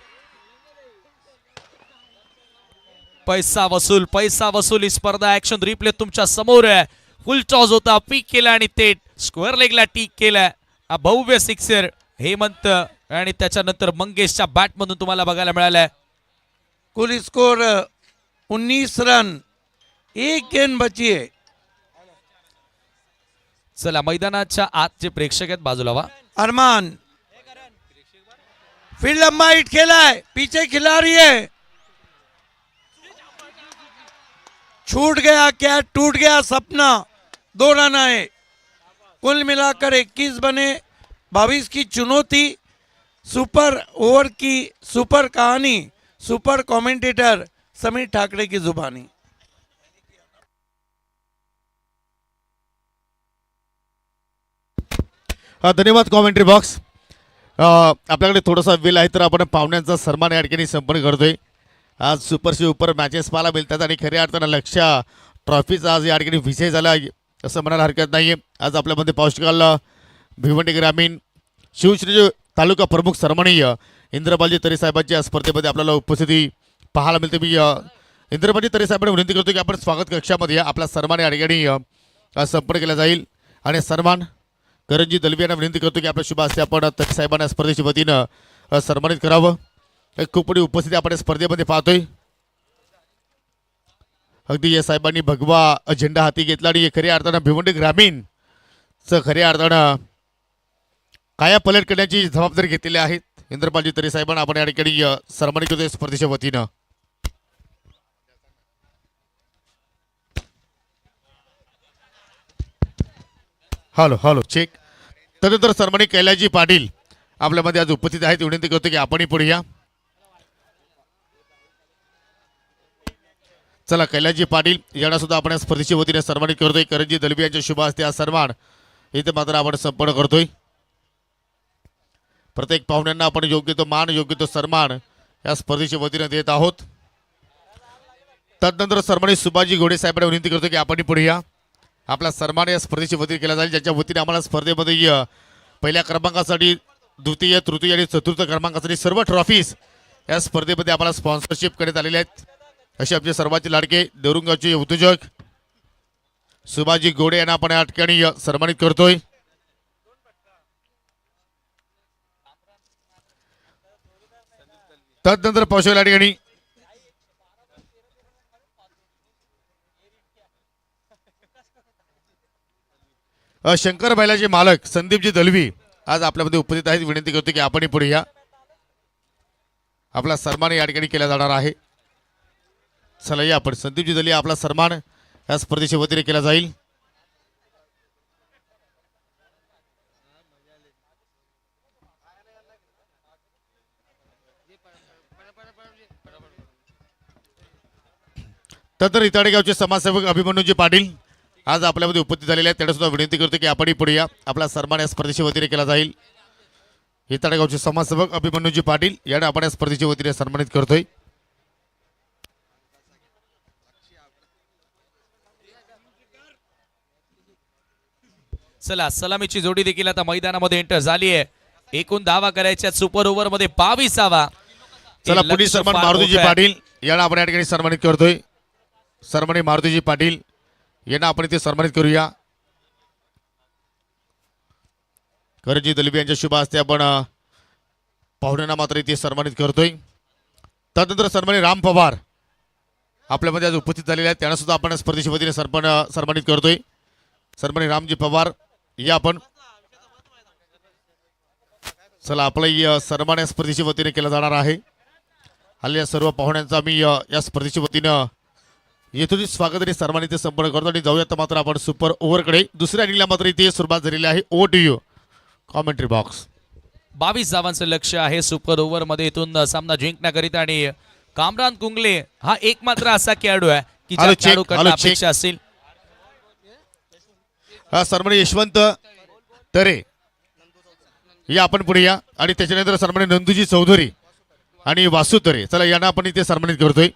पैसा वसूल ही स्पर्धा ऍक्शन रिप्ले तुमच्या समोर आहे। फुल टॉस होता, पीक केला आणि थेट स्क्वेअर लेगला टीक केला। हा भव्य सिक्सर हेमंत आणि त्याच्यानंतर मंगेशच्या बॅट मधून तुम्हाला बघायला मिळालाय। कुल स्कोर 19 रन, 1 गेंद बची है। चला मैदानाच्या आत जे प्रेक्षक आहेत बाजूला वा। अरमान फिर लंबा हिट खेला है, पीछे खिलाड़ी है, छूट गया क्या, टूट गया सपना। 2 रन आए, कुल मिलाकर 21 बने। 22 की चुनौती, सुपर ओवर की सुपर कहानी, सुपर कमेंटेटर समीर ठाकरे की जुबानी। धन्यवाद कॉमेंट्री बॉक्स। आपल्याकडे थोडासा वेळ आहे तर आपण पाहुण्यांचा सन्मान या ठिकाणी संपन्न करतोय। आज सुपर मॅचेस पाहायला मिळतात आणि खऱ्या अर्थानं लक्ष ट्रॉफीचा आज या ठिकाणी विजय झाला असं म्हणायला हरकत नाही आहे। आज आपल्यामध्ये पाहू शकाल भिवंडी ग्रामीण शिवश्री तालुका प्रमुख सन्माननीय इंद्रपालजी तरे साहेबांची या स्पर्धेमध्ये आपल्याला उपस्थिती पाहायला मिळते। मी इंद्रपालजी तरे साहेबांना विनंती करतो की आपण स्वागत कक्षामध्ये आपला सन्मान या ठिकाणी संपन्न केला जाईल आणि सन्मान करंजी दलवी यांना विनंती करतो की आपल्या शुभ हस्ते आपण तरे साहेबांना स्पर्धेच्या वतीनं सन्मानित करावं। एक खूप मोठी उपस्थिती आपण स्पर्धेमध्ये पाहतोय। अगदी या साहेबांनी भगवा झेंडा हाती घेतला आणि खऱ्या अर्थानं भिवंडी ग्रामीणचं खऱ्या अर्थानं काया पलट करण्याची जबाबदारी घेतलेली आहे। इंद्रपालजी तरे साहेबांना आपण या ठिकाणी सन्मानित करतोय स्पर्धेच्या वतीनं। Hello check. तदनंतर सन्मानित कैलाजी पाटील आपल्यामध्ये आज उपस्थित आहेत, विनंती करतो की आपणही पुढे या। चला कैलाजी पाटील यांना सुद्धा आपण या स्पर्धेच्या वतीने सन्मानित करतोय। करंजी दलवी यांच्या शुभ हस्ते हा सन्मान इथे मात्र आपण संपन्न करतोय। प्रत्येक पाहुण्यांना आपण योग्य तो मान योग्य तो सन्मान या स्पर्धेच्या वतीने देत आहोत। तदनंतर सन्मानित सुभाजी घोडे साहेबांना विनंती करतो की आपणही पुढे या। आपला सन्मान या स्पर्धेच्या वतीने केला जाईल, ज्याच्या वतीने आम्हाला स्पर्धेमध्ये पहिल्या क्रमांकासाठी, द्वितीय तृतीय आणि चतुर्थ क्रमांकासाठी सर्व ट्रॉफीज या स्पर्धेमध्ये आम्हाला स्पॉन्सरशिप करण्यात आलेले आहेत। असे आमचे सर्वांचे लाडके देवरुंगाचे उद्योजक सुभाजी घोडे यांना आपण या ठिकाणी सन्मानित करतोय। तदनंतर पावसाळ्या ठिकाणी शंकर बैलाचे मालक संदीपजी दलवी आज आपल्यामध्ये उपस्थित आहेत, विनंती करतो की आपणही पुढे या। आपला सन्मान या ठिकाणी केला जाणार आहे। चला या आपण संदीपजी दलवी आपला सन्मान या स्पर्धेच्या वतीने केला जाईल। तदनंतर इताडेगावचे समाजसेवक अभिमन्यूजी पाटील आज आपल्यामध्ये उपस्थित झालेले आहेत, त्यांना सुद्धा विनंती करतो की आपणही पुढे या। आपला सन्मान या स्पर्धेच्या वतीने केला जाईल। इताडेगावचे समाजसेवक अभिमन्यूजी पाटील यांना आपण या स्पर्धेच्या वतीने सन्मानित करतोय। चला सलामीची जोडी देखील आता मैदानामध्ये एंटर झाली आहे। एकूण धावा करायच्या सुपर ओव्हर मध्ये 22वा. चला हे पुढील लक्ष सन्मान फार मारुतीजी मोठं आहे. पाटील यांना आपण या ठिकाणी सन्मानित करतोय. सन्मानी मारुतीजी पाटील यांना आपण इथे सन्मानित करूया. करंजी दलबी यांच्या शुभ हस्ते आपण पाहुण्यांना मात्र इथे सन्मानित करतोय. त्यानंतर सन्मानी राम पवार आपल्यामध्ये आज उपस्थित झालेले आहेत, त्यांना सुद्धा आपण स्पर्धेच्या वतीने सन्मानित करतोय. सन्मानी रामजी पवार या आपण चला आपला सन्मान या स्पर्धेच्या वतीने केला जाणार आहे. आलेल्या सर्व पाहुण्यांचा मी या स्पर्धेच्या वतीनं येथून स्वागत आणि सन्मानित संपन्न करतो आणि जाऊयात मात्र आपण सुपर ओव्हरकडे. दुसऱ्या इनिंगला मात्र इथे सुरुवात झालेली आहे. Over to you commentary box. 22 धावांचं लक्ष आहे सुपर ओव्हर मध्ये. इथून सामना जिंकण्याकरिता आणि कामरान कुंगले हा एक मात्र असा खेळाडू आहे की ज्या हॅलो, चेक. खेळाडूकडनं हॅलो, चेक. अपेक्षा असेल. सन्मानी यशवंत तरे या आपण पुढे या आणि त्याच्यानंतर सन्मानी नंदूजी चौधरी आणि वासू तरे चला यांना आपण इथे सन्मानित करतोय.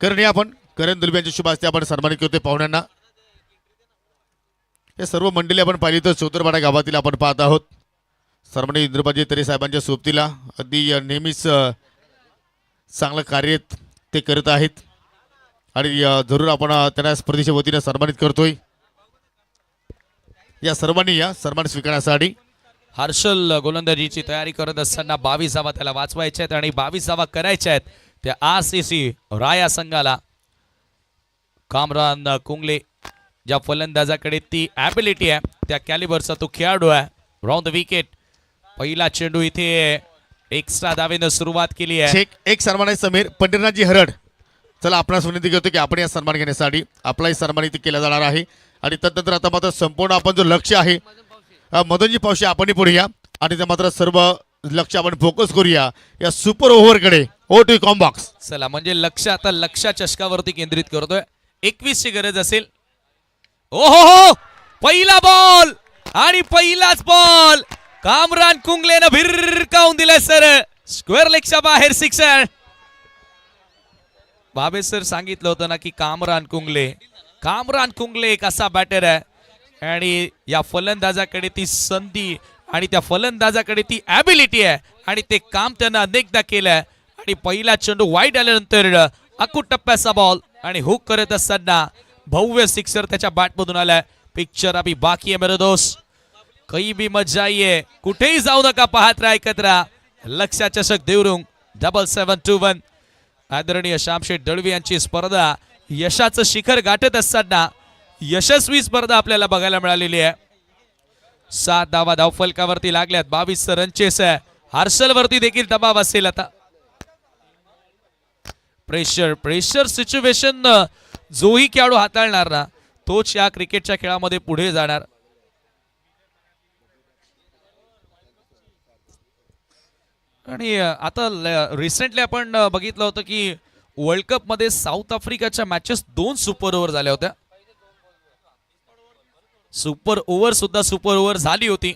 करण आपण करण दुलबी यांच्या शुभ हस्ते आपण सन्मानित करतोय पाहुण्यांना. हे सर्व मंडळी आपण पाहिली तर चौतरपाडा गावातील आपण पाहत आहोत. सन्मानी इंद्रबाजी तरे साहेबांच्या सोबतीला अगदी नेहमीच चांगलं कार्य ते करत आहेत आणि जरूर आपण त्यांना स्पर्धेच्या वतीने सन्मानित करतोय. या सर्वांनी या सन्मान स्वीकारण्यासाठी हर्षल गोलंदाजीची तयारी करत असताना 22 धावा त्याला वाचवायच्या आहेत आणि 22 धावा करायच्या आहेत त्या RCC राया संघाला. कामरान कुंगले ज्या फलंदाजाकडे ती ॲबिलिटी आहे त्या कॅलिबरचा तो खेळाडू आहे. राऊंड द विकेट पहिला चेंडू इथे एक्स्ट्रा धावेनं सुरुवात केली आहे. चेक एक सन्मान आहे समीर पंढरीनाथजी हरड. चला आपणास विनंती करतो की आपण या सन्मान घेण्यासाठी आपलाही सन्मान इथे केला जाणार आहे आणि त्यानंतर आता मात्र संपूर्ण आपण जो लक्ष आहे मदनजी पावशी आपण पुढे या आणि त्या मात्र सर्व लक्ष आपण फोकस करूया या सुपर ओव्हरकडे. ओ टू कॉम बॉक्स. चला म्हणजे लक्ष आता लक्ष चषकावरती केंद्रित करतोय. 21 ची गरज असेल. ओहो पहिला बॉल आणि पहिलाच बॉल कामरान कुंगलेनं भिरकावून दिलाय सर. स्क्वेअर लेगच्या बाहेर सिक्सर. बाबे सर सांगितलं होतं ना की कामरान कुंगले एक असा बॅटर आहे आणि या फलंदाजाकडे ती संधी आणि त्या फलंदाजाकडे ती ॲबिलिटी आहे आणि ते काम त्यानं अनेकदा केलंय. आणि पहिला चेंडू वाईड आल्यानंतर अकूट टप्प्याचा बॉल आणि हुक करत असताना भव्य सिक्सर त्याच्या बॅटमधून आलाय. पिक्चर अभी बाकी है मेरे दोस्त, कहीं भी मत जाइए, कुठेही जाऊ नका, पाहत राहा ऐकत राहा. लक्ष्या चषक देवरुंग 7721. आदरणीय श्यामशेठ दळवी यांची स्पर्धा यशाचं शिखर गाठत असताना यशस्वी स्पर्धा आपल्याला बघायला मिळालेली आहे. 7 धावा धावफलकावरती लागल्यात. 22 रन चेस आहे. हर्षल वरती देखील दबाव असेल. आता प्रेशर सिच्युएशन जोही खेळाडू हाताळणार ना तोच या क्रिकेटच्या खेळामध्ये पुढे जाणार. आणि आता रिसेंटली आपण बघितलं होतं की वर्ल्ड कप मध्ये साऊथ आफ्रिकाच्या मॅचेस 2 सुपर ओव्हर झाल्या होत्या. सुपर ओव्हर झाली होती.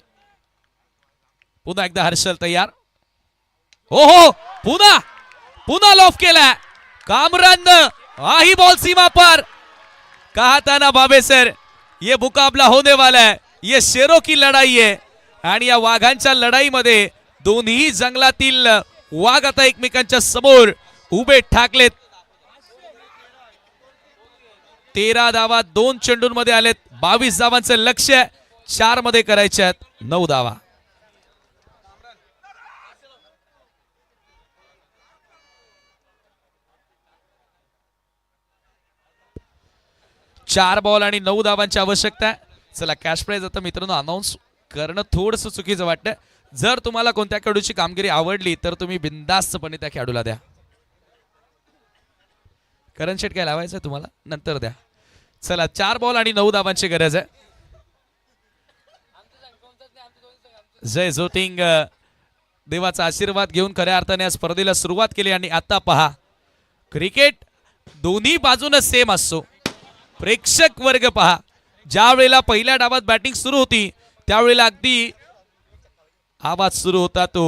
पुन्हा एकदा हर्षल तयार. हो पुन्हा लॉफ केलाय कामरान. ही बॉल सीमा पर. कहा था ना बाबे सर ये मुकाबला होने वाला है, ये शेरों की लढाई है. आणि या वाघांच्या लढाईमध्ये दोन्ही जंगलातील वाघ आता एकमेकांच्या समोर उभे ठाकलेत. 13 धावा 2 चेंडूंमध्ये आलेत. 22 धावांचं लक्ष्य 4 मध्ये करायचे आहेत. 9 धावा. चार बॉल आणि 9 धावांची आवश्यकता आहे. चला कॅश प्राइज आता मित्रांनो अनाऊन्स करणं थोडंसं चुकीचं वाटतं. जर तुम्हाला कोणत्या खेळाडूची कामगिरी आवडली तर तुम्ही बिनधास्तपणे त्या खेळाडूला द्या. करण शेट काय लावायचं तुम्हाला नंतर द्या. चला 4 बॉल आणि 9 धावांची गरज आहे. जय जोटिंग देवाचा आशीर्वाद घेऊन खऱ्या अर्थाने या स्पर्धेला सुरुवात केली. आणि आता पहा क्रिकेट दोन्ही बाजूने सेम असतो. प्रेक्षक वर्ग पहा, ज्या वेळेला पहिल्या डावात बॅटिंग सुरू होती त्यावेळेला अगदी आवाज सुरू होता तो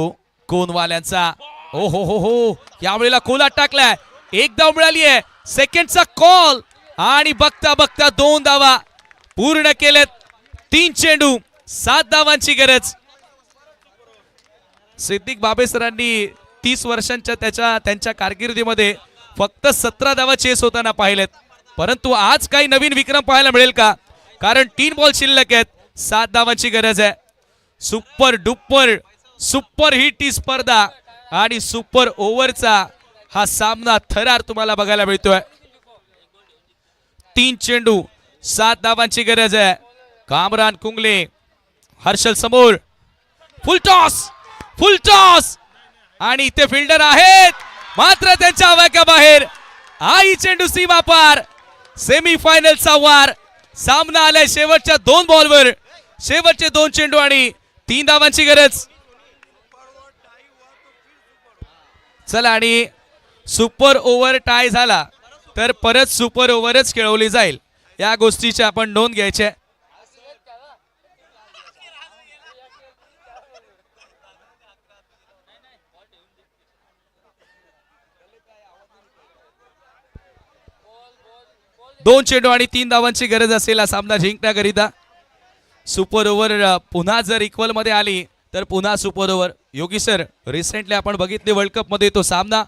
कोनवाल्यांचा. ओ हो यावेळेला कोला टाकलाय. 1 धाव मिळाली आहे. सेकंडचा कॉल आणि बघता बघता 2 धावा पूर्ण केलेत. 3 चेंडू 7 धावांची गरज. सिद्दीक बाबे सरांनी 30 वर्षांच्या त्यांच्या कारकिर्दीमध्ये फक्त 17 धावा चेस होताना पाहिलेत, परंतु आज काही नवीन विक्रम पाहायला मिळेल का? कारण 3 बॉल शिल्लक आहेत, 7 धावांची गरज आहे. सुपर डुपर सुपर हिट ही स्पर्धा आणि सुपर ओव्हरचा हा सामना थरार तुम्हाला बघायला मिळतोय. 3 चेंडू 7 धावांची गरज आहे. कामरान कुंगले, हर्षल समोर, फुल टॉस आणि इथे फिल्डर आहेत मात्र त्यांच्या आवाक्याबाहेर. आई चेंडू सीमा पार. सेमीफायनलचा वार. सामना आलाय शेवटच्या 2 बॉलवर. शेवटचे 2 चेंडू आणि 3 धावांची गरज. चला, आणि सुपर ओव्हर टाय झाला तर परत सुपर ओव्हरच खेळवली जाईल, या गोष्टीची आपण नोंद घ्यायची. दोन चेंडू आणि 3 धावांची गरज असेल हा सामना जिंकण्याकरिता. सुपर ओव्हर पुन्हा जर इक्वल मध्ये आली तर पुन्हा सुपर ओव्हर. योगी सर, रिसेंटली आपण बघितले वर्ल्ड कप मध्ये तो सामना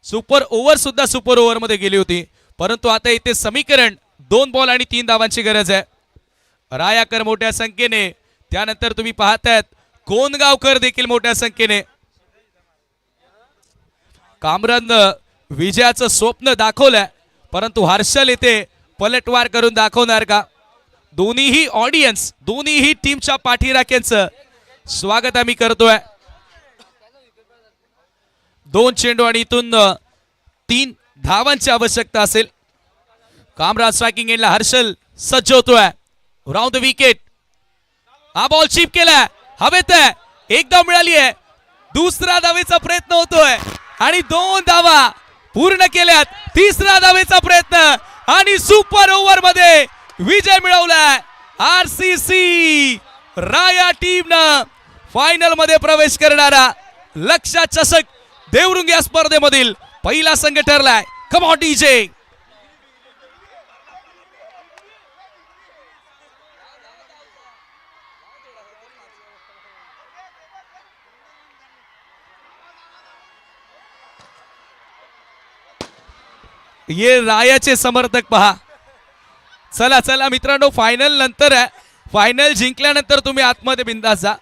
सुपर ओव्हर सुद्धा सुपर ओव्हर मध्ये गेली होती, परंतु आता इथे समीकरण 2 बॉल आणि 3 धावांची गरज आहे. रायाकर मोठ्या संख्येने, त्यानंतर तुम्ही पाहतायत कोनगावकर देखील मोठ्या संख्येने. कामरान विजयाचं स्वप्न दाखवलंय, परंतु हर्षल इथे पलटवार करून दाखवणार का? दोन्हीही ऑडियन्स, दोन्हीही टीमच्या पाठीराख्यांचं स्वागत आम्ही करतोय. 2 चेंडू आणि इथून 3 धावांची आवश्यकता असेल. कामरान स्ट्रायकिंग एंडला हर्षल सज्ज होतोय. Round the wicket. हा बॉल चिप केलाय, हवेत आहे, एकदा मिळाली आहे, दुसरा धावेचा प्रयत्न होतोय आणि 2 धावा पूर्ण केल्यात. तिसरा धावेचा प्रयत्न आणि सुपर ओव्हर मध्ये विजय मिळवलाय. आरसीसी राया टीमनं फायनल मध्ये प्रवेश करणारा लक्ष्य चषक देवरुंग या स्पर्धेमधील पहिला संघ ठरलाय. Come on DJ. ये रायाचे समर्थक पहा. चला चला मित्रांनो, फायनल नंतर आहे. फायनल जिंकल्यानंतर तुम्ही आतमध्ये बिंदास जा.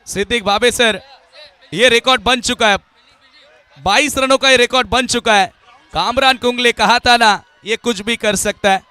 सिद्दीक बाबे सर, ये रिकॉर्ड बन चुका है, 22 रनों का ये रिकॉर्ड बन चुका है. कामरान कुंगले कहा था ना, ये कुछ भी कर सकता है.